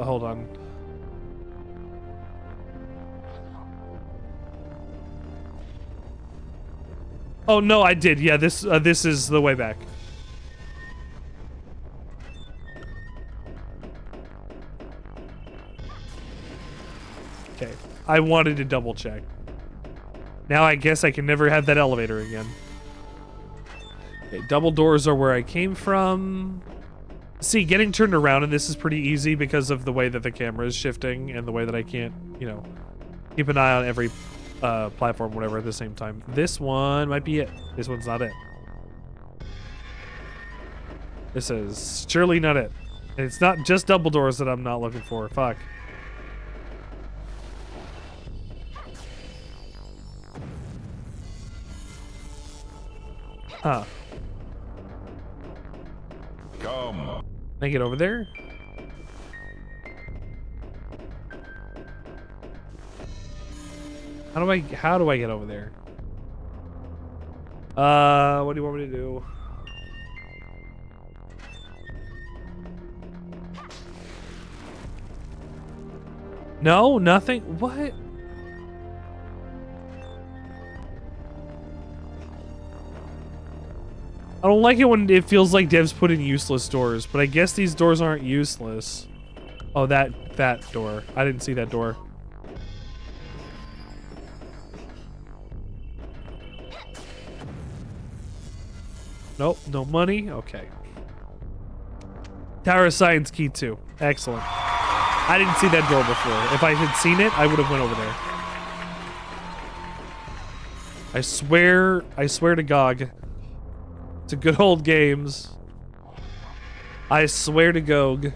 Hold on. Oh no, I did. Yeah, this is the way back. Okay, I wanted to double check. Now I guess I can never have that elevator again. Okay, double doors are where I came from. See, getting turned around in this is pretty easy because of the way that the camera is shifting and the way that I can't, you know, keep an eye on every platform, whatever, at the same time. This one might be it. This one's not it. This is surely not it. And it's not just double doors that I'm not looking for. Fuck. Huh. Come. Can I get over there? How do I get over there? What do you want me to do? No, nothing. What? I don't like it when it feels like devs put in useless doors, but I guess these doors aren't useless. Oh, that door. I didn't see that door. Nope, no money. Okay. Tower of Science Key 2. Excellent. I didn't see that door before. If I had seen it, I would have went over there. I swear to GOG. To good old games. I swear to GOG.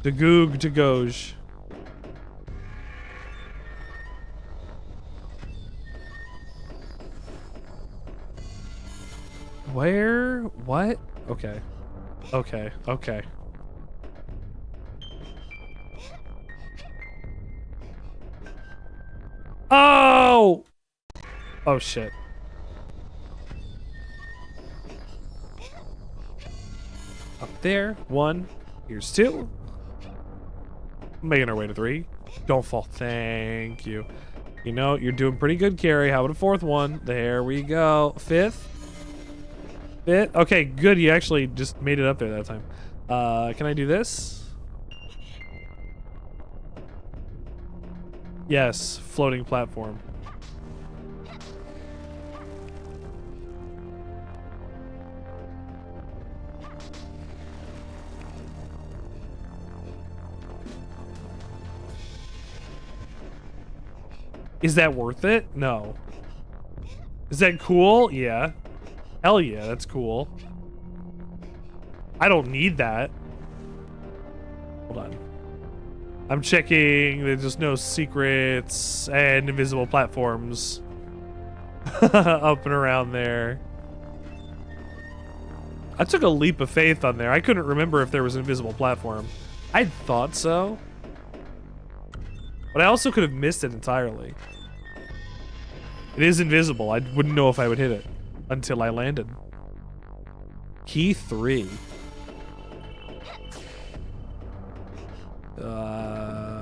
To Goog to Goj. Where? What? Okay. Okay. Okay. Oh! Oh shit. Up there. 1. Here's 2. Making our way to 3. Don't fall. Thank you. You know, you're doing pretty good, Carrie. How about a 4th one? There we go. 5th. 5th. Okay, good. You actually just made it up there that time. Can I do this? Yes. Floating platform. Is that worth it? No. Is that cool? Yeah. Hell yeah, that's cool. I don't need that. Hold on. I'm checking. There's just no secrets and invisible platforms up and around there. I took a leap of faith on there. I couldn't remember if there was an invisible platform. I thought so. But I also could have missed it entirely. It is invisible. I wouldn't know if I would hit it until I landed. Key 3.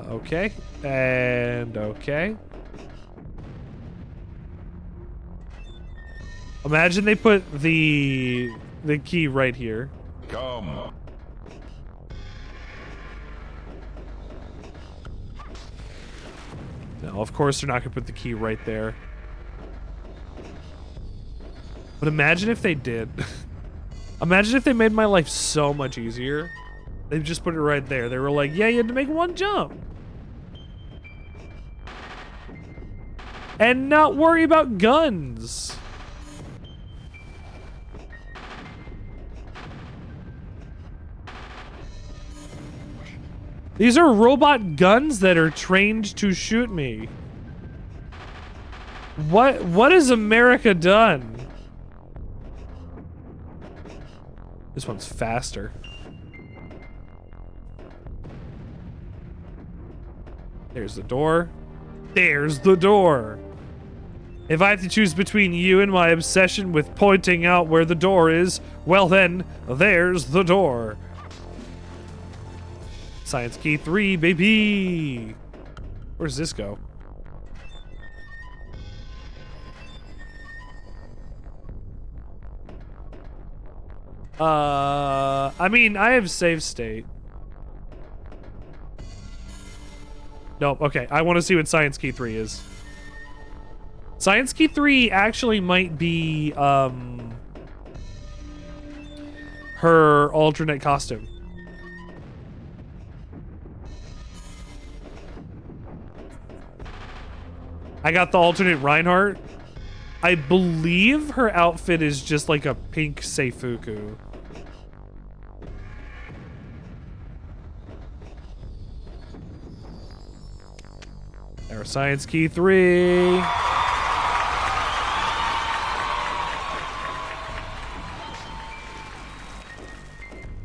Okay. And okay. Imagine they put the key right here. Come. No, of course they're not gonna put the key right there. But imagine if they did. Imagine if they made my life so much easier. They just put it right there. They were like, yeah, you had to make 1 jump. And not worry about guns. These are robot guns that are trained to shoot me. What has America done? This one's faster. There's the door. There's the door. If I have to choose between you and my obsession with pointing out where the door is, well then, there's the door. Science Key 3, baby! Where does this go? I mean, I have save state. Nope, okay. I want to see what Science Key 3 is. Science Key 3 actually might be, her alternate costume. I got the alternate Reinhardt. I believe her outfit is just like a pink Seifuku. There, Science Key 3.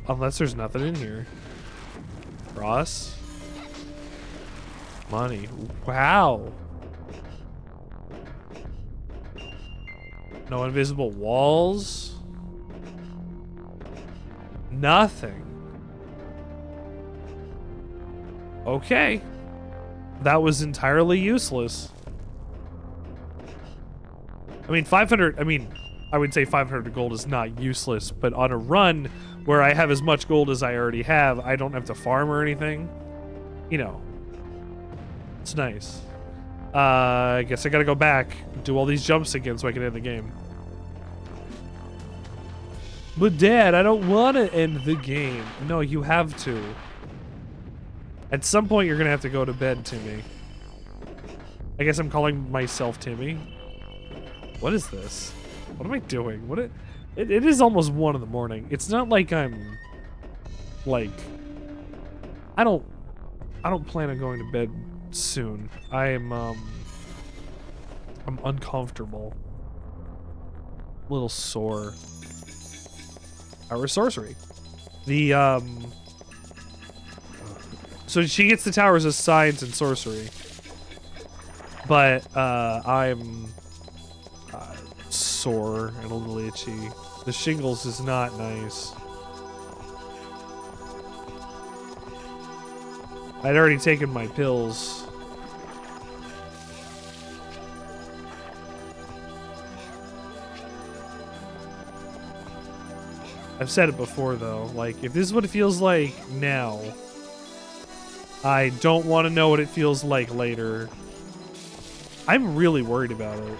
Unless there's nothing in here. Ross? Money. Wow. No invisible walls. Nothing. Okay. That was entirely useless. I mean, 500, I would say 500 gold is not useless, but on a run where I have as much gold as I already have, I don't have to farm or anything. You know. It's nice. I guess I gotta go back, do all these jumps again so I can end the game. But Dad, I don't want to end the game. No, you have to. At some point, you're gonna have to go to bed, Timmy. I guess I'm calling myself Timmy. What is this? What am I doing? It is almost 1 in the morning. It's not like I'm, like, I don't plan on going to bed soon. I'm uncomfortable. A little sore. Our sorcery. So she gets the towers as science and sorcery. But, I'm sore and a little itchy. The shingles is not nice. I'd already taken my pills. I've said it before though, like, if this is what it feels like now, I don't want to know what it feels like later. I'm really worried about it.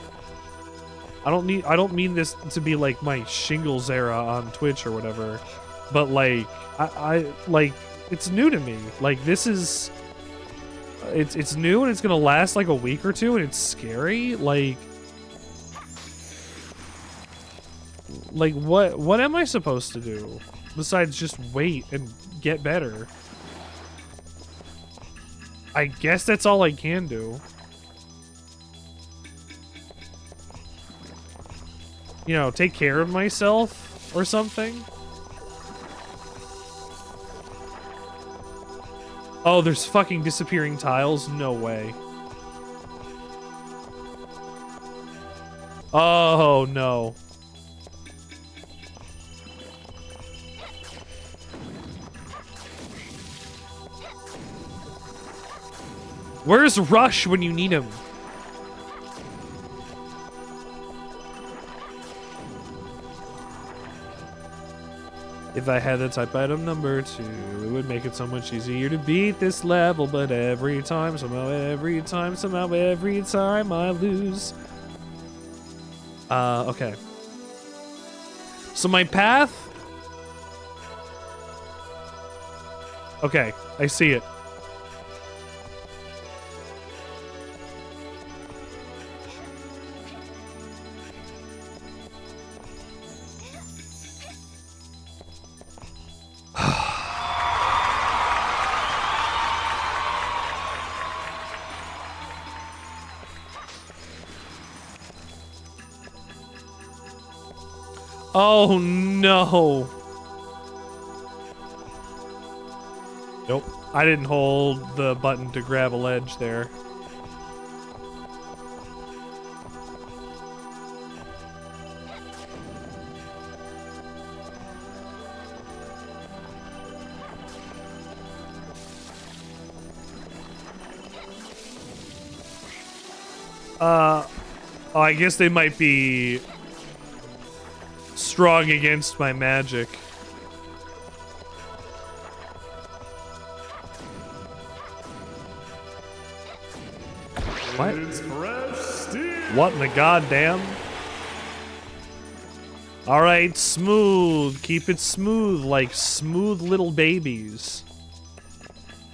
I don't mean this to be like my shingles era on Twitch or whatever, but like I like it's new to me. Like this is it's new and it's gonna last like a week or two and it's scary. Like what am I supposed to do besides just wait and get better? I guess that's all I can do. You know, take care of myself or something. Oh, there's fucking disappearing tiles? No way. Oh, no. Where's Rush when you need him? If I had the type item number 2, it would make it so much easier to beat this level, but every time, somehow, every time I lose. Okay. So my path... Okay, I see it. Oh no. Nope. I didn't hold the button to grab a ledge there. Oh, I guess they might be strong against my magic. What? What in the goddamn? Alright, smooth. Keep it smooth like smooth little babies.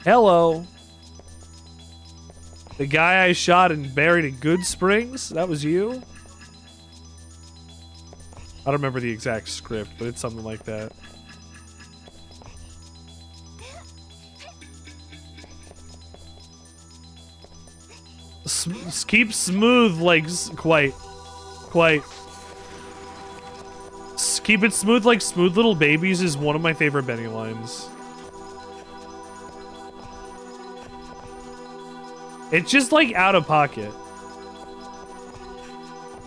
Hello. The guy I shot and buried at Good Springs? That was you? I don't remember the exact script, but it's something like that. Keep smooth like quite. Keep it smooth like smooth little babies is one of my favorite Benny lines. It's just like out of pocket.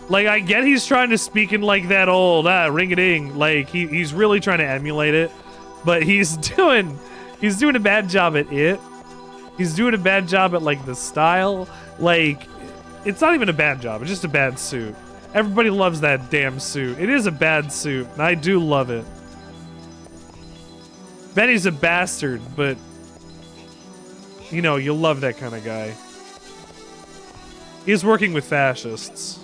Like, I get he's trying to speak in like that old ring-a-ding. Like he's really trying to emulate it, but he's doing a bad job at it. He's doing a bad job at like the style. Like, it's not even a bad job. It's just a bad suit. Everybody loves that damn suit. It is a bad suit, and I do love it. Benny's a bastard, but you know, you'll love that kind of guy. He's working with fascists.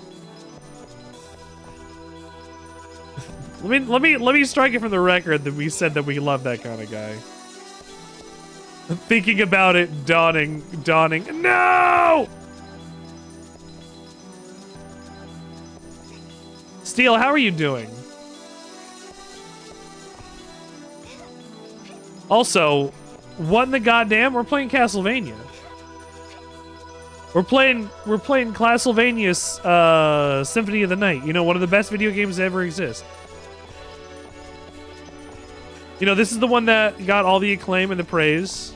Let me strike it from the record that we said that we love that kind of guy. Thinking about it, dawning. No! Steel, how are you doing? Also, what in the goddamn? We're playing Castlevania. We're playing Castlevania's Symphony of the Night. You know, one of the best video games that ever exist. You know, this is the one that got all the acclaim and the praise.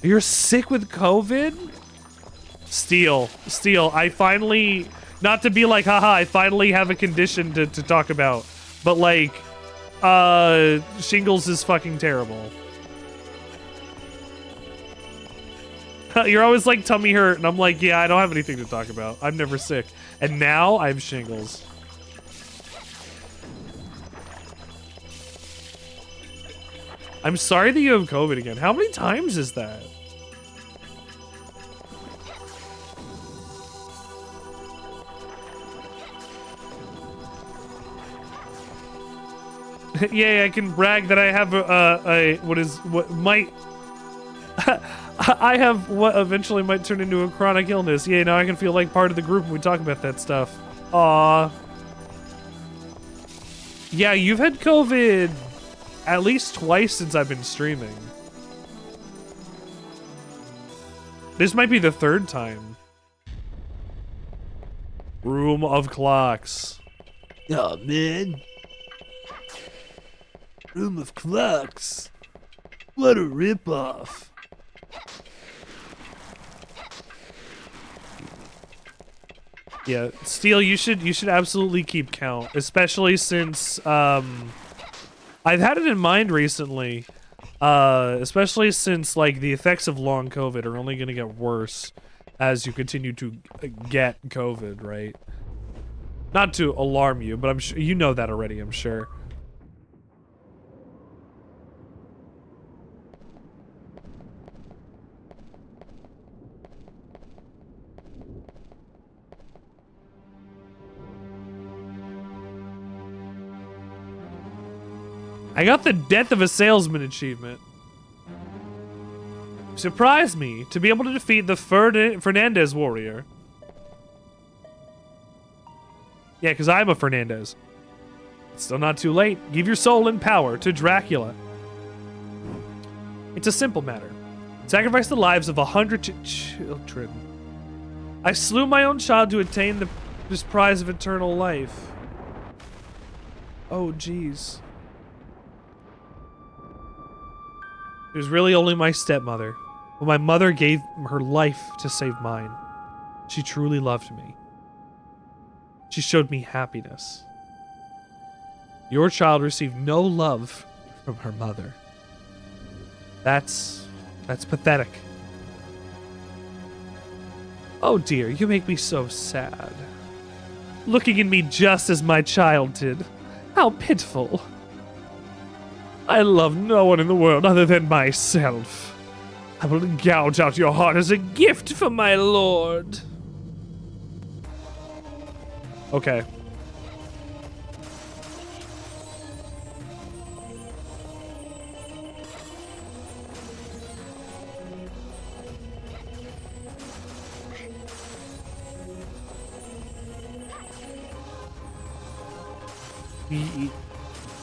You're sick with COVID? Steel, I finally, not to be like, haha, I finally have a condition to talk about. But like, shingles is fucking terrible. You're always like, tummy hurt, and I'm like, yeah, I don't have anything to talk about. I'm never sick. And now I have shingles. I'm sorry that you have COVID again. How many times is that? Yeah, I can brag that I have I have what eventually might turn into a chronic illness. Yeah, now I can feel like part of the group when we talk about that stuff. Aw. Yeah, you've had COVID at least twice since I've been streaming. This might be the third time. Room of Clocks. Oh, man. Room of Clocks. What a ripoff. Yeah, Steel, you should absolutely keep count, especially since I've had it in mind recently, especially since like the effects of long COVID are only going to get worse as you continue to get COVID, right? Not to alarm you, but I'm sure you know that already, I'm sure. I got the Death of a Salesman achievement. Surprised me to be able to defeat the Fernandez warrior. Yeah, because I'm a Fernandez. It's still not too late. Give your soul and power to Dracula. It's a simple matter. Sacrifice the lives of 100 children. I slew my own child to attain this prize of eternal life. Oh, jeez. It was really only my stepmother, but my mother gave her life to save mine. She truly loved me. She showed me happiness. Your child received no love from her mother. That's pathetic. Oh dear, you make me so sad. Looking at me just as my child did. How pitiful. I love no one in the world other than myself. I will gouge out your heart as a gift from my lord. Okay.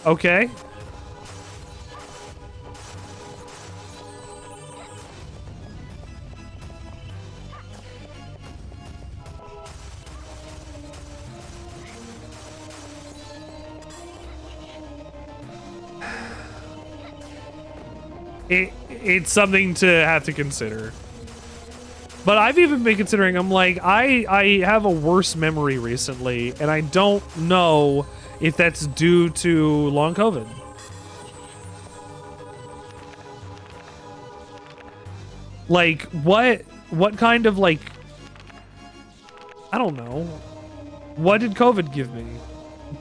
Okay. it's something to have to consider. But I've even been considering, I'm like, I have a worse memory recently, and I don't know if that's due to long COVID. Like, what kind of, like, I don't know. What did COVID give me?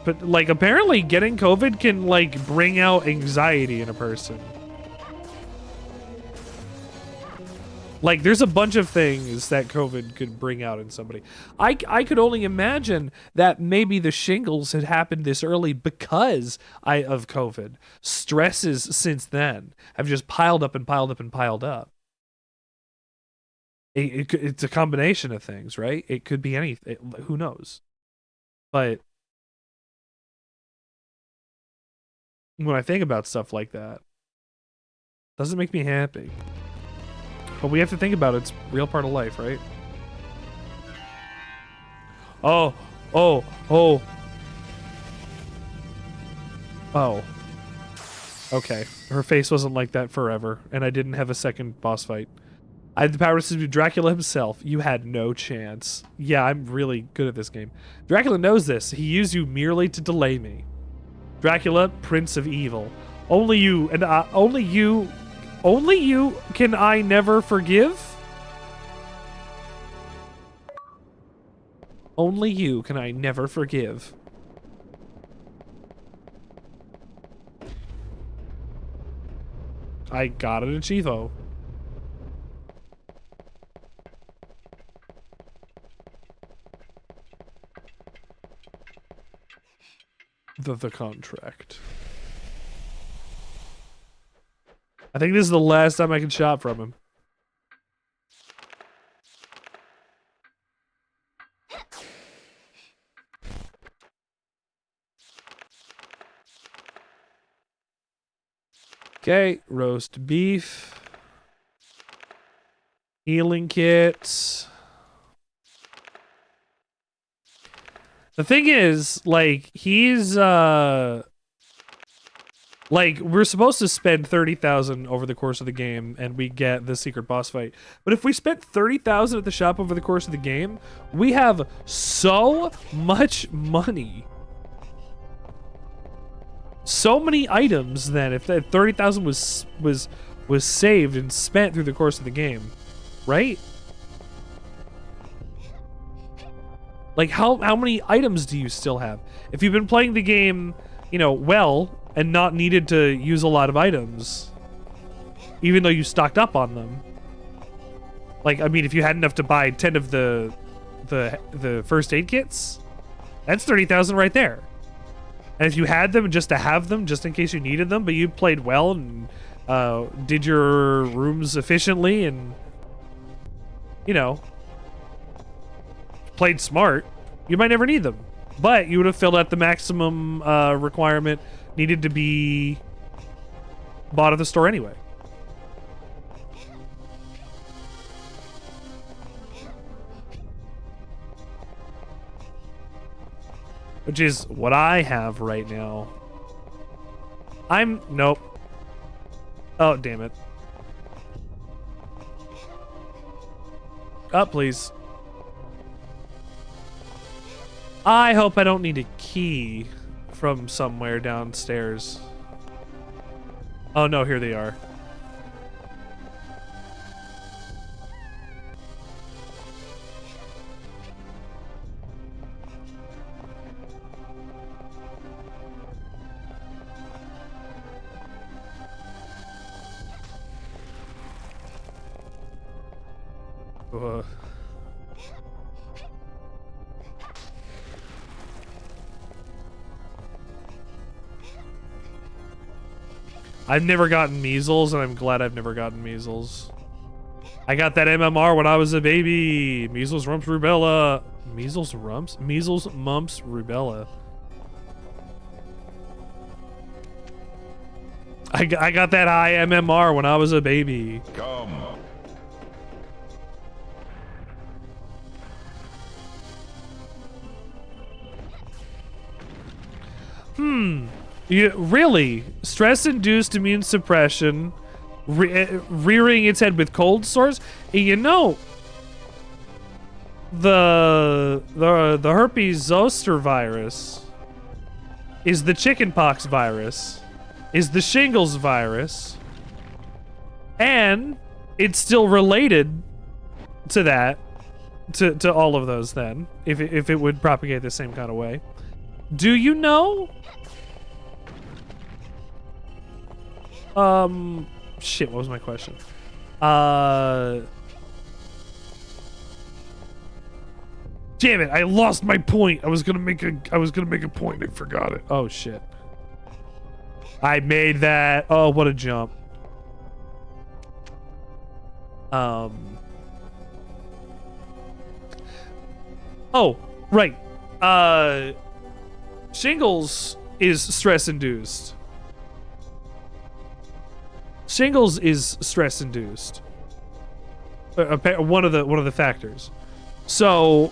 But, like, apparently getting COVID can, like, bring out anxiety in a person. Like, there's a bunch of things that COVID could bring out in somebody. I could only imagine that maybe the shingles had happened this early because of COVID. Stresses since then have just piled up and piled up and piled up. It's a combination of things, right? It could be anything. Who knows? But when I think about stuff like that, it doesn't make me happy. But we have to think about it. It's a real part of life, right? Oh. Okay. Her face wasn't like that forever, and I didn't have a second boss fight. I had the power to subdue Dracula himself. You had no chance. Yeah, I'm really good at this game. Dracula knows this. He used you merely to delay me. Dracula, Prince of Evil. Only you can I never forgive? Only you can I never forgive. I got an achievo. The contract. I think this is the last time I can shop from him. Okay, roast beef. Healing kits. The thing is, like, he's, like, we're supposed to spend 30,000 over the course of the game, and we get the secret boss fight. But if we spent 30,000 at the shop over the course of the game, we have so much money. So many items, then, if that 30,000 was saved and spent through the course of the game, right? Like, how many items do you still have? If you've been playing the game, you know, well, and not needed to use a lot of items, even though you stocked up on them. Like, I mean, if you had enough to buy 10 of the first aid kits, that's 30,000 right there. And if you had them just to have them, just in case you needed them, but you played well and did your rooms efficiently and, you know, played smart, you might never need them. But you would have filled out the maximum requirement needed to be bought at the store anyway. Which is what I have right now. Nope. Oh, damn it. Up, please. I hope I don't need a key from somewhere downstairs. Oh no, here they are. Ugh. I've never gotten measles, and I'm glad I've never gotten measles. I got that MMR when I was a baby. Measles, mumps, rubella. Measles, rumps? Measles, mumps, rubella. I got that IMMR when I was a baby. Come. Really? Stress-induced immune suppression rearing its head with cold sores. You know, the herpes zoster virus is the chickenpox virus, is the shingles virus, and it's still related to that, to all of those then, if it would propagate the same kind of way. Do you know? Shit, what was my question? Damn it, I lost my point. I was gonna make a point and I forgot it. Oh shit. I made that. Oh, what a jump. Oh, right. Shingles is stress induced. Shingles is stress induced. One of the factors. So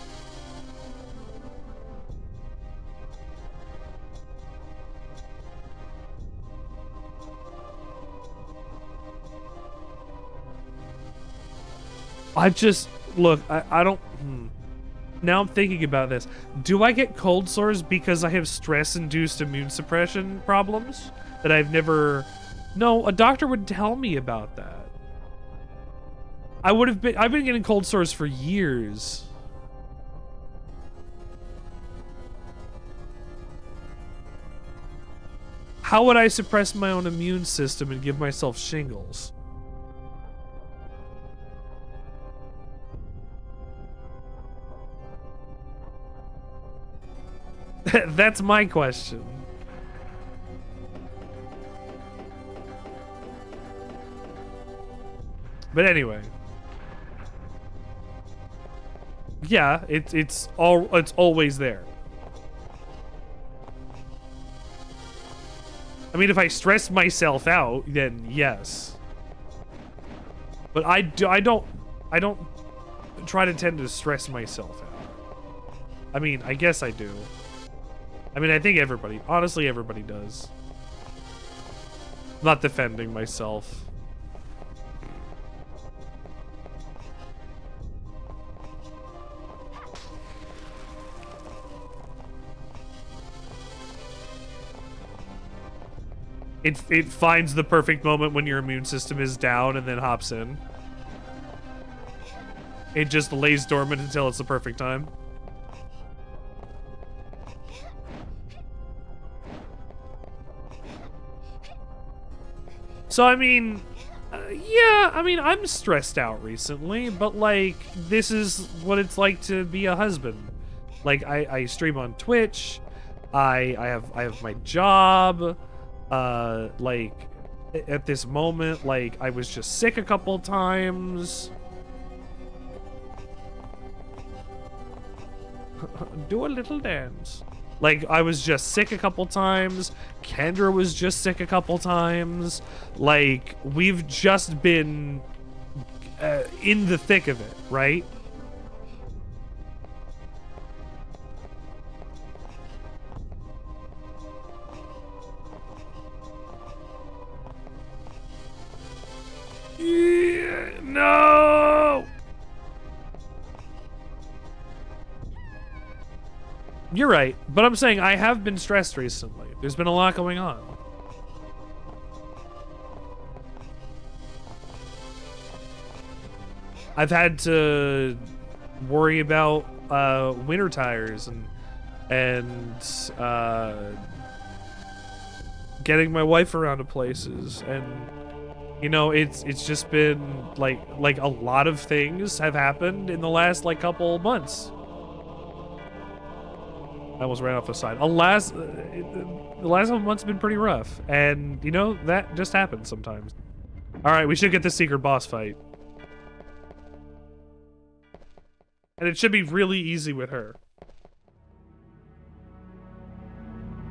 I just look, I don't now I'm thinking about this. Do I get cold sores because I have stress-induced immune suppression problems that I've never... No, a doctor would tell me about that. I've been getting cold sores for years. How would I suppress my own immune system and give myself shingles? That's my question. But anyway. Yeah, it's always there. I mean, if I stress myself out, then yes. But I don't try to tend to stress myself out. I mean, I guess I do. I mean, I think everybody, honestly, everybody does. I'm not defending myself. It finds the perfect moment when your immune system is down and then hops in. It just lays dormant until it's the perfect time. So, I mean, yeah, I mean, I'm stressed out recently, but, like, this is what it's like to be a husband. Like, I stream on Twitch, I have my job, like, at this moment, like, I was just sick a couple times. Do a little dance. Like, I was just sick a couple times. Kendra was just sick a couple times. Like, we've just been in the thick of it, right? Yeah, no! You're right, but I'm saying I have been stressed recently. There's been a lot going on. I've had to worry about winter tires and getting my wife around to places, and you know, it's just been like a lot of things have happened in the last like couple months. I almost ran off the side. The last couple months have been pretty rough, and you know that just happens sometimes. All right, we should get the secret boss fight, and it should be really easy with her.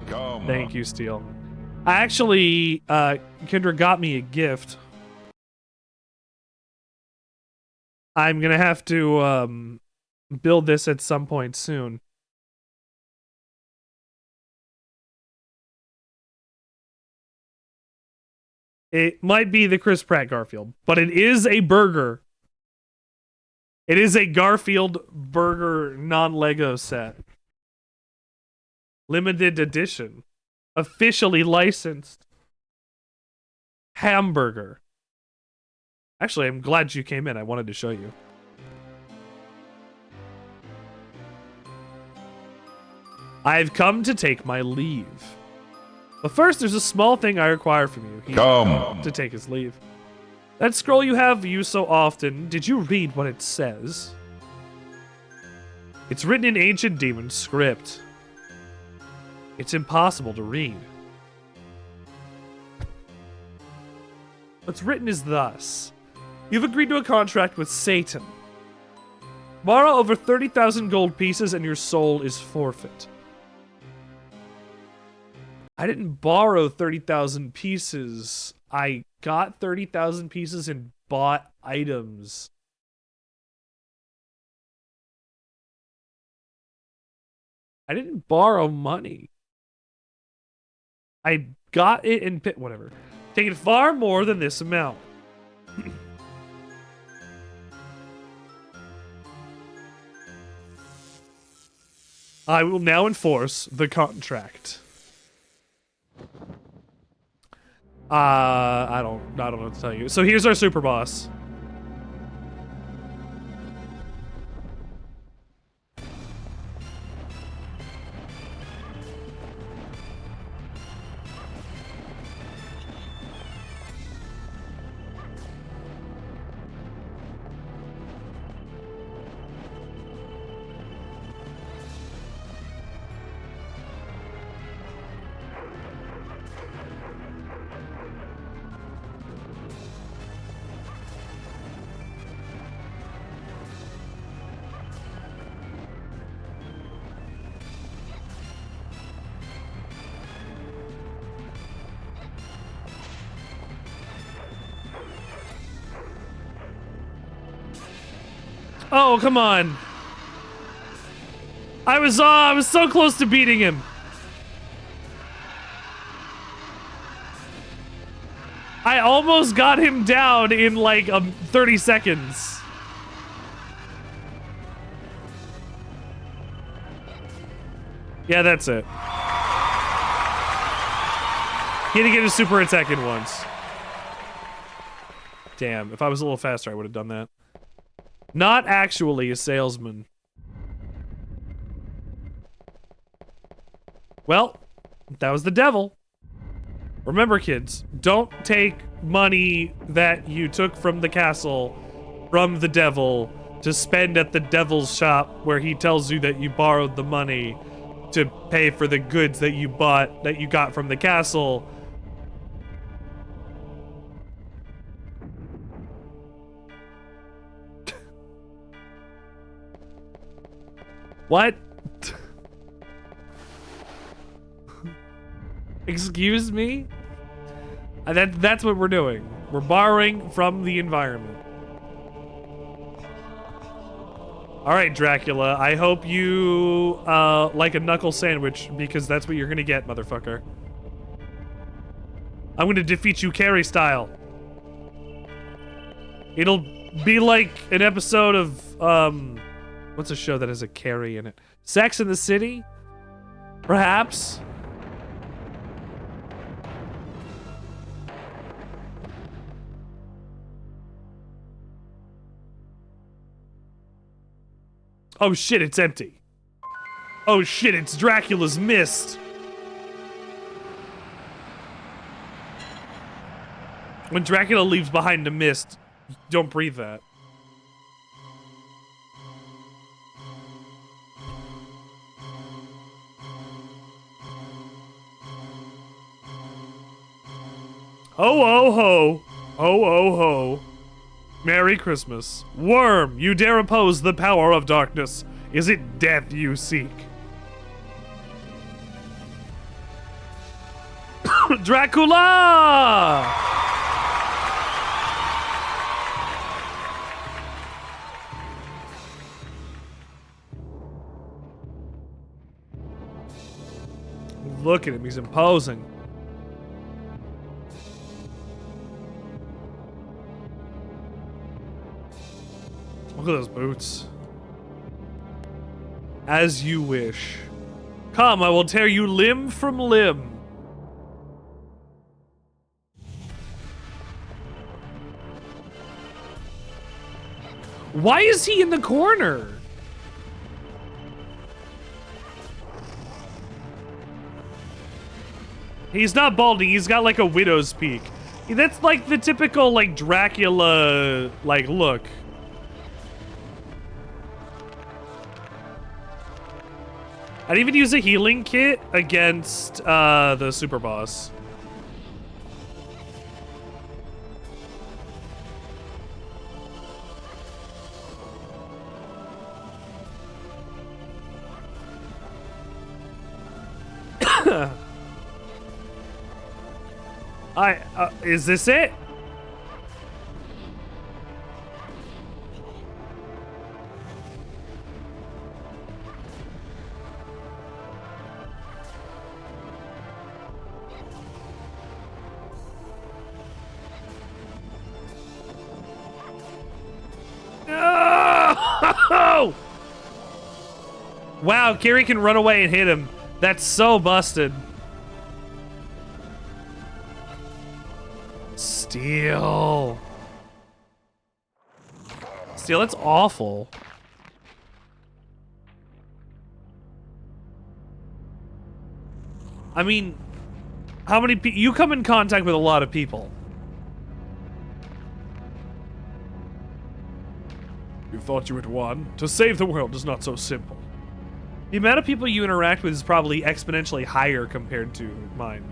Come. Thank you, Steel. I actually, Kendra got me a gift. I'm gonna have to build this at some point soon. It might be the Chris Pratt Garfield, but it is a burger. It is a Garfield burger non-Lego set. Limited edition. Officially licensed. Hamburger. Actually, I'm glad you came in. I wanted to show you. I've come to take my leave. But first, there's a small thing I require from you. Come. To take his leave. That scroll you have used so often, did you read what it says? It's written in ancient demon script. It's impossible to read. What's written is thus. You've agreed to a contract with Satan. Borrow over 30,000 gold pieces and your soul is forfeit. I didn't borrow 30,000 pieces. I got 30,000 pieces and bought items. I didn't borrow money. I got it in pit, whatever. Taking far more than this amount. I will now enforce the contract. I don't know what to tell you. So here's our super boss. Oh, come on. I was so close to beating him. I almost got him down in like 30 seconds. Yeah, that's it. He had to get his super attack in once. Damn, if I was a little faster, I would have done that. Not actually a salesman. Well, that was the devil. Remember, kids, don't take money that you took from the castle from the devil to spend at the devil's shop where he tells you that you borrowed the money to pay for the goods that you bought, that you got from the castle. What? Excuse me? That's what we're doing. We're borrowing from the environment. Alright, Dracula, I hope you like a knuckle sandwich, because that's what you're gonna get, motherfucker. I'm gonna defeat you Carrie style. It'll be like an episode of, what's a show that has a Carrie in it? Sex in the City? Perhaps? Oh shit, it's empty. Oh shit, it's Dracula's mist. When Dracula leaves behind a mist, don't breathe that. Ho, ho, ho. Ho, ho, ho. Merry Christmas. Worm, you dare oppose the power of darkness. Is it death you seek? Dracula! Look at him, he's imposing. Look at those boots. As you wish. Come, I will tear you limb from limb. Why is he in the corner? He's not balding, he's got like a widow's peak. That's like the typical like Dracula like look. I'd even use a healing kit against the super boss. Is this it? No! Wow, Gary can run away and hit him. That's so busted. Steel. Steel, that's awful. I mean, how many people? You come in contact with a lot of people. You thought you had won? To save the world is not so simple. The amount of people you interact with is probably exponentially higher compared to mine.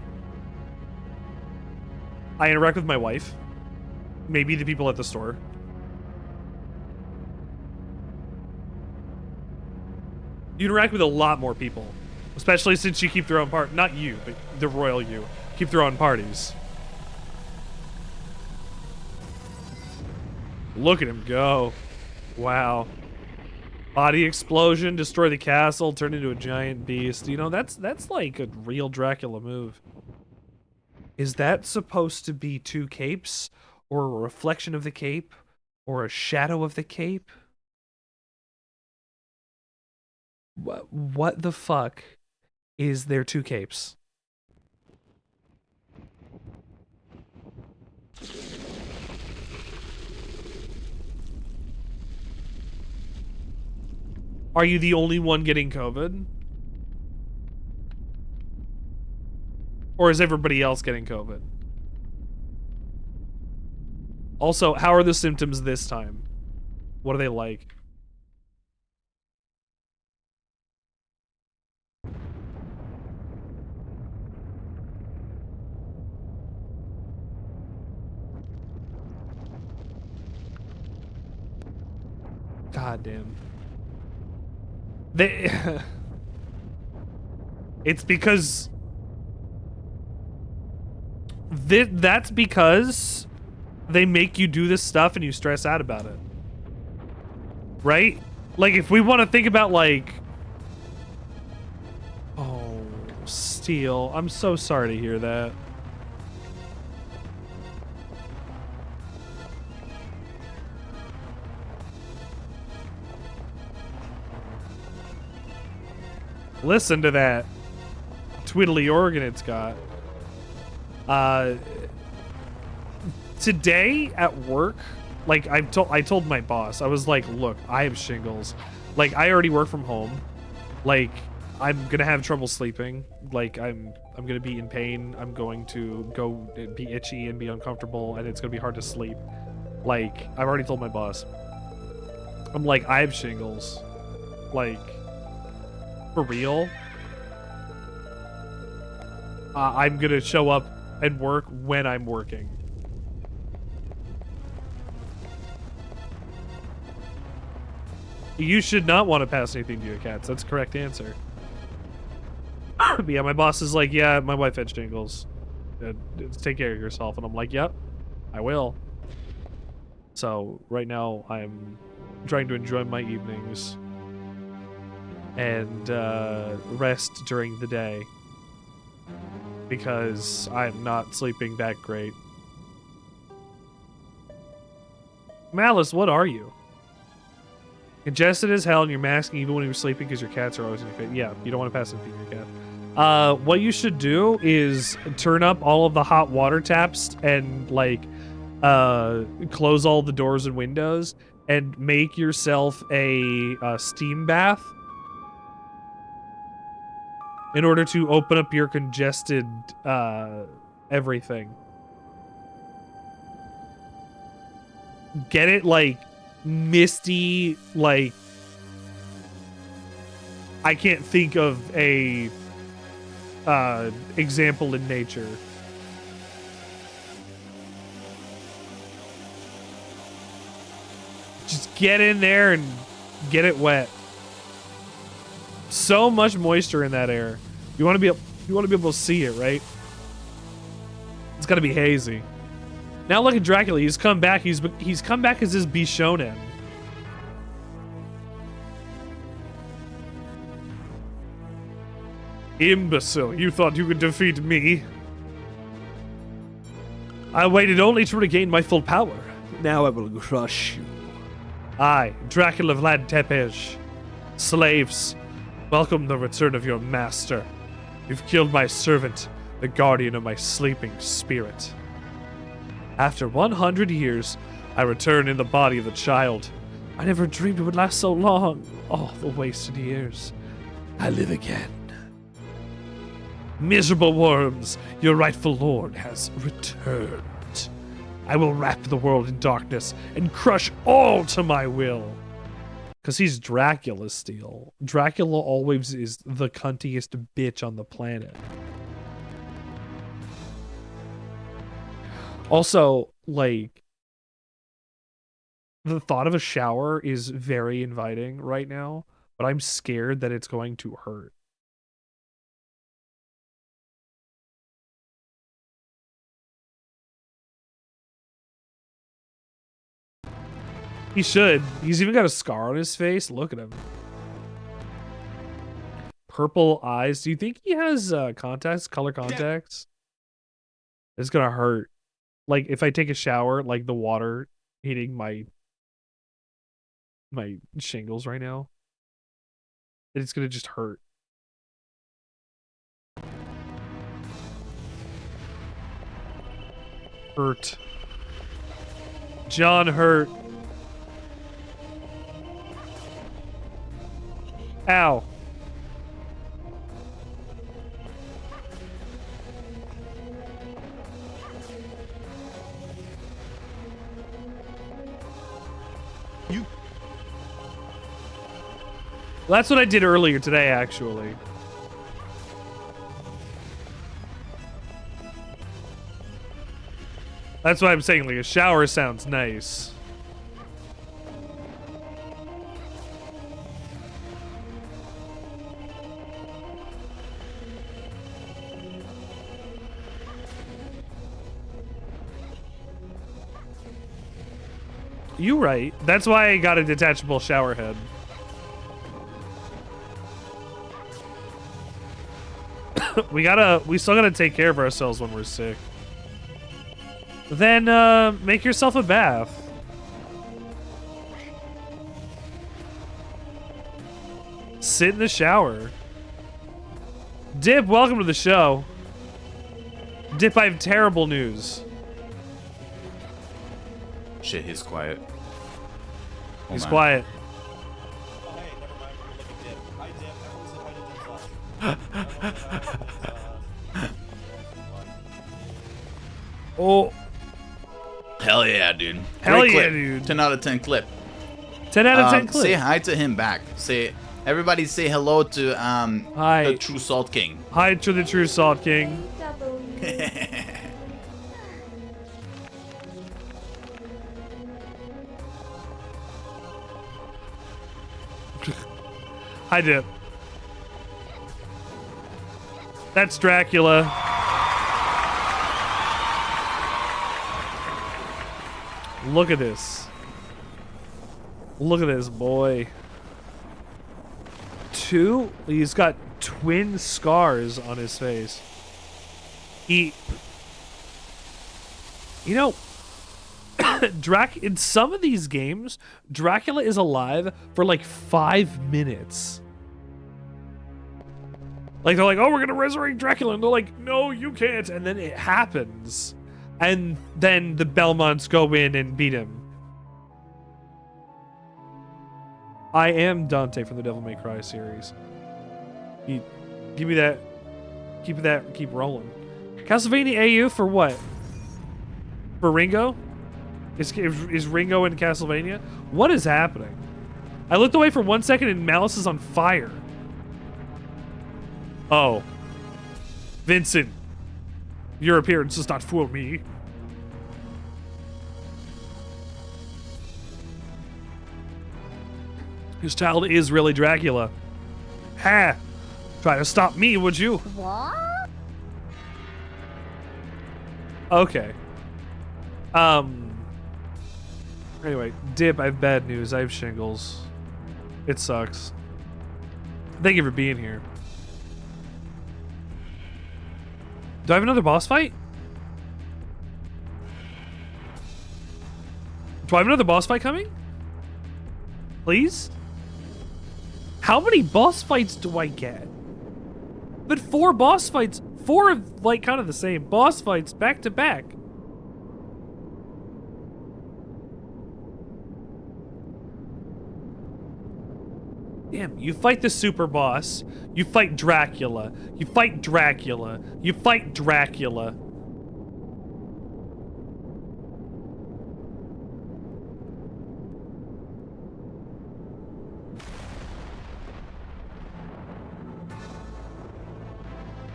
I interact with my wife. Maybe the people at the store. You interact with a lot more people. Especially since you keep throwing part. Not you, but the royal you. Keep throwing parties. Look at him go. Wow. Body explosion, destroy the castle, turn into a giant beast. You know, that's like a real Dracula move. Is that supposed to be two capes? Or a reflection of the cape? Or a shadow of the cape? What the fuck is there two capes? Are you the only one getting COVID? Or is everybody else getting COVID? Also, how are the symptoms this time? What are they like? God damn. It's because that's because they make you do this stuff and you stress out about it. Right? Like if we want to think about like, oh, Steel, I'm so sorry to hear that. Listen to that twiddly organ it's got. Today at work, like I told my boss, I was like, look, I have shingles. Like I already work from home. Like I'm gonna have trouble sleeping. Like I'm gonna be in pain. I'm going to go be itchy and be uncomfortable, and it's gonna be hard to sleep. Like I've already told my boss. I'm like, I have shingles. Like. For real? I'm gonna show up and work when I'm working. You should not want to pass anything to your cats. That's the correct answer. But yeah, my boss is like, yeah, my wife had shingles. Take care of yourself. And I'm like, yep, I will. So right now I'm trying to enjoy my evenings. And rest during the day because I'm not sleeping that great. Malice, what are you? Congested as hell, and you're masking even when you're sleeping because your cats are always in your face. Yeah, you don't want to pass and feed your cat. What you should do is turn up all of the hot water taps and like close all the doors and windows and make yourself a steam bath in order to open up your congested everything. Get it like misty, like I can't think of a example in nature. Just get in there and get it wet. So much moisture in that air. You want to be able to see it, right? It's got to be hazy. Now look at Dracula. He's come back. He's come back as his Bishounen. Imbecile, you thought you could defeat me? I waited only to regain my full power. Now I will crush you. I, Dracula Vlad Tepes. Slaves, welcome the return of your master. You've killed my servant, the guardian of my sleeping spirit. After 100 years, I return in the body of the child. I never dreamed it would last so long. Oh, the wasted years. I live again. Miserable worms, your rightful lord has returned. I will wrap the world in darkness and crush all to my will. Because he's Dracula still. Dracula always is the cuntiest bitch on the planet. Also, like, the thought of a shower is very inviting right now, but I'm scared that it's going to hurt. He should. He's even got a scar on his face. Look at him. Purple eyes. Do you think he has contacts, color contacts? It's gonna hurt. Like, if I take a shower, like the water hitting my shingles right now, it's gonna just hurt. Hurt. John hurt. Ow. You. Well, that's what I did earlier today, actually. That's why I'm saying, like, a shower sounds nice. You right. That's why I got a detachable shower head. We still gotta take care of ourselves when we're sick. Then make yourself a bath. Sit in the shower. Dip, welcome to the show. Dip, I have terrible news. Shit, he's quiet. Hold He's on. quiet. Oh, hey, never mind. We're looking Dip. Hi, Dip. Everyone say hi to Dip. Oh, Hell yeah, dude. Hell Great yeah, clip. dude. 10 out of 10 clip. 10 out of 10 clip. Say hi to him back. Everybody say hello to Hi. the True Salt King. Hi to the true Salt King. Hi, Dip. That's Dracula. Look at this. Look at this boy. He's got twin scars on his face. You know, In some of these games, Dracula is alive for like 5 minutes. Like they're like, oh, we're gonna resurrect Dracula, and they're like, no, you can't, and then it happens, and then the Belmonts go in and beat him. I am Dante from the Devil May Cry series. Give me that. Keep rolling. Castlevania AU for what? For Ringo? Is Ringo in Castlevania? What is happening? I looked away for 1 second and Malice is on fire. Oh. Vincent. Your appearance does not fool me. His child is really Dracula. Ha! Try to stop me, would you? What? Okay. Anyway, Dip, I have bad news. I have shingles. It sucks. Thank you for being here. Do I have another boss fight? Do I have another boss fight coming? Please? How many boss fights do I get? But 4 boss fights, 4 of like kind of the same boss fights back to back. Damn, you fight the super boss, you fight Dracula, you fight Dracula, you fight Dracula.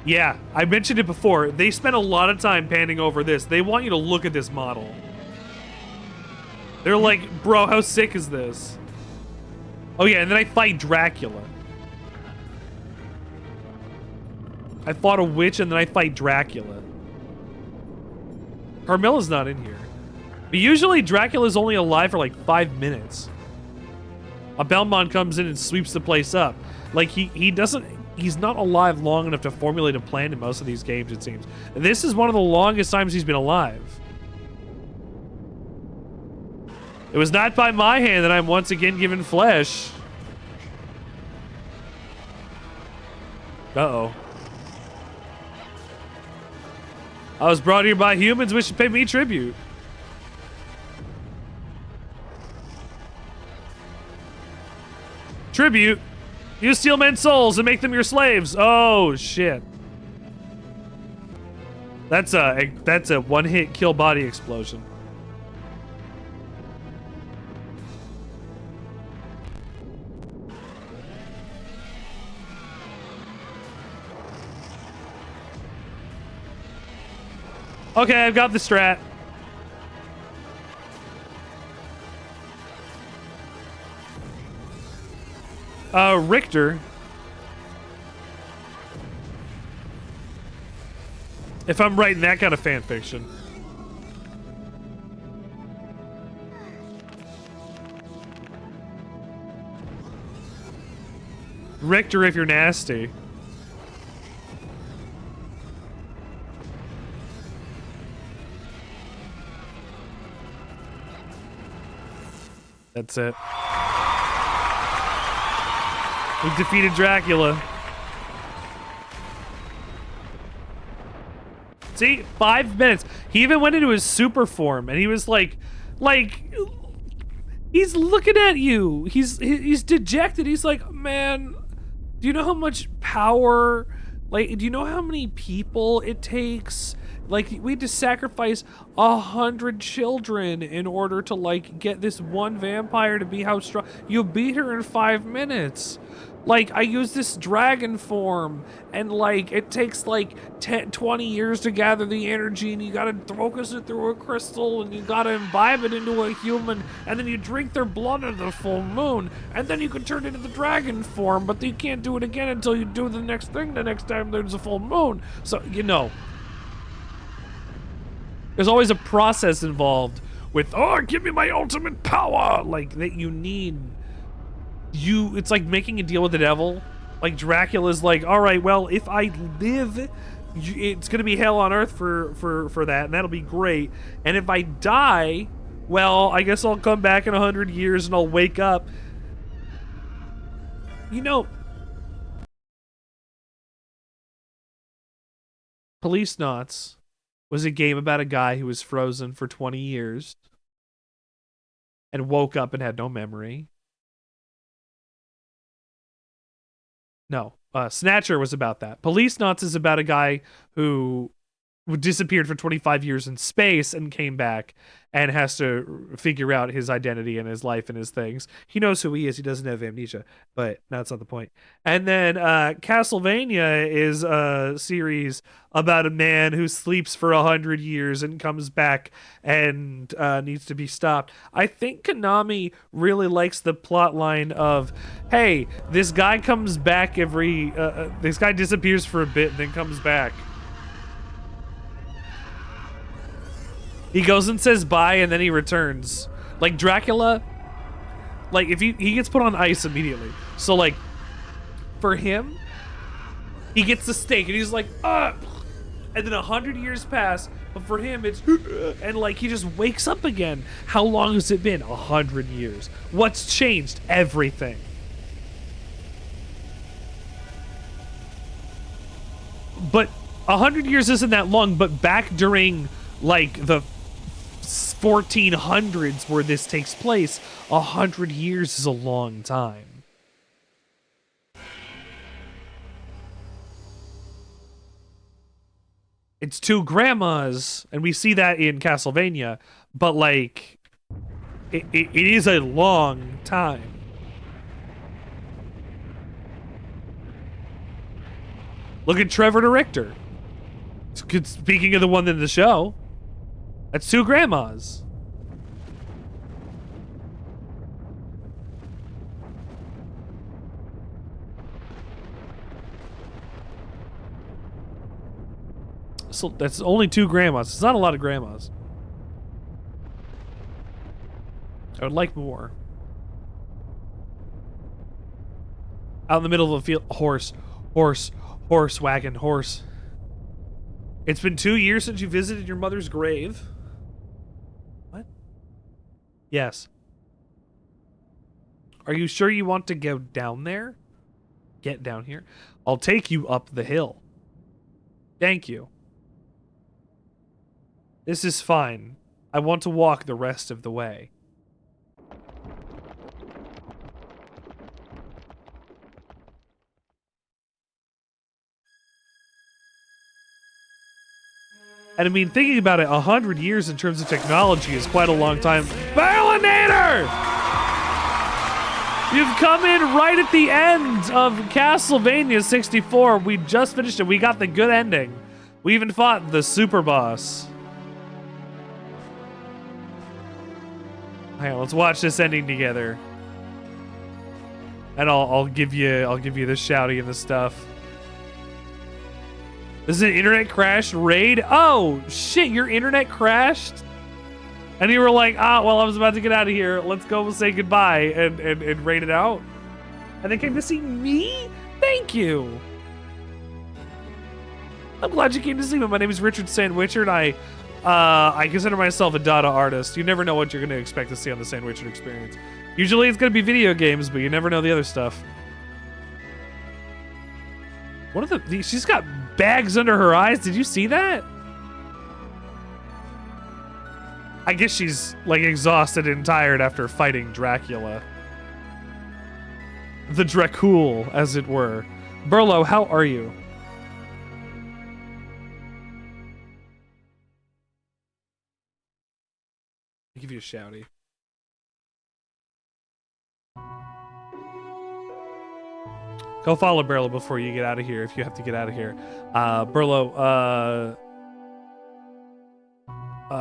Yeah, I mentioned it before. They spent a lot of time panning over this. They want you to look at this model. They're like, bro, how sick is this? Oh yeah, and then I fight Dracula. I fought a witch and then I fight Dracula. Carmilla's not in here. But usually Dracula's only alive for like 5 minutes. A Belmont comes in and sweeps the place up. Like he's not alive long enough to formulate a plan in most of these games, it seems. This is one of the longest times he's been alive. It was not by my hand that I'm once again given flesh. Uh-oh. I was brought here by humans which should pay me tribute. Tribute? You steal men's souls and make them your slaves. Oh, shit. That's a one-hit kill body explosion. Okay, I've got the strat. Richter. If I'm writing that kind of fan fiction. Richter if you're nasty. That's it. We defeated Dracula. See, 5 minutes. He even went into his super form, and he was like, he's looking at you. He's dejected. He's like, man, do you know how much power? Like, do you know how many people it takes? Like, we had to sacrifice 100 children in order to, like, get this one vampire to be how strong. You beat her in 5 minutes. Like, I use this dragon form, and, like, it takes, like, 20 years to gather the energy, and you gotta focus it through a crystal, and you gotta imbibe it into a human, and then you drink their blood at the full moon, and then you can turn it into the dragon form, but you can't do it again until you do the next thing the next time there's a full moon. So, you know. There's always a process involved with, oh, give me my ultimate power! Like, that you need. It's like making a deal with the devil. Like, Dracula's like, all right, well, if I live, it's gonna be hell on earth for that, and that'll be great. And if I die, Well, I guess I'll come back in 100 years and I'll wake up. You know, Police Knots was a game about a guy who was frozen for 20 years and woke up and had no memory. No, Snatcher was about that. Police Knots is about a guy who disappeared for 25 years in space and came back and has to figure out his identity and his life and his things. He knows who he is. He doesn't have amnesia, but that's not the point. And then Castlevania is a series about a man who sleeps for 100 years and comes back and needs to be stopped. I think Konami really likes the plot line of, hey, this guy comes back this guy disappears for a bit and then comes back. He goes and says bye, and then he returns. Like Dracula, like if he gets put on ice immediately. So like, for him, he gets the stake, and he's like, and then 100 years pass. But for him, it's and like he just wakes up again. How long has it been? 100 years. What's changed? Everything. But 100 years isn't that long. But back during like the 1400s where this takes place, 100 years is a long time. It's two grandmas, and we see that in Castlevania, but like it is a long time. Look at Trevor to Richter. Speaking of the one in the show, that's two grandmas. So that's only two grandmas. It's not a lot of grandmas. I would like more. Out in the middle of the field, horse, wagon, horse. It's been 2 years since you visited your mother's grave. What? Yes. Are you sure you want to go down there? Get down here. I'll take you up the hill. Thank you. This is fine. I want to walk the rest of the way. And I mean, thinking about it, 100 years in terms of technology is quite a long time. Balinator! You've come in right at the end of Castlevania 64. We just finished it. We got the good ending. We even fought the super boss. Hang on, let's watch this ending together. And I'll give you the shouty and the stuff. This is an internet crash raid. Oh shit, your internet crashed? And you were like, well, I was about to get out of here. Let's go say goodbye and raid it out. And they came to see me? Thank you. I'm glad you came to see me. My name is Richard Sandwichard. I consider myself a data artist. You never know what you're going to expect to see on the Sandwichard experience. Usually it's going to be video games, but you never know the other stuff. One of she's got bags under her eyes. Did you see that? I guess she's like exhausted and tired after fighting Dracula. The Dracul, as it were. Burlo, how are you? I'll give you a shouty. Go follow Burlo before you get out of here, if you have to get out of here. Burlo,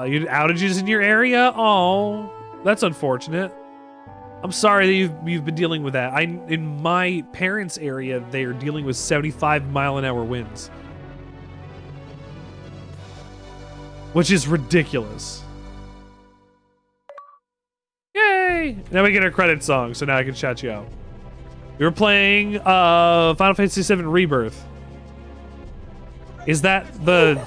you had outages in your area? Oh, that's unfortunate. I'm sorry that you've been dealing with that. In my parents' area, they are dealing with 75-mile-an-hour winds, which is ridiculous. Yay! Now we get our credit song, so now I can shout you out. We were playing Final Fantasy VII Rebirth. Is that the...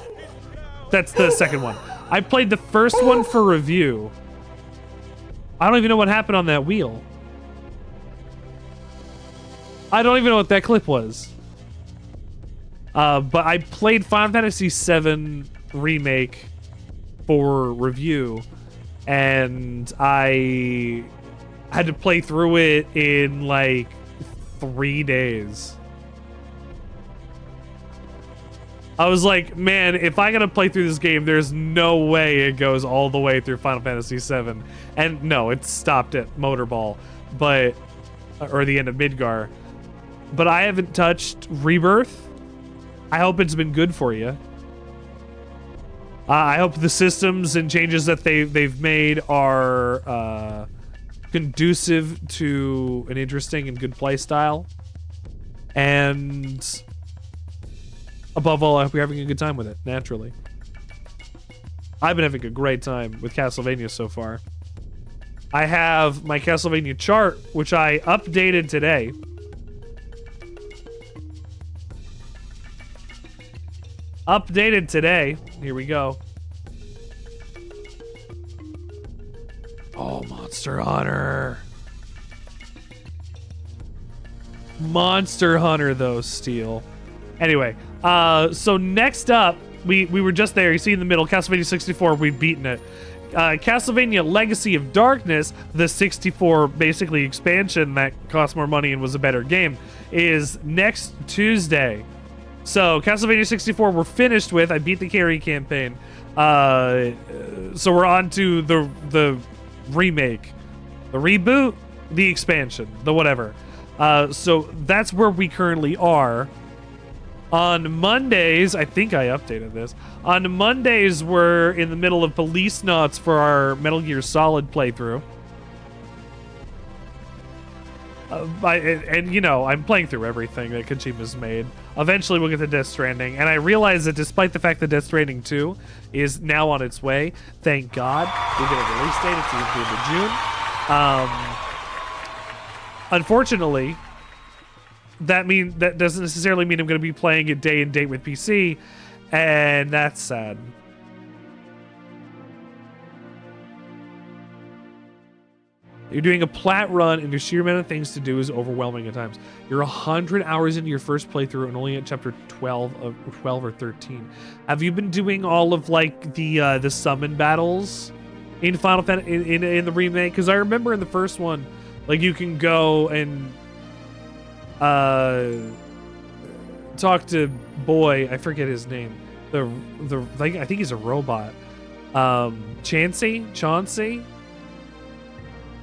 That's the second one. I played the first one for review. I don't even know what happened on that wheel. I don't even know what that clip was. But I played Final Fantasy VII Remake for review, and I had to play through it in like 3 days. I was like, man, if I gotta play through this game, there's no way it goes all the way through Final Fantasy VII. And no, it stopped at Motorball, but, or the end of Midgar. But I haven't touched Rebirth. I hope it's been good for you. I hope the systems and changes that they've made are conducive to an interesting and good play style. And above all, I hope you're having a good time with it, naturally. I've been having a great time with Castlevania so far. I have my Castlevania chart, which I updated today. Updated today. Here we go. Oh, Monster Hunter. Monster Hunter, though, Steel. Anyway, so next up, we were just there. You see in the middle, Castlevania 64, we've beaten it. Castlevania Legacy of Darkness, the 64 basically expansion that cost more money and was a better game, is next Tuesday. So Castlevania 64 we're finished with. I beat the Carrie campaign. So we're on to the remake, the reboot, the expansion, the whatever. So that's where we currently are. On Mondays, I think I updated this. On Mondays, we're in the middle of Police Knots for our Metal Gear Solid playthrough. And you know, I'm playing through everything that Kojima's made. Eventually we'll get to Death Stranding, and I realize that despite the fact that Death Stranding 2 is now on its way, thank God, we'll get a release date. It's the end of June. Unfortunately, that doesn't necessarily mean I'm going to be playing it day and date with PC, and that's sad. You're doing a plat run, and the sheer amount of things to do is overwhelming at times. You're 100 hours into your first playthrough and only at chapter 12 or 13. Have you been doing all of like the summon battles in Final Fantasy in the remake? Because I remember in the first one, like you can go and talk to Boy. I forget his name. Like I think he's a robot. Chauncey.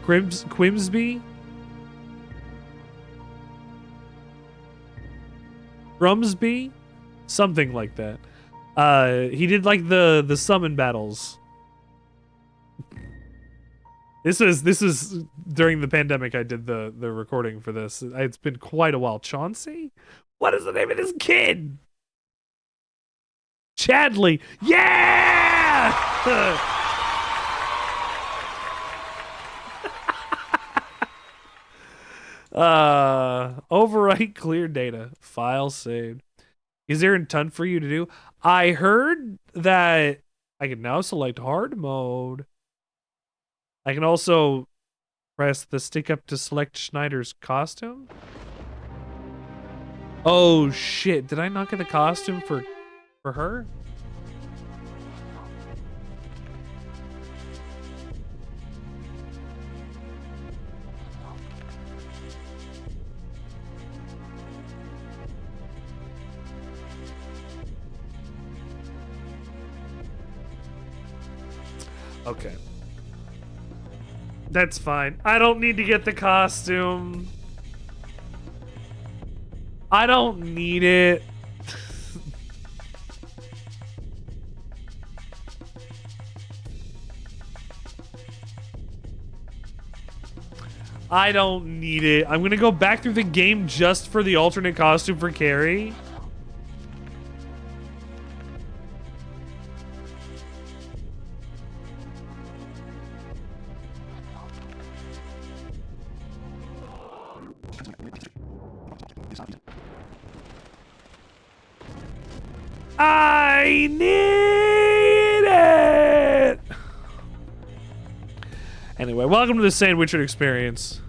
Quimsby? Grumsby? Something like that. He did like the summon battles. This is during the pandemic I did the recording for this. It's been quite a while. Chauncey? What is the name of this kid? Chadley. Yeah! Overwrite clear data. File saved. Is there a ton for you to do? I heard that I can now select hard mode. I can also press the stick up to select Schneider's costume. Oh shit, did I not get the costume for her? Okay. That's fine. I don't need to get the costume. I don't need it. I don't need it. I'm gonna go back through the game just for the alternate costume for Carrie. I need it. Anyway, welcome to the Sandwichard experience.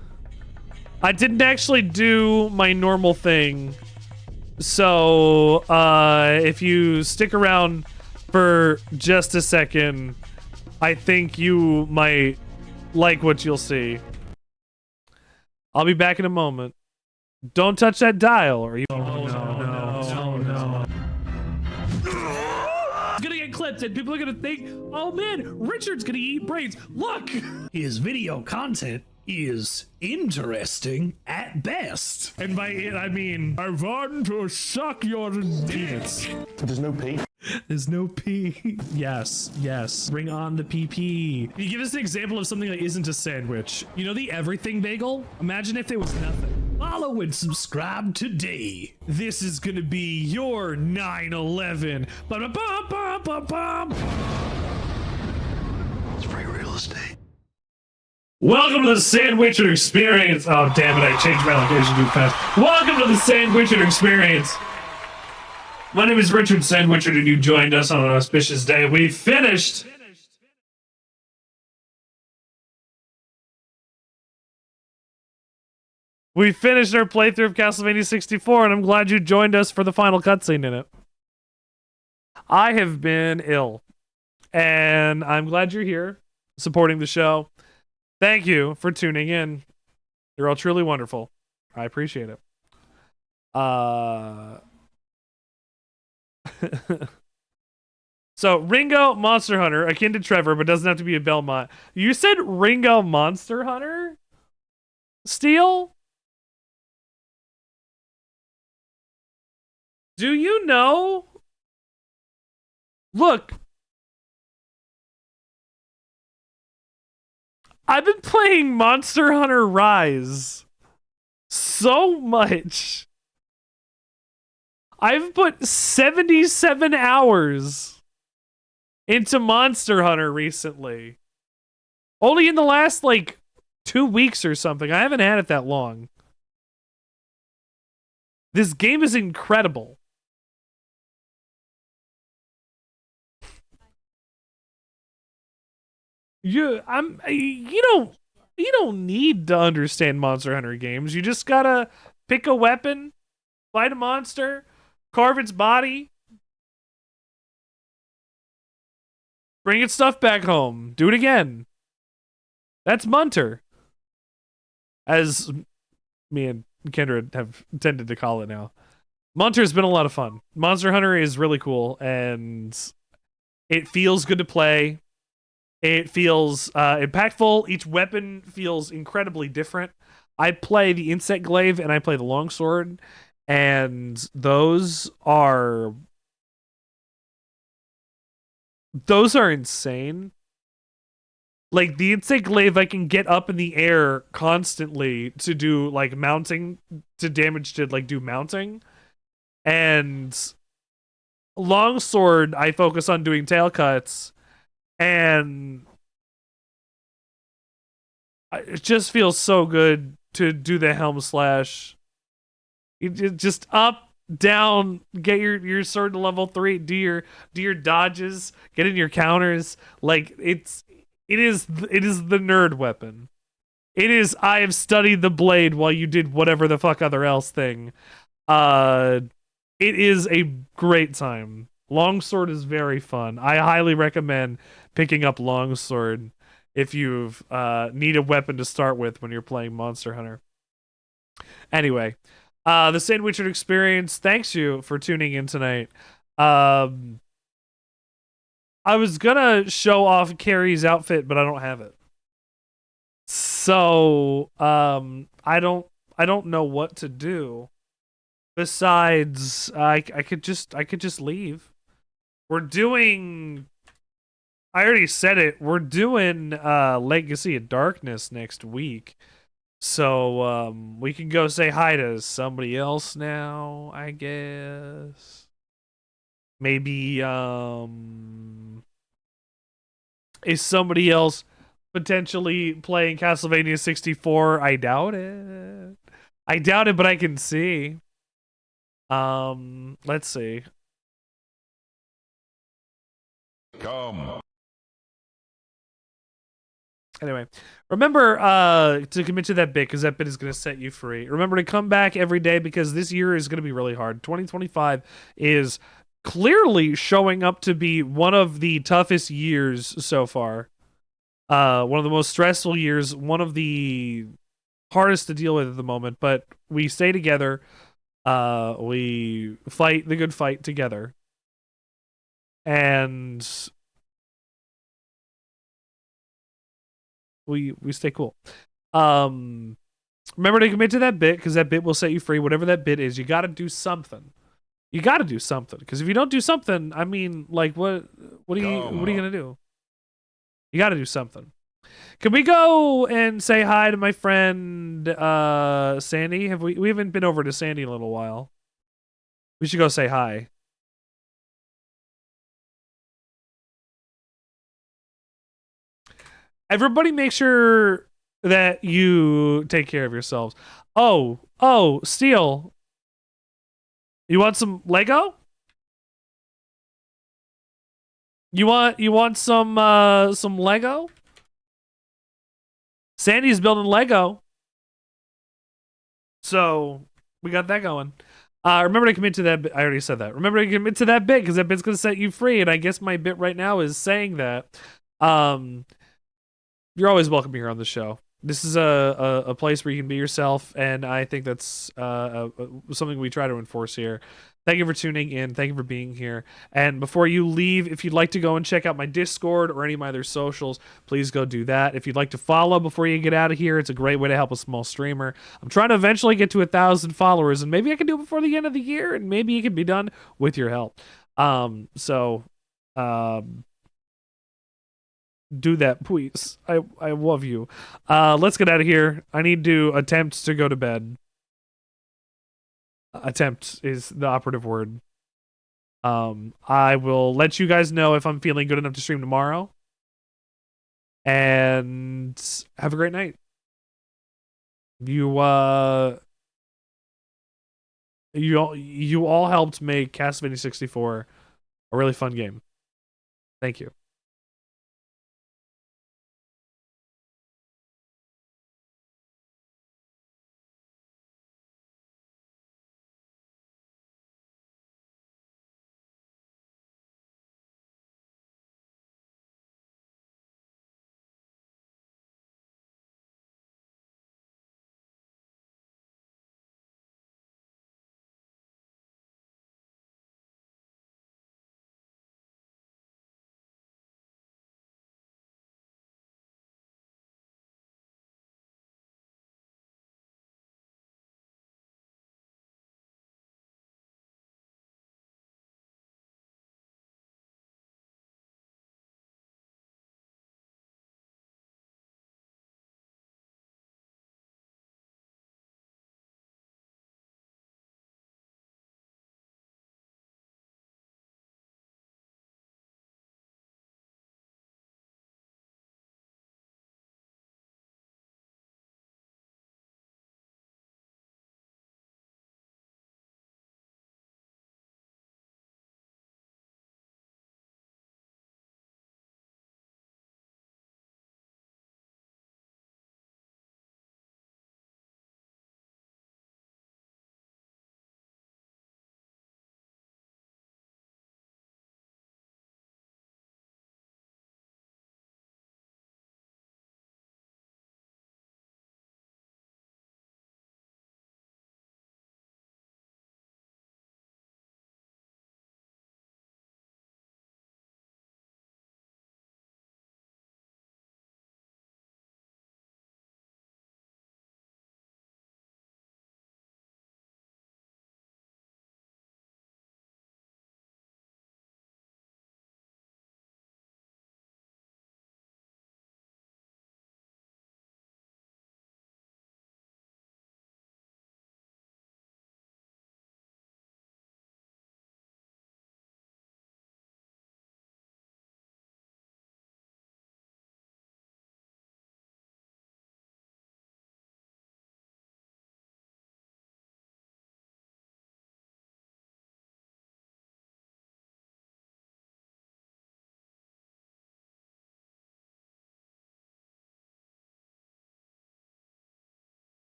I didn't actually do my normal thing, so if you stick around for just a second, I think you might like what you'll see. I'll be back in a moment. Don't touch that dial, or you. Oh no. It's gonna get clipped, and people are gonna think, oh man, Richard's gonna eat brains. Look! His video content is interesting at best. And by it, I mean, I want to suck your penis. There's no P. There's no P. Yes, yes. Bring on the PP. Can you give us an example of something that isn't a sandwich? You know the everything bagel? Imagine if there was nothing. Follow and subscribe today. This is gonna be your 9/11. Ba-da-bum-bum-bum-bum. It's free real estate. Welcome to the Sandwichard experience. Oh, damn it, I changed my location too fast. Welcome to the Sandwichard experience. My name is Richard Sandwichard, and you joined us on an auspicious day. We finished. We finished our playthrough of Castlevania 64, and I'm glad you joined us for the final cutscene in it. I have been ill, and I'm glad you're here supporting the show. Thank you for tuning in. You're all truly wonderful. I appreciate it. So, Ringo Monster Hunter, akin to Trevor, but doesn't have to be a Belmont. You said Ringo Monster Hunter? Steel? Do you know? Look. I've been playing Monster Hunter Rise so much. I've put 77 hours into Monster Hunter recently. Only in the last, like, 2 weeks or something. I haven't had it that long. This game is incredible. You don't need to understand Monster Hunter games. You just gotta pick a weapon, fight a monster, carve its body, bring its stuff back home, do it again. That's Munter, as me and Kendra have tended to call it now. Munter's been a lot of fun. Monster Hunter is really cool, and it feels good to play. It feels impactful. Each weapon feels incredibly different. I play the insect glaive and I play the longsword, and those are insane. Like, the insect glaive, I can get up in the air constantly to do like mounting, to damage, to like do mounting, and longsword I focus on doing tail cuts. And it just feels so good to do the helm slash. You just up, down, get your sword to level 3, do your dodges, get in your counters. Like, it is the nerd weapon. It is, I have studied the blade while you did whatever the fuck other else thing. It is a great time. Longsword is very fun. I highly recommend picking up Longsword if you need a weapon to start with when you're playing Monster Hunter. Anyway, the Sandwichard experience, thanks you for tuning in tonight. I was gonna show off Carrie's outfit, but I don't have it. So, I don't know what to do. Besides, I could just leave. We're doing, I already said it, we're doing Legacy of Darkness next week. So we can go say hi to somebody else now, I guess. Maybe is somebody else potentially playing Castlevania 64? I doubt it. But I can see. Let's see. Come. Anyway, remember to commit to that bit because that bit is going to set you free. Remember to come back every day because this year is going to be really hard. 2025 is clearly showing up to be one of the toughest years so far. One of the most stressful years, one of the hardest to deal with at the moment, but we stay together. We fight the good fight together. And we stay cool. Remember to commit to that bit because that bit will set you free. Whatever that bit is, you got to do something. You got to do something because if you don't do something, I mean, like what are you gonna do? You got to do something. Can we go and say hi to my friend Sandy? We haven't been over to Sandy in a little while. We should go say hi. Everybody make sure that you take care of yourselves. Oh, Steel. You want some Lego? You want some Lego? Sandy's building Lego. So, we got that going. Remember to commit to that bit. I already said that. Remember to commit to that bit because that bit's going to set you free. And I guess my bit right now is saying that. You're always welcome here on the show. This is a place where you can be yourself, and I think that's something we try to enforce here. Thank you for tuning in. Thank you for being here. And before you leave, if you'd like to go and check out my Discord or any of my other socials, please go do that. If you'd like to follow before you get out of here, it's a great way to help a small streamer. I'm trying to eventually get to 1,000 followers, and maybe I can do it before the end of the year, and maybe it can be done with your help. Do that, please. I love you. Let's get out of here. I need to attempt to go to bed. Attempt is the operative word. I will let you guys know if I'm feeling good enough to stream tomorrow. And have a great night. You all helped make Castlevania 64 a really fun game. Thank you.